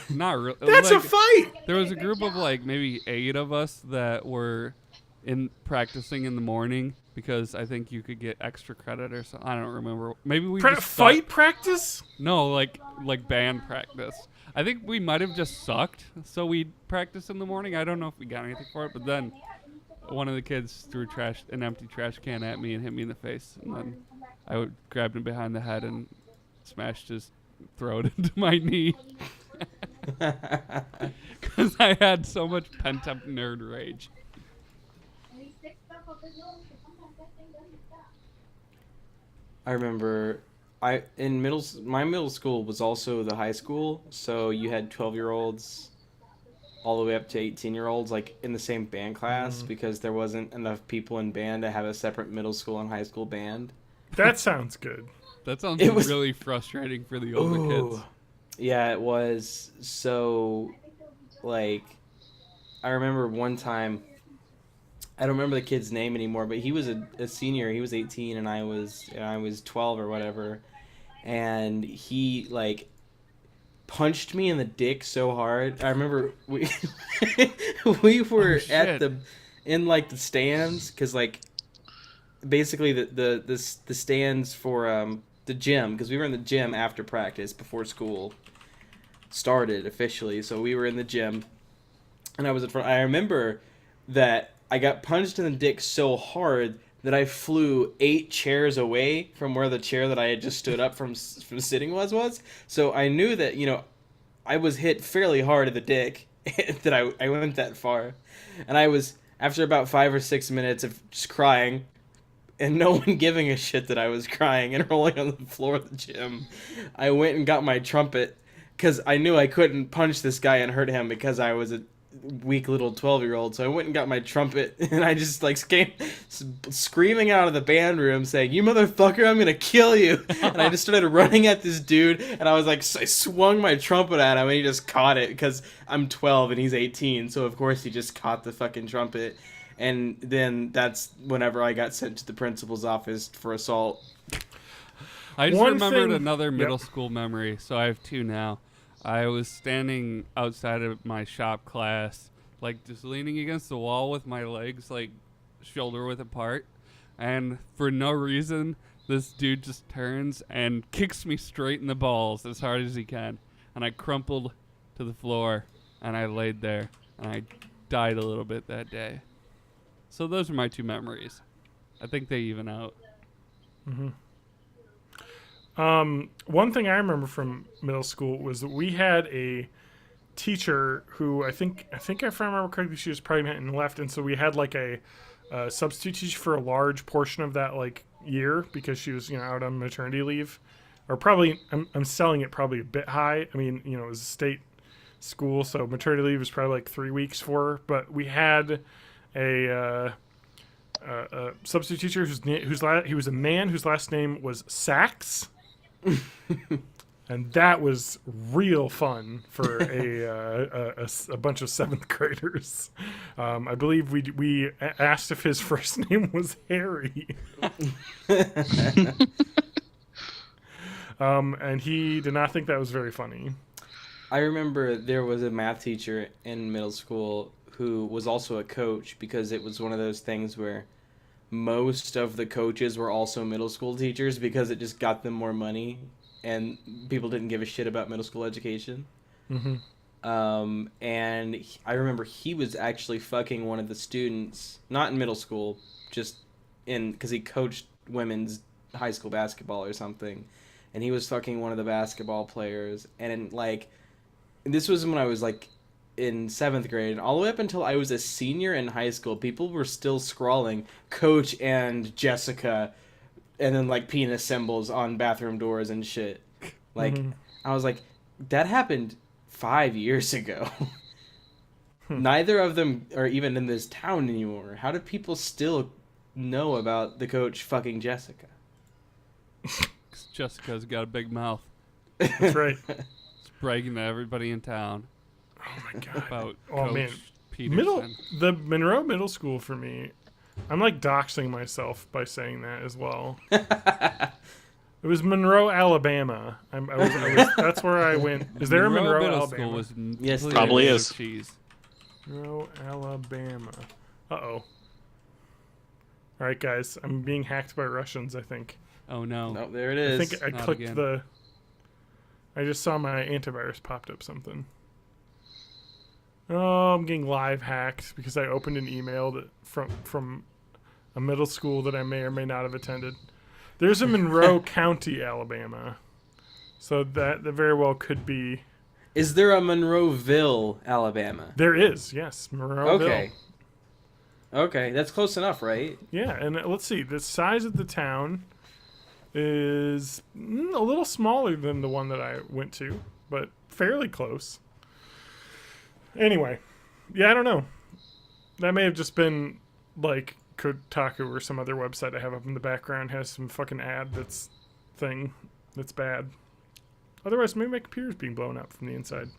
Not really. That's a fight! There was a group of maybe 8 of us that were practicing in the morning because I think you could get extra credit or something. I don't remember. Maybe we just Fight sucked. practice? No, like band practice. I think we might have just sucked, so we practiced in the morning. I don't know if we got anything for it, but then one of the kids threw an empty trash can at me and hit me in the face, and then I grabbed him behind the head and smashed his throat into my knee. Because I had so much pent-up nerd rage. I remember my middle school was also the high school, so you had 12-year-olds all the way up to 18-year-olds in the same band class because there wasn't enough people in band to have a separate middle school and high school band. That sounds good. That sounds It was- really frustrating for the older kids. Yeah, it was. So, I remember one time, I don't remember the kid's name anymore, but he was a senior. He was 18 and I was 12 or whatever. And he punched me in the dick so hard. I remember we we were at in the stands cuz basically the stands for the gym, because we were in the gym after practice before school started officially. So we were in the gym and I was in front. I remember that I got punched in the dick so hard that I flew 8 chairs away from where the chair that I had just stood up from sitting was. So I knew that, I was hit fairly hard at the dick that I went that far. And I was, after about 5 or 6 minutes of just crying and no one giving a shit that I was crying and rolling on the floor of the gym, I went and got my trumpet because I knew I couldn't punch this guy and hurt him because I was a weak little 12-year-old. So I went and got my trumpet and I just came screaming out of the band room saying, "You motherfucker, I'm gonna kill you." And I just started running at this dude and I was I swung my trumpet at him and he just caught it because I'm 12 and he's 18, so of course he just caught the fucking trumpet. And then that's whenever I got sent to the principal's office for assault. I just One remembered thing- another middle Yep. school memory, so I have 2 now. I was standing outside of my shop class, just leaning against the wall with my legs shoulder width apart, and for no reason, this dude just turns and kicks me straight in the balls as hard as he can, and I crumpled to the floor, and I laid there, and I died a little bit that day. So those are my 2 memories. I think they even out. One thing I remember from middle school was that we had a teacher who I think if I remember correctly, she was pregnant and left, and so we had a substitute teacher for a large portion of that year because she was out on maternity leave, or probably I'm selling it probably a bit high. I mean, it was a state school, so maternity leave was probably 3 weeks for her. But we had a substitute teacher he was a man whose last name was Sachs. And that was real fun for a bunch of 7th graders. I believe we asked if his first name was Harry. And he did not think that was very funny. I remember there was a math teacher in middle school who was also a coach, because it was one of those things where most of the coaches were also middle school teachers because it just got them more money and people didn't give a shit about middle school education. Mm-hmm. And I remember he was actually fucking one of the students, not in middle school, just because he coached women's high school basketball or something, and he was fucking one of the basketball players, and like, this was when I was like in 7th grade, and all the way up until I was a senior in high school, people were still scrawling Coach and Jessica, and then like penis symbols on bathroom doors and shit. Like, I was like, that happened 5 years ago. Neither of them are even in this town anymore. How do people still know about the Coach fucking Jessica? 'Cause Jessica's got a big mouth. That's right. It's bragging to everybody in town. Oh my god. About Oh man. Coach Peterson. The Monroe Middle School for me, I'm like doxing myself by saying that as well. It was Monroe, Alabama. That's where I went. Is there a Monroe, Middle Alabama? School was Yes, completely probably made of is. Cheese. Monroe, Alabama. Uh-oh. All right, guys. I'm being hacked by Russians, I think. Oh no. Nope, there it I is. think I Not clicked again. I just saw my antivirus popped up something. Oh, I'm getting live hacked because I opened an email from a middle school that I may or may not have attended. There's a Monroe County, Alabama. So that very well could be. Is there a Monroeville, Alabama? There is, yes. Monroeville. Okay, that's close enough, right? Yeah, and let's see. The size of the town is a little smaller than the one that I went to, but fairly close. Anyway, yeah, I don't know. That may have just been like Kotaku or some other website I have up in the background has some fucking ad that's bad. Otherwise, maybe my computer's being blown up from the inside.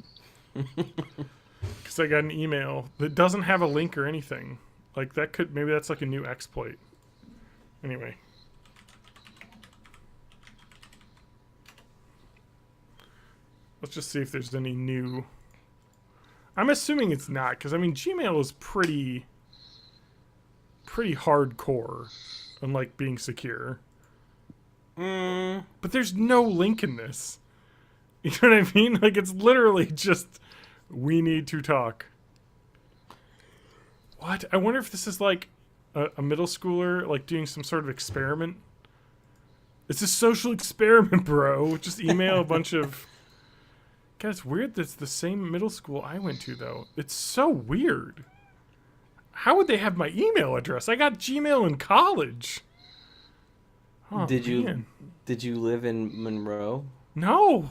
Because I got an email that doesn't have a link or anything. Like maybe that's like a new exploit. Anyway. Let's just see if there's any new. I'm assuming it's not, because I mean Gmail is pretty hardcore on like being secure. But there's no link in this. You know what I mean? Like it's literally just we need to talk. What? I wonder if this is like a middle schooler like doing some sort of experiment. It's a social experiment, bro. Just email a bunch of. God, it's weird that it's the same middle school I went to, though. It's so weird. How would they have my email address? I got Gmail in college. Oh, Did man. you live in Monroe? No.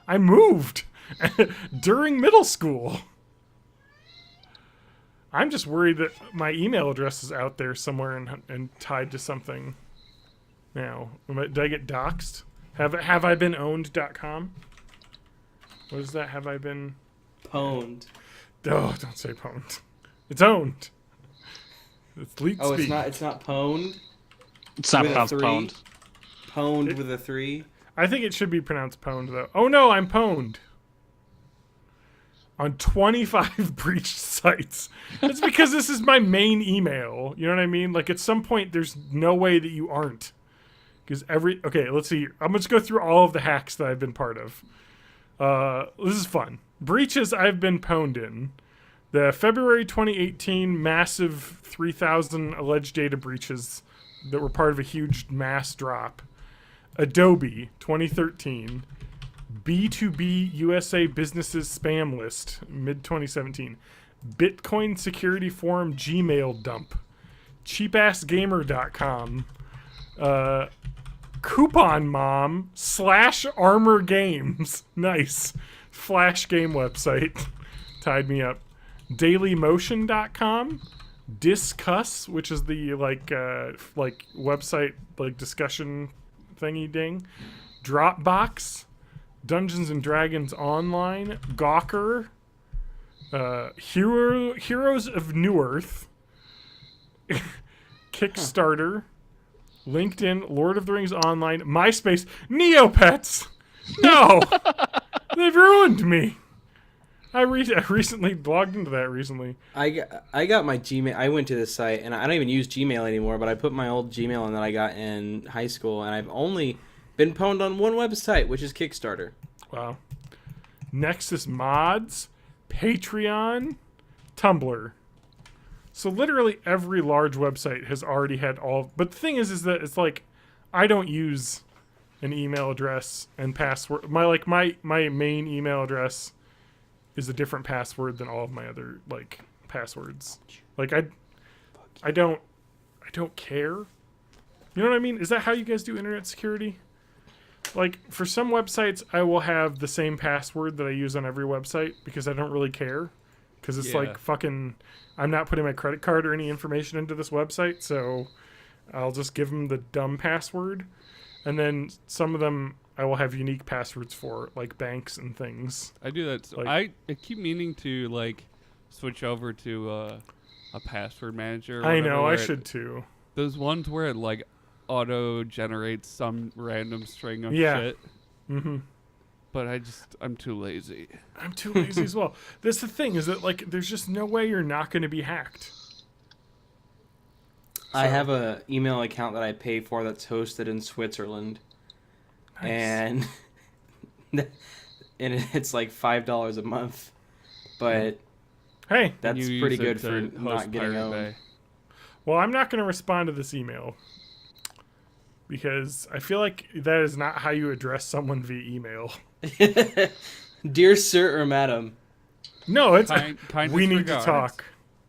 I moved during middle school. I'm just worried that my email address is out there somewhere and tied to something now. Did I get doxxed? Have I been owned.com? What is that? Have I been Pwned. Oh, don't say pwned. It's owned. It's leet Oh, speak. it's not pwned? It's not With a pronounced 3? pwned. Pwned with a 3? I think it should be pronounced pwned, though. Oh, no, I'm pwned. On 25 breached sites. It's because this is my main email. You know what I mean? Like, at some point, there's no way that you aren't. Because okay, let's see. I'm going to go through all of the hacks that I've been part of. This is fun. Breaches I've been pwned in. The February 2018 massive 3,000 alleged data breaches that were part of a huge mass drop. Adobe 2013. B2B USA businesses spam list mid 2017. Bitcoin security forum Gmail dump. Cheapassgamer.com. Coupon Mom / Armor Games. Nice. Flash game website. Tied me up. Dailymotion.com. Discuss, which is the like website like discussion thingy ding. Dropbox. Dungeons and Dragons Online. Gawker. Heroes of New Earth. Kickstarter. LinkedIn, Lord of the Rings Online, MySpace, Neopets. No, they've ruined me. I recently logged into that recently. I got my Gmail. I went to this site, and I don't even use Gmail anymore, but I put my old Gmail in that I got in high school, and I've only been pwned on one website, which is Kickstarter. Wow. Nexus Mods, Patreon, Tumblr. So literally every large website has already had all. But the thing is that it's like I don't use an email address and password. My main email address is a different password than all of my other like passwords. Like I don't care. You know what I mean? Is that how you guys do internet security? Like, for some websites, I will have the same password that I use on every website because I don't really care. Because it's like fucking, I'm not putting my credit card or any information into this website, so I'll just give them the dumb password. And then some of them I will have unique passwords for, like banks and things. I do that. So I keep meaning to, like, switch over to a password manager. I know, I should too. Those ones where it, like, auto-generates some random string of shit. Mm-hmm. But I'm too lazy. I'm too lazy as well. That's the thing, is that, like, there's just no way you're not going to be hacked. I have a email account that I pay for that's hosted in Switzerland. Nice. And it's like $5 a month. But hey, that's pretty good for not getting owned. Well, I'm not going to respond to this email. Because I feel like that is not how you address someone via email. Dear sir or madam. No, it's we need to talk.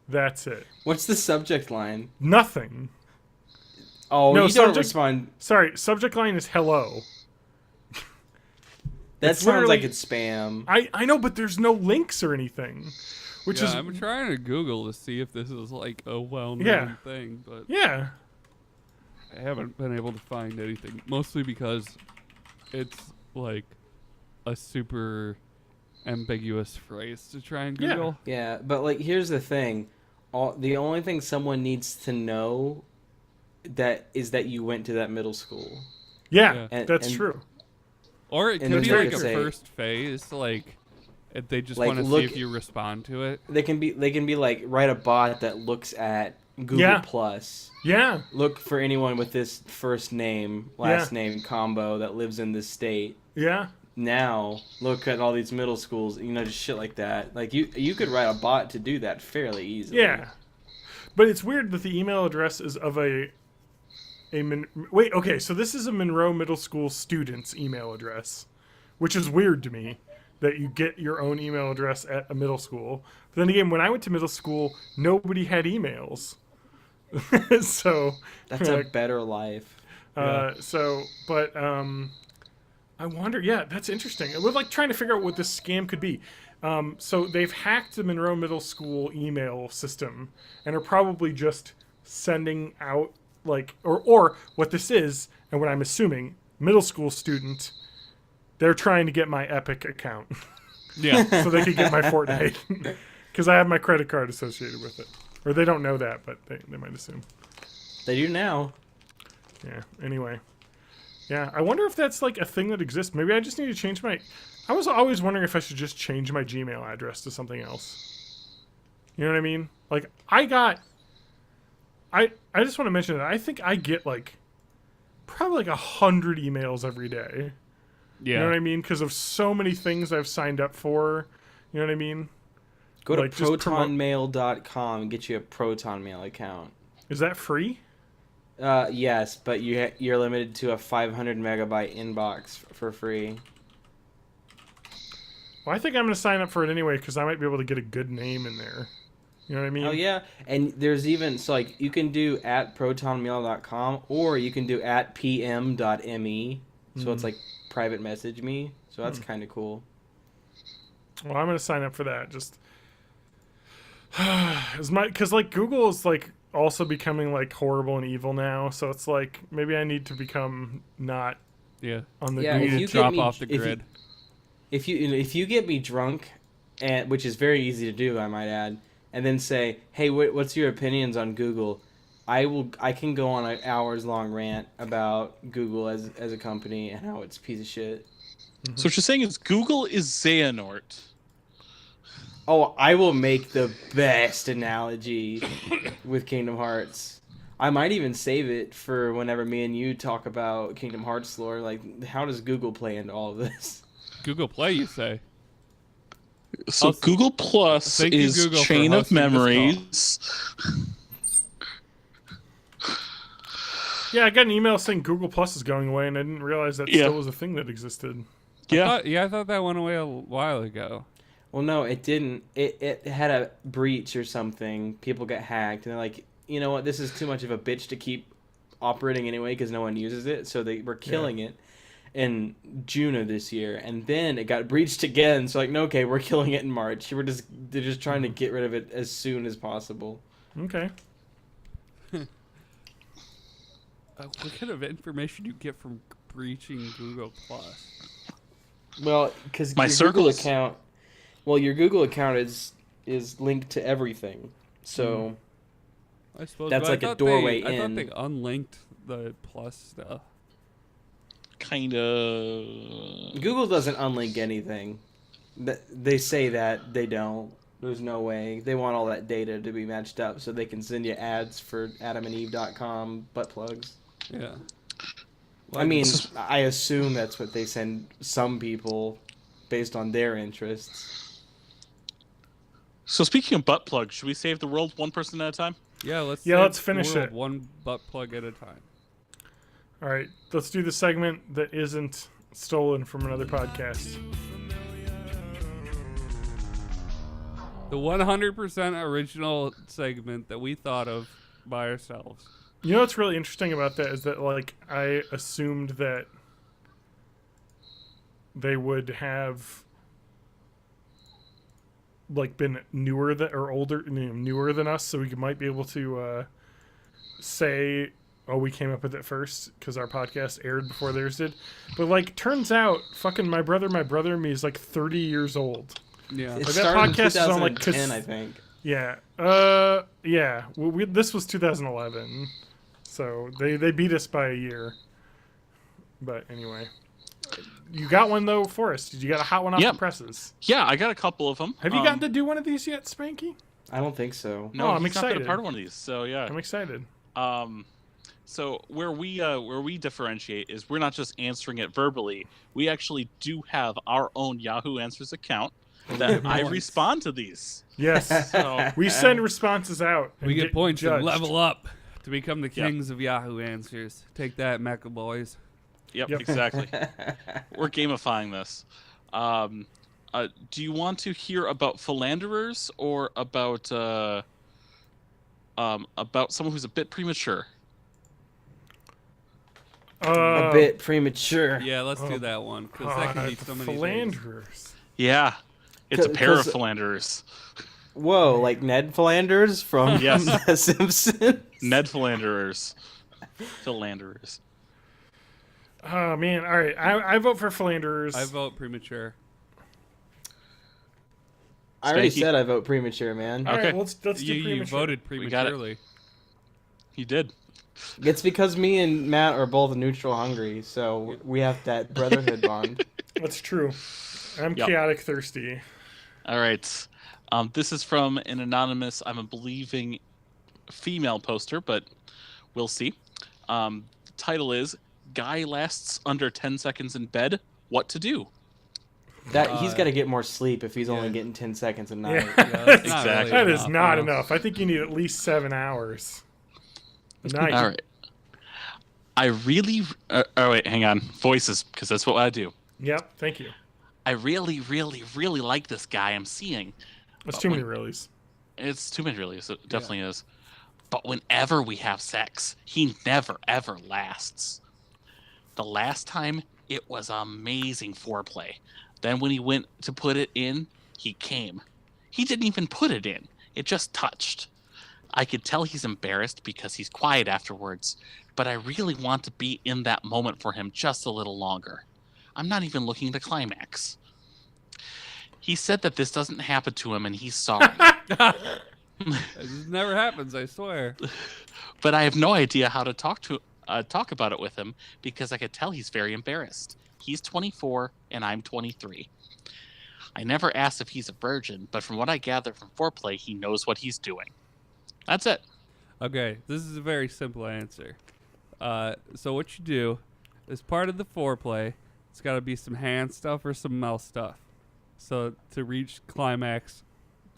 That's it. What's the subject line? Nothing. Oh, no, you don't respond. Sorry, subject line is hello. That sounds like it's spam. I know, but there's no links or anything. Which is I'm trying to Google to see if this is like a well-known thing, but I haven't been able to find anything. Mostly because it's like a super ambiguous phrase to try and Google. Yeah, but like here's the thing. The only thing someone needs to know is that you went to that middle school. Yeah, that's true. Or it could be like a first phase, like if they just want to see if you respond to it. They can be like write a bot that looks at Google Plus. Yeah. Look for anyone with this first name, last name combo that lives in this state. Yeah. Now look at all these middle schools, just shit like that. Like you could write a bot to do that fairly easily. Yeah. But it's weird that the email address is of so this is a Monroe Middle School student's email address, which is weird to me that you get your own email address at a middle school. But then again, when I went to middle school, nobody had emails. So that's a better life. I wonder. Yeah, that's interesting. We're like trying to figure out what this scam could be. So they've hacked the Monroe Middle School email system and are probably just sending out or what this is, and what I'm assuming, middle school student. They're trying to get my Epic account. Yeah. So they could get my Fortnite. Because I have my credit card associated with it. Or they don't know that, but they might assume. They do now. Yeah, anyway. Yeah, I wonder if that's like a thing that exists. Maybe I just need to change my... I was always wondering if I should just change my Gmail address to something else. You know what I mean? Like, I just want to mention that I think I get probably 100 emails every day. Yeah. You know what I mean? Because of so many things I've signed up for. You know what I mean? Go to protonmail.com and get you a Proton Mail account. Is that free? Yes, but you're limited to a 500 megabyte inbox for free. Well, I think I'm going to sign up for it anyway because I might be able to get a good name in there. You know what I mean? Oh, yeah. And there's even... So, you can do at protonmail.com or you can do at pm.me. So, it's private message me. So, that's kind of cool. Well, I'm going to sign up for that. Just... Because, Google is, also becoming, horrible and evil now. So, it's maybe I need to become not on the Google. You drop off the grid. If you get me drunk, which is very easy to do, I might add... And then say, hey, what's your opinions on Google? I can go on an hours-long rant about Google as a company and how it's a piece of shit. Mm-hmm. So what you're saying is Google is Xehanort. Oh, I will make the best analogy with Kingdom Hearts. I might even save it for whenever me and you talk about Kingdom Hearts lore. How does Google play into all of this? Google Play, you say? So Also, Google Plus thank you, is Google, for chain of hosting this call. memories. Yeah, I got an email saying Google Plus is going away, and I didn't realize that still was a thing that existed. I thought that went away a while ago. Well, no, it didn't. It had a breach or something. People got hacked, and they're like, you know what? This is too much of a bitch to keep operating anyway because no one uses it. So they were killing it in June of this year, and then it got breached again. So like, no, okay, we're killing it in March. They're just trying to get rid of it as soon as possible. Okay. What kind of information do you get from breaching Google Plus? Well, because My your Google circles. account. Well, your Google account is linked to everything, so I suppose That's but like I a thought doorway I thought in. they unlinked the Plus stuff. Kind of. Google doesn't unlink anything. They say that they don't. There's no way. They want all that data to be matched up so they can send you ads for adamandeve.com butt plugs. Yeah. I mean, I assume that's what they send some people based on their interests. So speaking of butt plugs, should we save the world one person at a time? Yeah, let's let's save finish the world it. one butt plug at a time. All right, let's do the segment that isn't stolen from another podcast. The 100% original segment that we thought of by ourselves. You know what's really interesting about that is that, like, I assumed that they would have, like, been newer or older, newer than us, so we might be able to say, oh, we came up with it first because our podcast aired before theirs did. But, like, turns out, fucking My Brother and Me is, like, 30 years old. Yeah. It that started in podcast is on, like, 2010, I think. Yeah. Yeah. Well, this was 2011. So they beat us by a year. But anyway. You got one, though, Forrest. You got a hot one off the presses. Yeah, I got a couple of them. Have you gotten to do one of these yet, Spanky? I don't think so. No, I'm he's not been excited. a part of one of these. So yeah. I'm excited. So where we differentiate is we're not just answering it verbally. We actually do have our own Yahoo Answers account that I respond to these. Yes. So We send responses out. And We get points and judged. level up to become the kings of Yahoo Answers. Take that, Mecha boys. Yep, Yep. exactly. We're gamifying this. Do you want to hear about philanderers or about someone who's a bit premature? A bit premature. Yeah, let's do that one because that can be so many things. Philanderers. Yeah, it's a pair of 'Cause- philanderers. Whoa, like Ned Flanders from Yes. The Simpsons? Ned philanderers. Philanderers. Oh, man. All right. I vote for philanderers. I vote premature. I already Spanky. said I vote premature, man. All right, Okay. let's do You premature. voted got it. prematurely. He did. It's because me and Matt are both neutral hungry, so we have that brotherhood bond. That's true. I'm Yep. chaotic thirsty. All right. This is from an anonymous, I'm believing, female poster, but we'll see. The title is Guy Lasts Under 10 Seconds in Bed. What to Do? He's got to get more sleep if he's only getting 10 seconds a night. Yeah. Yeah, that's not Exactly. really That is not no. enough. I think you need at least 7 hours. Nice. All right. I really. Oh, wait, hang on. Voices, because that's what I do. Yep. Thank you. I really, really, really like this guy I'm seeing. That's too many reallys. It's too many, really. So it definitely is. But whenever we have sex, he never, ever lasts. The last time, it was amazing foreplay. Then when he went to put it in, he came. He didn't even put it in. It just touched. I could tell he's embarrassed because he's quiet afterwards, but I really want to be in that moment for him just a little longer. I'm not even looking to climax. He said that this doesn't happen to him and he's sorry. This never happens, I swear. But I have no idea how to talk about it with him because I could tell he's very embarrassed. He's 24 and I'm 23. I never asked if he's a virgin, but from what I gather from foreplay, he knows what he's doing. That's it. Okay, this is a very simple answer. So what you do is part of the foreplay, it's got to be some hand stuff or some mouth stuff. so to reach climax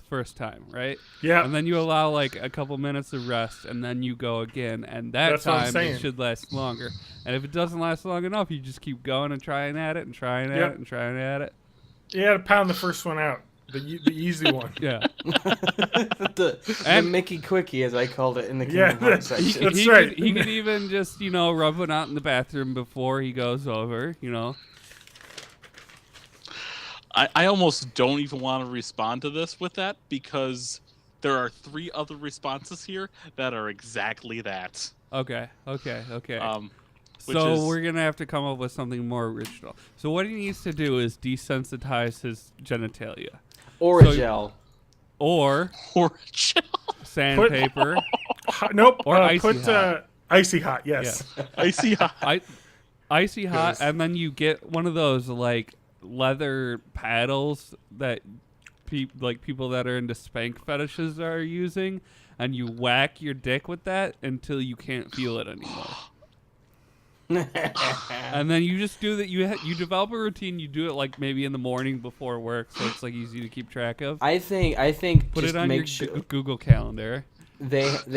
first time, right? Yeah. And then you allow like a couple minutes of rest, and then you go again, and that time it should last longer. And if it doesn't last long enough, you just keep going and trying at it and trying at it and trying at it. You had to pound the first one out, the easy one. Yeah. the Mickey Quickie, as I called it in the Kingdom Hearts section. That's right. He could even just, rub it out in the bathroom before he goes over, I almost don't even want to respond to this with that, because there are 3 other responses here that are exactly that. Okay. So we're going to have to come up with something more original. So what he needs to do is desensitize his genitalia. Or a gel. Or gel. Sandpaper. Nope. Or icy hot. Icy hot, yes. Yeah. Icy hot. Icy hot, and then you get one of those, like, leather paddles that people that are into spank fetishes are using, and you whack your dick with that until you can't feel it anymore. And then you just do that. You develop a routine. You do it like maybe in the morning before work, so it's like easy to keep track of. I think Put just it on make your Google Calendar. They have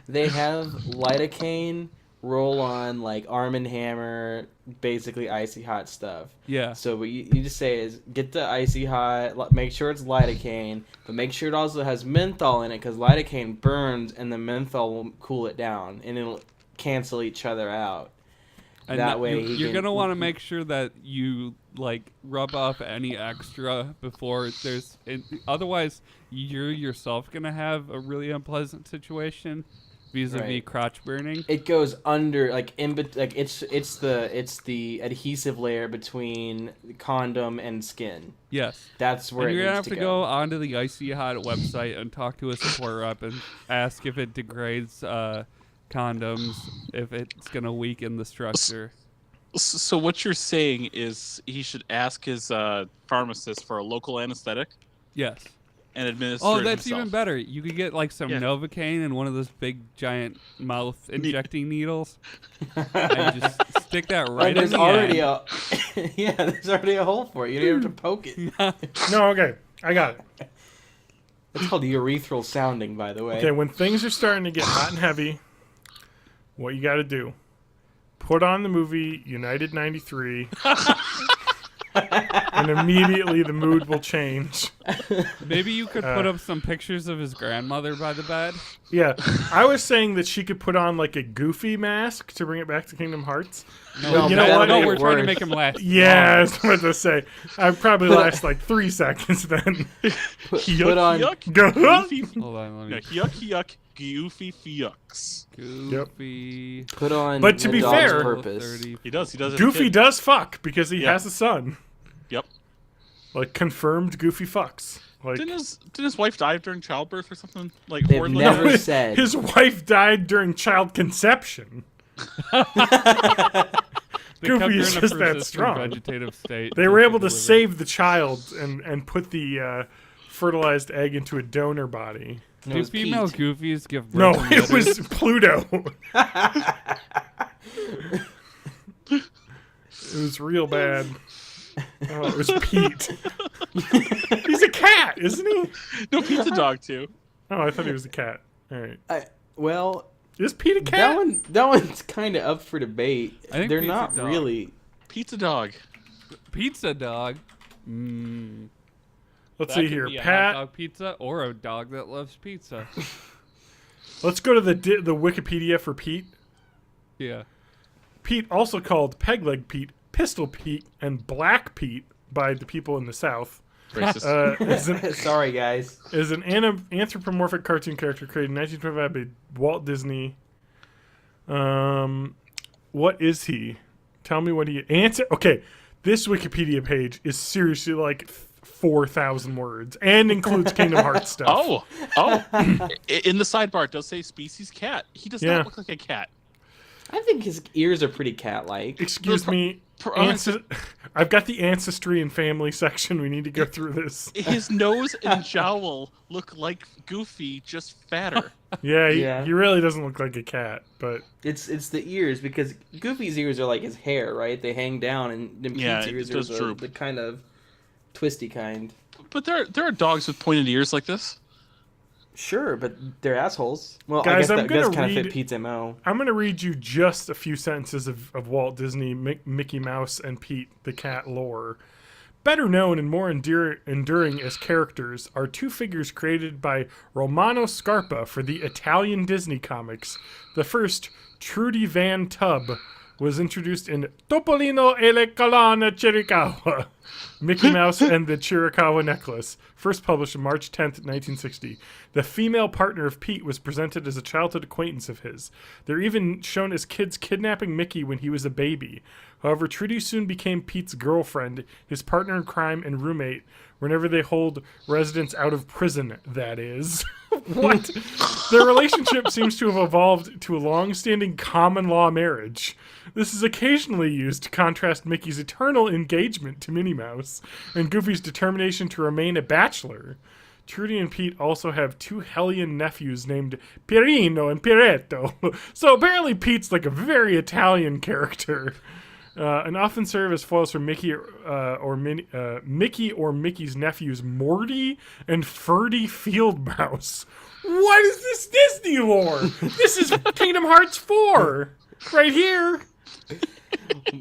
lidocaine, roll on, like Arm & Hammer, basically icy hot stuff. Yeah. So what you just say is get the icy hot, make sure it's lidocaine, but make sure it also has menthol in it, because lidocaine burns and the menthol will cool it down and it'll cancel each other out. And that way you're gonna want to make sure that you like rub off any extra before otherwise you're yourself gonna have a really unpleasant situation vis-a-vis crotch burning. It goes under, like it's the adhesive layer between the condom and skin. Yes, that's where you're gonna have to go onto the Icy Hot website and talk to a support rep and ask if it degrades condoms, if it's gonna weaken the structure. So what you're saying is he should ask his pharmacist for a local anesthetic. Yes. And administer Oh, it that's himself. even better. You could get like some Novocaine and one of those big giant mouth injecting needles, and just stick that right in the end. There's already a hole for it. You don't have to poke it. No, okay, I got it. It's called urethral sounding, by the way. Okay, when things are starting to get hot and heavy, what you got to do, put on the movie United 93, and immediately the mood will change. Maybe you could put up some pictures of his grandmother by the bed. Yeah, I was saying that she could put on like a Goofy mask to bring it back to Kingdom Hearts. No, you know what? No, we're trying to make him last. Yeah, I was about to say. I'd probably last like 3 seconds then. Put on. Goofy. Hold on, let me. Yuck. Goofy fucks. Goofy. Put on. But to be fair, purpose. He does. Goofy does fuck because he has a son. Yep. Like confirmed Goofy fucks. Like, didn't his wife die during childbirth or something? Like They've never said. His wife died during child conception. Goofy is just that strong. Vegetative state. They were able to save the child and put the fertilized egg into a donor body. Do female Goofies give birth? No, it was Pluto. It was real bad. Oh, it was Pete. He's a cat, isn't he? No, Pete's a dog too. Oh, I thought he was a cat. All right. Well, is Pete a cat? That one's kind of up for debate. I think they're Pete's not a dog. really. Pizza dog. Pizza dog. Let's That see could here, be a Pat. hot dog pizza or a dog that loves pizza. Let's go to the Wikipedia for Pete. Yeah. Pete, also called Pegleg Pete, Pistol Pete, and Black Pete by the people in the South. Racist. Sorry, guys. Is an anthropomorphic cartoon character created in 1925 by Walt Disney. What is he? Tell me what he answer. Okay, this Wikipedia page is seriously like 4,000 words and includes Kingdom Hearts stuff. Oh. In the sidebar, it does say species cat. He does not look like a cat. I think his ears are pretty cat-like. Excuse me. I've got the ancestry and family section. We need to go through this. His nose and jowl look like Goofy, just fatter. Yeah, he really doesn't look like a cat, but it's the ears, because Goofy's ears are like his hair, right? They hang down, and Pete's ears are the kind of twisty kind. But there are dogs with pointed ears like this. Sure, but they're assholes. Well, Guys, I guess that does kind of fit Pete's MO. I'm going to read you just a few sentences of Walt Disney, Mickey Mouse, and Pete the cat lore. Better known and more enduring as characters are two figures created by Romano Scarpa for the Italian Disney comics. The first, Trudy Van Tub, was introduced in Topolino e le Collana Chiricahua, Mickey Mouse and the Chiricahua Necklace, first published on March 10th, 1960. The female partner of Pete was presented as a childhood acquaintance of his. They're even shown as kids kidnapping Mickey when he was a baby. However, Trudy soon became Pete's girlfriend, his partner in crime and roommate, whenever they hold residents out of prison, that is. What? Their relationship seems to have evolved to a long-standing common law marriage. This is occasionally used to contrast Mickey's eternal engagement to Minnie Mouse and Goofy's determination to remain a bachelor. Trudy and Pete also have two hellion nephews named Pierino and Pieretto. So apparently Pete's like a very Italian character. And often serve as foils for Mickey or Mickey's nephews Morty and Ferdy Fieldmouse. What is this Disney lore? This is Kingdom Hearts 4 right here.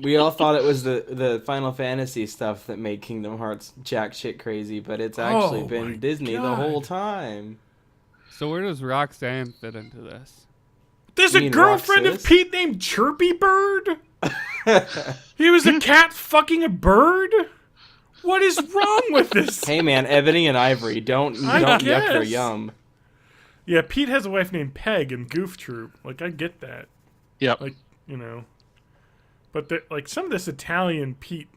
We all thought it was the Final Fantasy stuff that made Kingdom Hearts jack shit crazy, but it's actually been Disney the whole time. So where does Roxanne fit into this? There's a girlfriend of Pete named Chirpy Bird? He was a cat fucking a bird? What is wrong with this? Hey man, Ebony and Ivory, don't yuck their yum. Yeah, Pete has a wife named Peg in Goof Troop. Like, I get that. Yep. Like, you know. But like some of this Italian Pete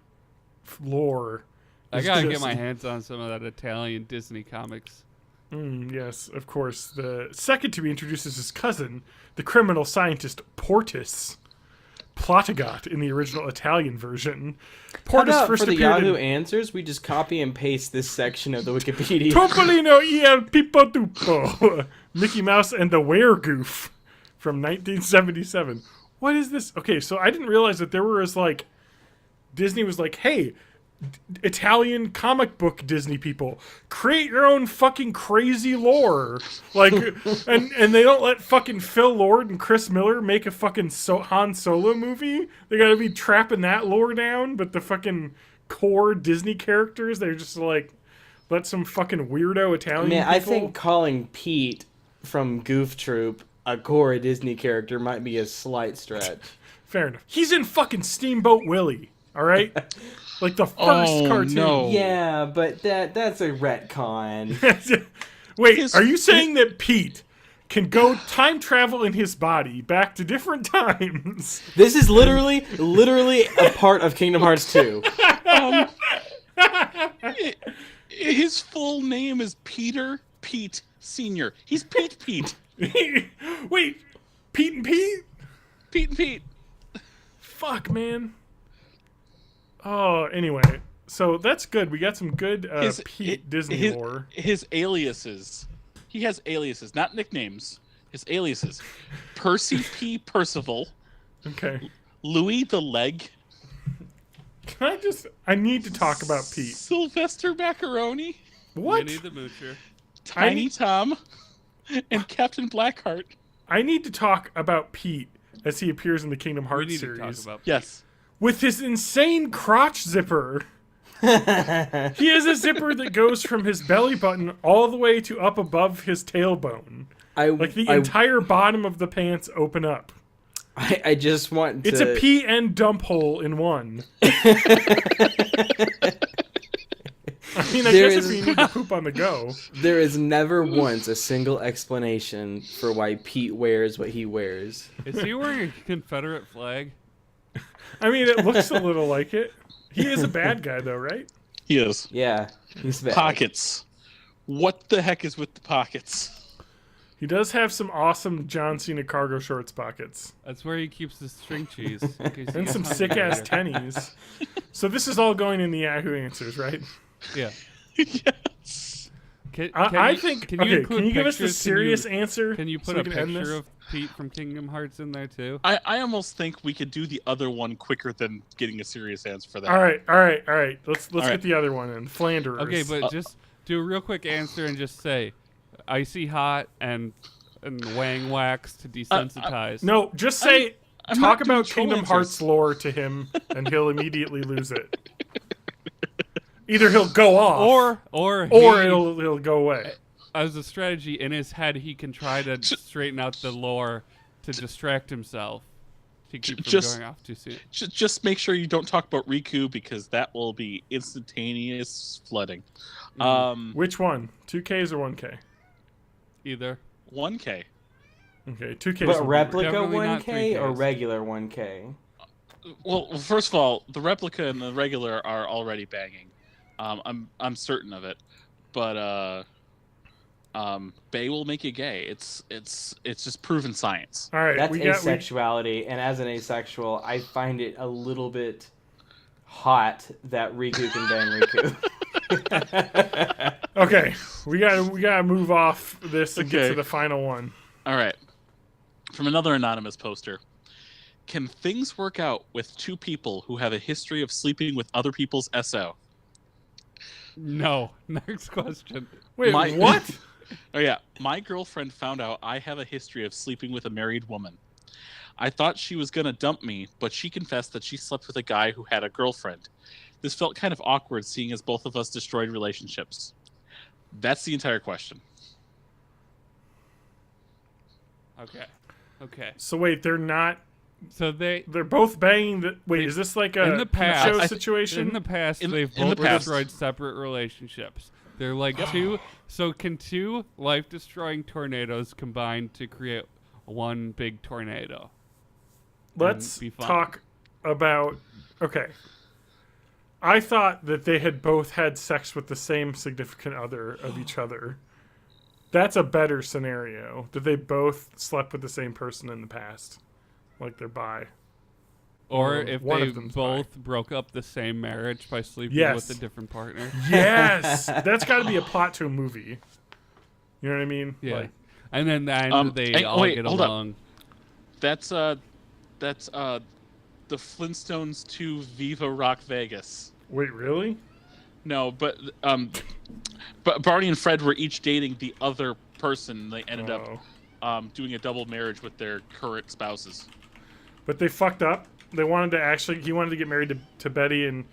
lore. I gotta get my hands on some of that Italian Disney comics. Yes, of course. The second to be introduced is his cousin, the criminal scientist Portis. Plotagot in the original Italian version. Portis first for the Yahoo Answers, we just copy and paste this section of the Wikipedia. Topolino e el Pipo Tupo. Mickey Mouse and the Weregoof from 1977. What is this? Okay, so I didn't realize that there was like Disney was like, hey, Italian comic book Disney people, create your own fucking crazy lore. Like, and they don't let fucking Phil Lord and Chris Miller make a fucking Han Solo movie. They gotta be trapping that lore down, but the fucking core Disney characters, they're just like, let some fucking weirdo Italian people. I think calling Pete from Goof Troop a core Disney character might be a slight stretch. Fair enough. He's in fucking Steamboat Willie, all right? Like the first cartoon. No. Yeah, but that's a retcon. Wait, are you saying that Pete can go time travel in his body back to different times? This is literally a part of Kingdom Hearts 2. His full name is Peter Pete Sr. He's Pete. Wait, Pete and Pete? Pete and Pete. Fuck, man. Oh, anyway, so that's good. We got some good Pete Disney lore. His aliases. He has aliases, not nicknames. His aliases. Percy P. Percival. Okay. Louis the Leg. I need to talk about Pete. Sylvester Macaroni. What? Minnie the Moocher. Tiny Tom. And Captain Blackheart. I need to talk about Pete as he appears in the Kingdom Hearts series. Yes. With his insane crotch zipper. He has a zipper that goes from his belly button all the way to up above his tailbone. Like the entire bottom of the pants open up. I just want to... It's a pee and dump hole in one. I mean, I guess if you need to poop on the go. There is never once a single explanation for why Pete wears what he wears. Is he wearing a Confederate flag? I mean, it looks a little like it. He is a bad guy, though, right? He is. Yeah, he's bad. Pockets. What the heck is with the pockets? He does have some awesome John Cena cargo shorts pockets. That's where he keeps the string cheese. And some sick-ass tennies. So this is all going in the Yahoo Answers, right? Yeah. Yes. I think. Can you give us the pictures? serious answer? Can you put so a we can end picture this? of Pete from Kingdom Hearts in there too? I almost think we could do the other one quicker than getting a serious answer for that. All right. Let's All right. get the other one in. Flanders. Okay, but just do a real quick answer and just say icy hot and wang wax to desensitize. No, just say I'm talk not doing about troll Kingdom answers. Hearts lore to him, and he'll immediately lose it. Either he'll go off, or he'll go away. As a strategy in his head, he can try to straighten out the lore to distract himself to keep from going off too soon. Just make sure you don't talk about Riku because that will be instantaneous flooding. Which one? 2Ks or 1K? Either. 1K. Okay, 2K. But replica Definitely not 1K or 3Ks. regular 1K? Well, first of all, the replica and the regular are already banging. I'm certain of it, but Bay will make you gay. It's just proven science. All right, That's we got asexuality, and as an asexual, I find it a little bit hot that Riku can bang Riku. Okay, we gotta move off this and get Okay. to the final one. All right. From another anonymous poster. Can things work out with two people who have a history of sleeping with other people's SO? No. Next question. Wait, My- what? Oh yeah, my girlfriend found out I have a history of sleeping with a married woman. I thought she was gonna dump me, but she confessed that she slept with a guy who had a girlfriend. This felt kind of awkward, seeing as both of us destroyed relationships. That's the entire question. Okay. So wait, they're not. So they're both banging. Is this like a in the past show situation? In the past, In they've the both past. destroyed separate relationships. They're like two. So can two life-destroying tornadoes combine to create one big tornado? Let's be fun. talk about. Okay. I thought that they had both had sex with the same significant other of each other. That's a better scenario. That they both slept with the same person in the past. Like they're bi. Or Or if one they of them's both broke up the same marriage by sleeping Yes. with a different partner. Yes! That's got to be a plot to a movie. You know what I mean? Yeah. Like, And then the end, they all wait, get hold up. along. That's the Flintstones 2 Viva Rock Vegas. wait, really? No, but Barney and Fred were each dating the other person. They ended Oh. up doing a double marriage with their current spouses. But they fucked up. They wanted to actually. He wanted to get married to Betty, and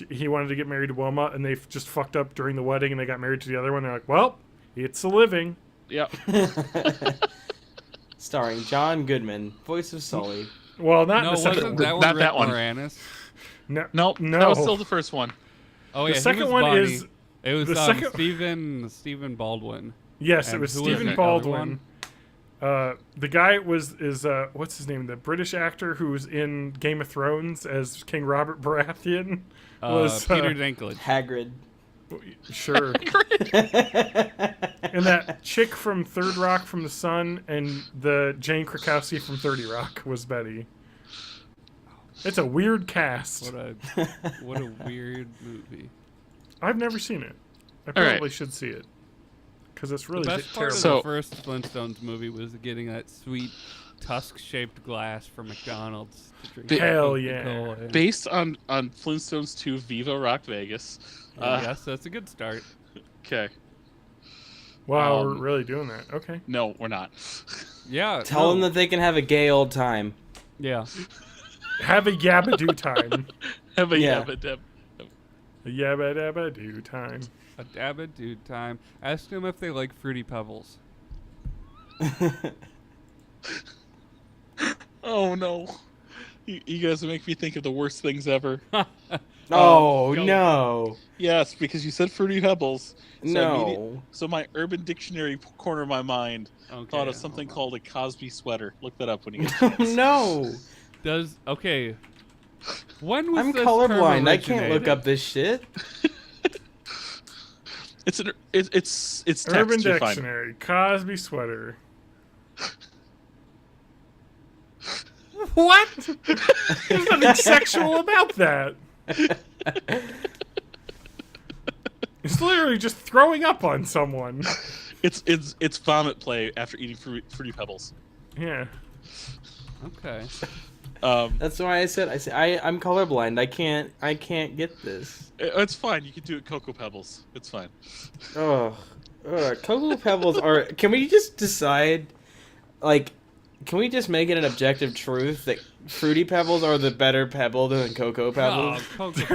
he wanted to get married to Wilma, and they just fucked up during the wedding, and they got married to the other one. They're like, well, it's a living. Yep. Starring John Goodman, voice of Sully. Well, not No, in the second wasn't one. that one Not Rick that one. Moranis? No, Nope. no. That was still the first one. Oh The yeah, second he was one Bonnie. is- It was the second- Stephen Baldwin. Yes, it And was who was Stephen the other Baldwin. one? The guy is what's his name? The British actor who was in Game of Thrones as King Robert Baratheon was Peter Dinklage. Hagrid. sure. And that chick from Third Rock from the Sun and the Jane Krakowski from 30 Rock was Betty. It's a weird cast. What a weird movie. I've never seen it. I All right. probably should see it because it's really The best part terrible. of So- the first Flintstones movie was getting that sweet tusk-shaped glass from McDonald's to drink. Hell Coca-Cola. yeah. Based on Flintstones 2 Viva Rock Vegas. Yes, that's a good start. Okay. Wow, Um, we're really doing that. Okay. No, we're not. Yeah. Tell them that they can have a gay old time. Yeah. Have a yabba-doo time. Have a Yeah. yabba dab. A yabba-dabba-doo time. A dab it dude time. Ask them if they like Fruity Pebbles. Oh no. You guys make me think of the worst things ever. Oh, go. no. Yes, because you said Fruity Pebbles. So No. So my Urban Dictionary corner of my mind Okay. thought of something called a Cosby sweater. Look that up when you get No. Okay. When was I'm this colorblind. term I can't look originated? up this shit. it's text. Urban You're fine. Dictionary. Cosby sweater. What? There's nothing sexual about that. It's literally just throwing up on someone. It's vomit play after eating Fruity Pebbles. Yeah. Okay. That's why I said I'm colorblind. I can't get this. It's fine. You can do it Cocoa Pebbles. It's fine. Oh, Cocoa Pebbles are. Can we just decide, like, can we just make it an objective truth that Fruity Pebbles are the better pebble than Cocoa Pebbles? Oh, Cocoa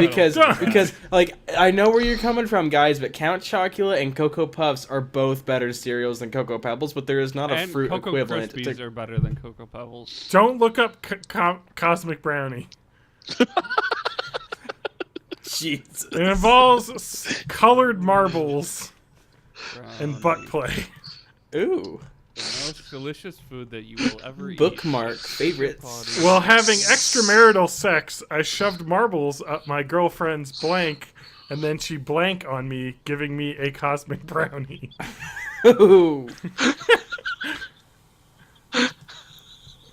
because like I know where you're coming from, guys, but Count Chocula and Cocoa Puffs are both better cereals than Cocoa Pebbles, but there is not a and fruit Cocoa equivalent. Krispies are better than Cocoa Pebbles. Don't look up Cosmic Brownie. Jesus. It involves colored marbles and butt play. Ooh. The most delicious food that you will ever eat. Bookmark favorites. While having extramarital sex, I shoved marbles up my girlfriend's blank, and then she blank on me, giving me a cosmic brownie. Ooh.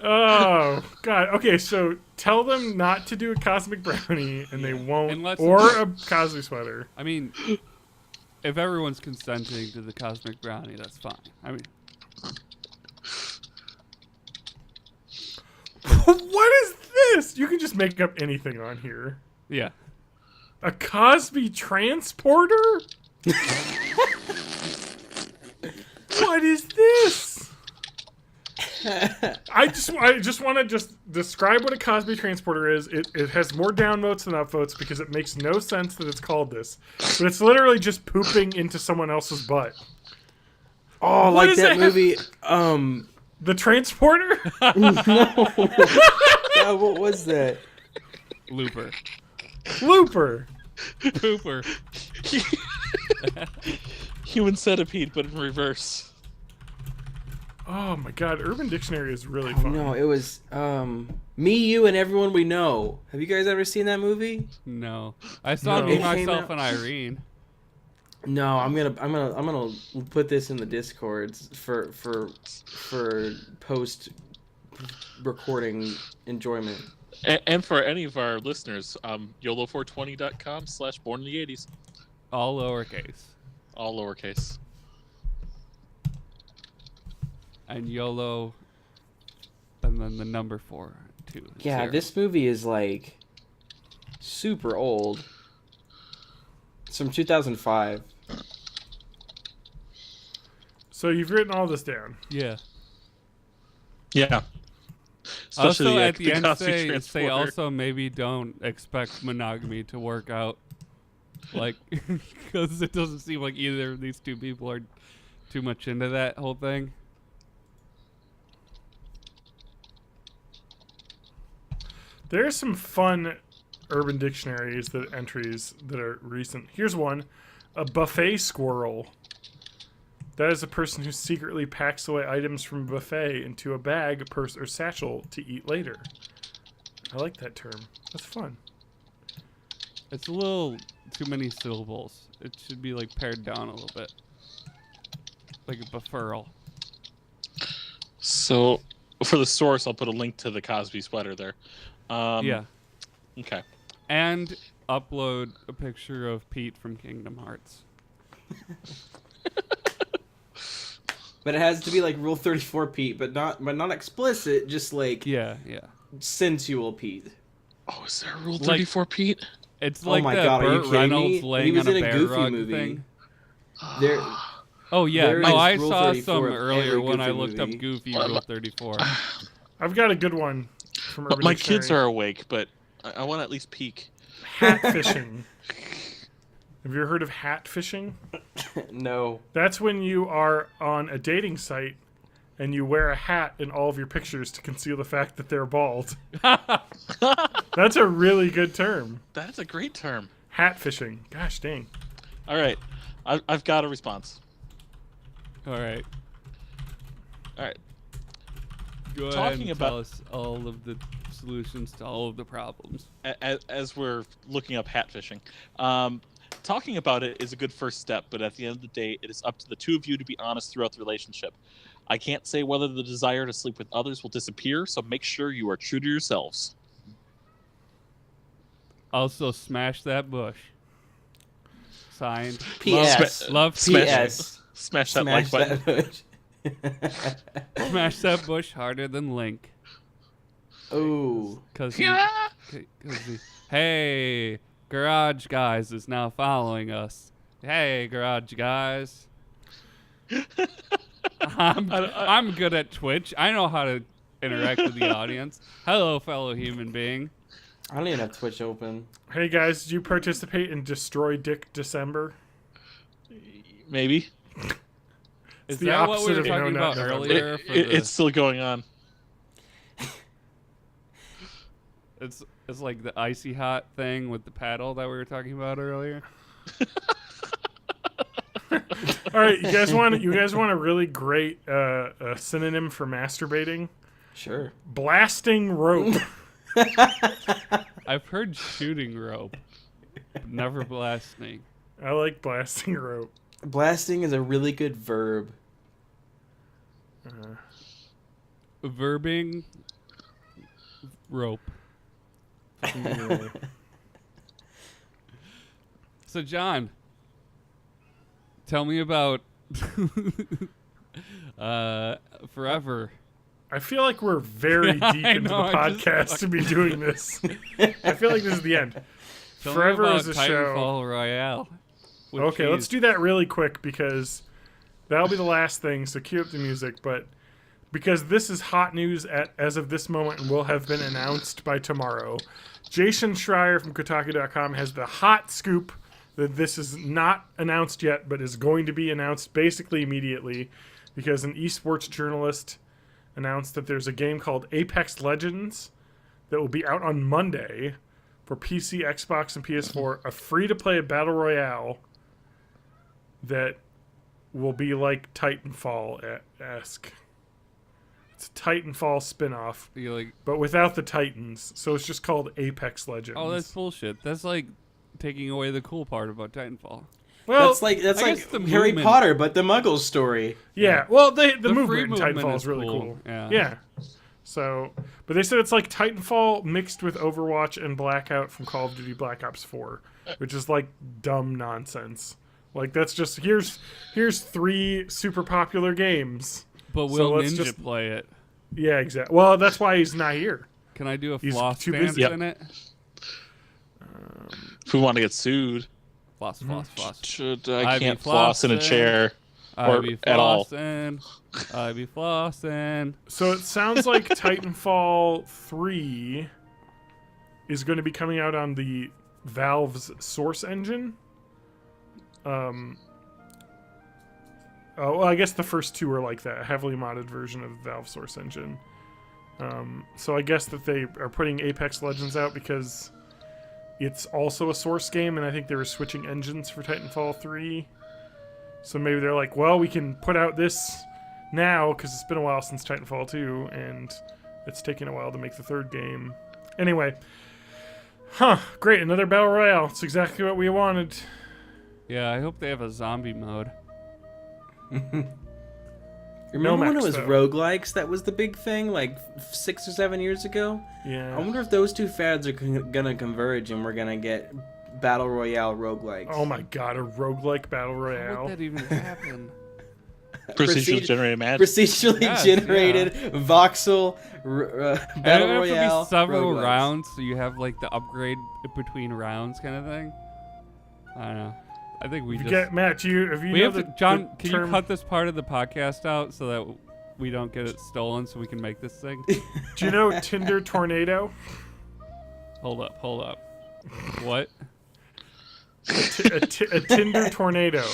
Oh, God. Okay, so tell them not to do a cosmic brownie, and they won't. Unless or a Cosby sweater. I mean, if everyone's consenting to the cosmic brownie, that's fine. I mean, What is this? You can just make up anything on here. yeah. A Cosby transporter? What is this? I just want to just describe what a Cosby transporter is. It has more downvotes than upvotes because it makes no sense that it's called this. But it's literally just pooping into someone else's butt. Oh, What like is that that? movie. The transporter? Yeah, what was that? Looper. Looper. Pooper. Human centipede, but in reverse. Oh my God, Urban Dictionary is really fun. No, it was Me, You, and Everyone We Know. Have you guys ever seen that movie? No. I saw No. Me, It came Myself, out- and Irene. No, I'm gonna put this in the Discords for post recording enjoyment. And for any of our listeners, YOLO420.com/born in the 80s. All lowercase. All lowercase. And YOLO. And then the number 4, too. Yeah, 0. this movie is like super old. It's from 2005. So you've written all this down. Yeah. Yeah. Also, at the end, Cosby say transporter. also maybe don't expect monogamy to work out. Like, because it doesn't seem like either of these two people are too much into that whole thing. There are some fun Urban Dictionaries entries that are recent. Here's one: a buffet squirrel. That is a person who secretly packs away items from a buffet into a bag, purse, or satchel to eat later. I like that term. That's fun. It's a little too many syllables. It should be like pared down a little bit. Like a bufferl. So, for the source, I'll put a link to the Cosby sweater there. Yeah. Okay. And upload a picture of Pete from Kingdom Hearts. But it has to be like Rule 34 Pete, but not explicit, just like Yeah. sensual Pete. Oh, is there a Rule 34, Pete? It's Oh like my that God, are you Burt kidding Reynolds me? laying He was on in a a bear Goofy rug movie. thing. There, Oh yeah, There no, is I Rule saw 34 some of earlier every when I Goofy looked movie. up Goofy Rule 34. I've got a good one from Urban My Dictionary. kids are awake, but I want to at least peek. hat fishing. Have you ever heard of hat fishing? no. That's when you are on a dating site and you wear a hat in all of your pictures to conceal the fact that they're bald. That's a really good term. That's a great term. Hat fishing. Gosh dang. All right. I've got a response. All right. All right. Go ahead Talking and about- tell us all of the solutions to all of the problems. As we're looking up hat fishing, talking about it is a good first step, but at the end of the day, it is up to the two of you to be honest throughout the relationship. I can't say whether the desire to sleep with others will disappear, so make sure you are true to yourselves. Also, smash that bush. Signed. P.S. Love P.S. Smash that like button. Smash that bush harder than Link. Oh. Cause hey, Garage Guys is now following us. Hey, Garage Guys. I'm good at Twitch. I know how to interact with the audience. Hello, fellow human being. I don't even have Twitch open. Hey guys, did you participate in Destroy Dick December? Maybe. Is the that what we opposite were of talking no, about not November. earlier? It's still going on. It's like the icy hot thing with the paddle that we were talking about earlier. All right, you guys want a really great synonym for masturbating? Sure. Blasting rope. I've heard shooting rope, but never blasting. I like blasting rope. Blasting is a really good verb. Verbing rope. So, John, tell me about Forever. I feel like we're very deep into the podcast to be doing this. I feel like this is the end. Tell Forever me about is a Titanfall show. Royale. with Okay, let's cheese. do that really quick because that'll be the last thing. So cue up the music, but because this is hot news as of this moment and will have been announced by tomorrow, Jason Schreier from Kotaku.com has the hot scoop that this is not announced yet, but is going to be announced basically immediately because an esports journalist announced that there's a game called Apex Legends that will be out on Monday for PC, Xbox, and PS4, a free-to-play battle royale that will be like Titanfall-esque. It's a Titanfall spin-off, but without the Titans, so it's just called Apex Legends. Oh, that's bullshit. That's like taking away the cool part about Titanfall. Well, that's like the Harry movement. Potter, but the Muggle story. yeah. Well, the free movement in movement Titanfall is is really cool. cool. Yeah. So, but they said it's like Titanfall mixed with Overwatch and Blackout from Call of Duty Black Ops 4, which is like dumb nonsense. Like that's just here's 3 super popular games. But So will let's Ninja just- play it? Yeah, exactly. Well, that's why he's not here. Can I do a He's floss too dance busy. in it? If we want to get sued, Floss. I I can't be floss in a flossing. chair I or be at all. flossing. I be flossing. So it sounds like Titanfall 3 is going to be coming out on the Valve's Source engine. Well, I guess the first 2 are like that, a heavily modded version of the Valve Source engine. So I guess that they are putting Apex Legends out because it's also a Source game, and I think they were switching engines for Titanfall 3. So maybe they're like, well, we can put out this now because it's been a while since Titanfall 2, and it's taken a while to make the 3rd game. Anyway. Great, another Battle Royale. It's exactly what we wanted. Yeah, I hope they have a zombie mode. Remember when it Nomax, was though. roguelikes that was the big thing, like 6 or 7 years ago? Yeah. I wonder if those two fads are gonna converge and we're gonna get Battle Royale roguelikes. Oh my god, a roguelike Battle How Royale. would that even happen? Procedurally generated magic. Procedurally Yes, generated voxel And Battle it would have Royale to be several roguelikes. rounds, so you have like the upgrade between rounds kind of thing. I don't know. I think we If you just get Matt, if you we know have to. the John, the can term, you cut this part of the podcast out so that we don't get it stolen, so we can make this thing? Do you know Tinder Tornado? Hold up. What? A Tinder Tornado.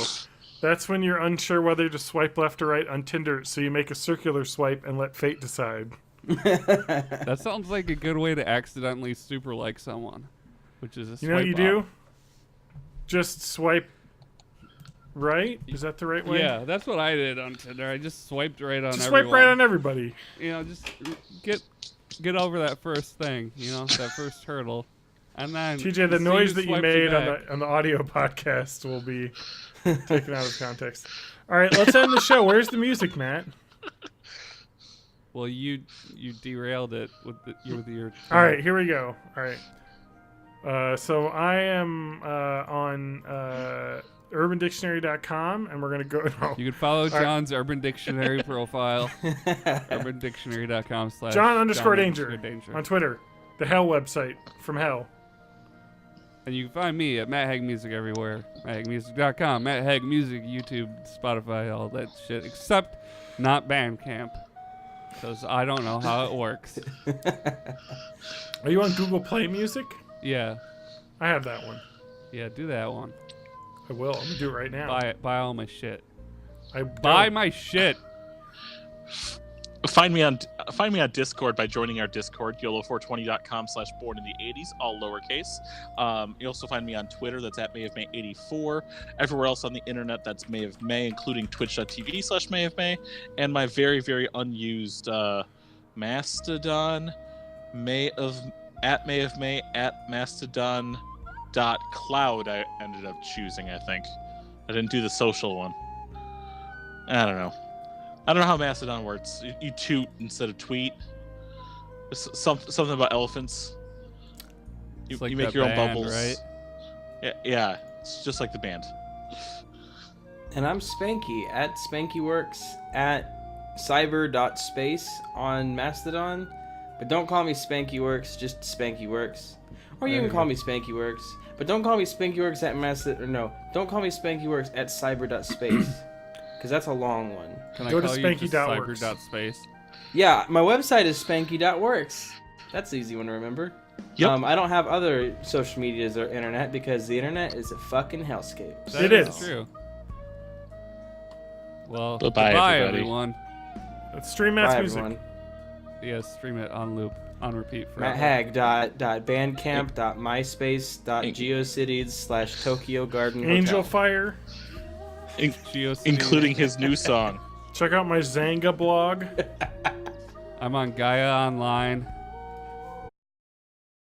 That's when you're unsure whether to swipe left or right on Tinder, so you make a circular swipe and let fate decide. That sounds like a good way to accidentally super like someone, which is a swipe You know what you up. do? Just swipe right? Is that the right way? Yeah, that's what I did on Tinder. I just swiped right on Just everyone. swipe right on everybody. You know, just get over that first thing. You know, that first hurdle, and then TJ, the see noise who that you swipes made back. on the audio podcast will be taken out of context. All right, let's end the show. Where's the music, Matt? Well, you derailed it with your. All right, here we go. All right. So I am on urbandictionary.com, and we're going to go... No. You can follow John's Urban Dictionary profile. urbandictionary.com/ John_Danger on Twitter. The Hell website from Hell. And you can find me at Matt Haig Music everywhere. MattHaigMusic.com, Matt Haig Music, YouTube, Spotify, all that shit, except not Bandcamp, because I don't know how it works. Are you on Google Play Music? Yeah. I have that one. Yeah, do that one. I will. I'm gonna do it right now. Buy it. Buy all my shit. Buy my shit. Find me on Discord by joining our Discord, YOLO420.com/born in the 80s, all lowercase. You also find me on Twitter, that's at MayofMay84. Everywhere else on the internet, that's May of May, including twitch.tv/May of May, and my very, very unused Mastodon, May of May at Mastodon.cloud. I ended up choosing, I think. I didn't do the social one. I don't know how Mastodon works. You toot instead of tweet. Something about elephants. You like make your own band, bubbles, right? Yeah. It's just like the band. And I'm Spanky at SpankyWorks at cyber.space on Mastodon. But don't call me SpankyWorks, just SpankyWorks. Or you can call me SpankyWorks. But don't call me SpankyWorks at don't call me SpankyWorks at cyber.space. Because that's a long one. Can I Go to call you just spanky.works. cyber.space? Yeah, my website is spanky.works. That's an easy one to remember. Yep. I don't have other social medias or internet because the internet is a fucking hellscape. It is. True. Well, Bye-bye, goodbye, everybody. everyone. Let's stream Matt's Bye, music. everyone. Yeah, stream it on loop, on repeat forever. MattHag.bandcamp.myspace.geocities/Tokyo Garden Angel Hotel. Fire. GeoCity. Including his new song. Check out my Zanga blog. I'm on Gaia Online.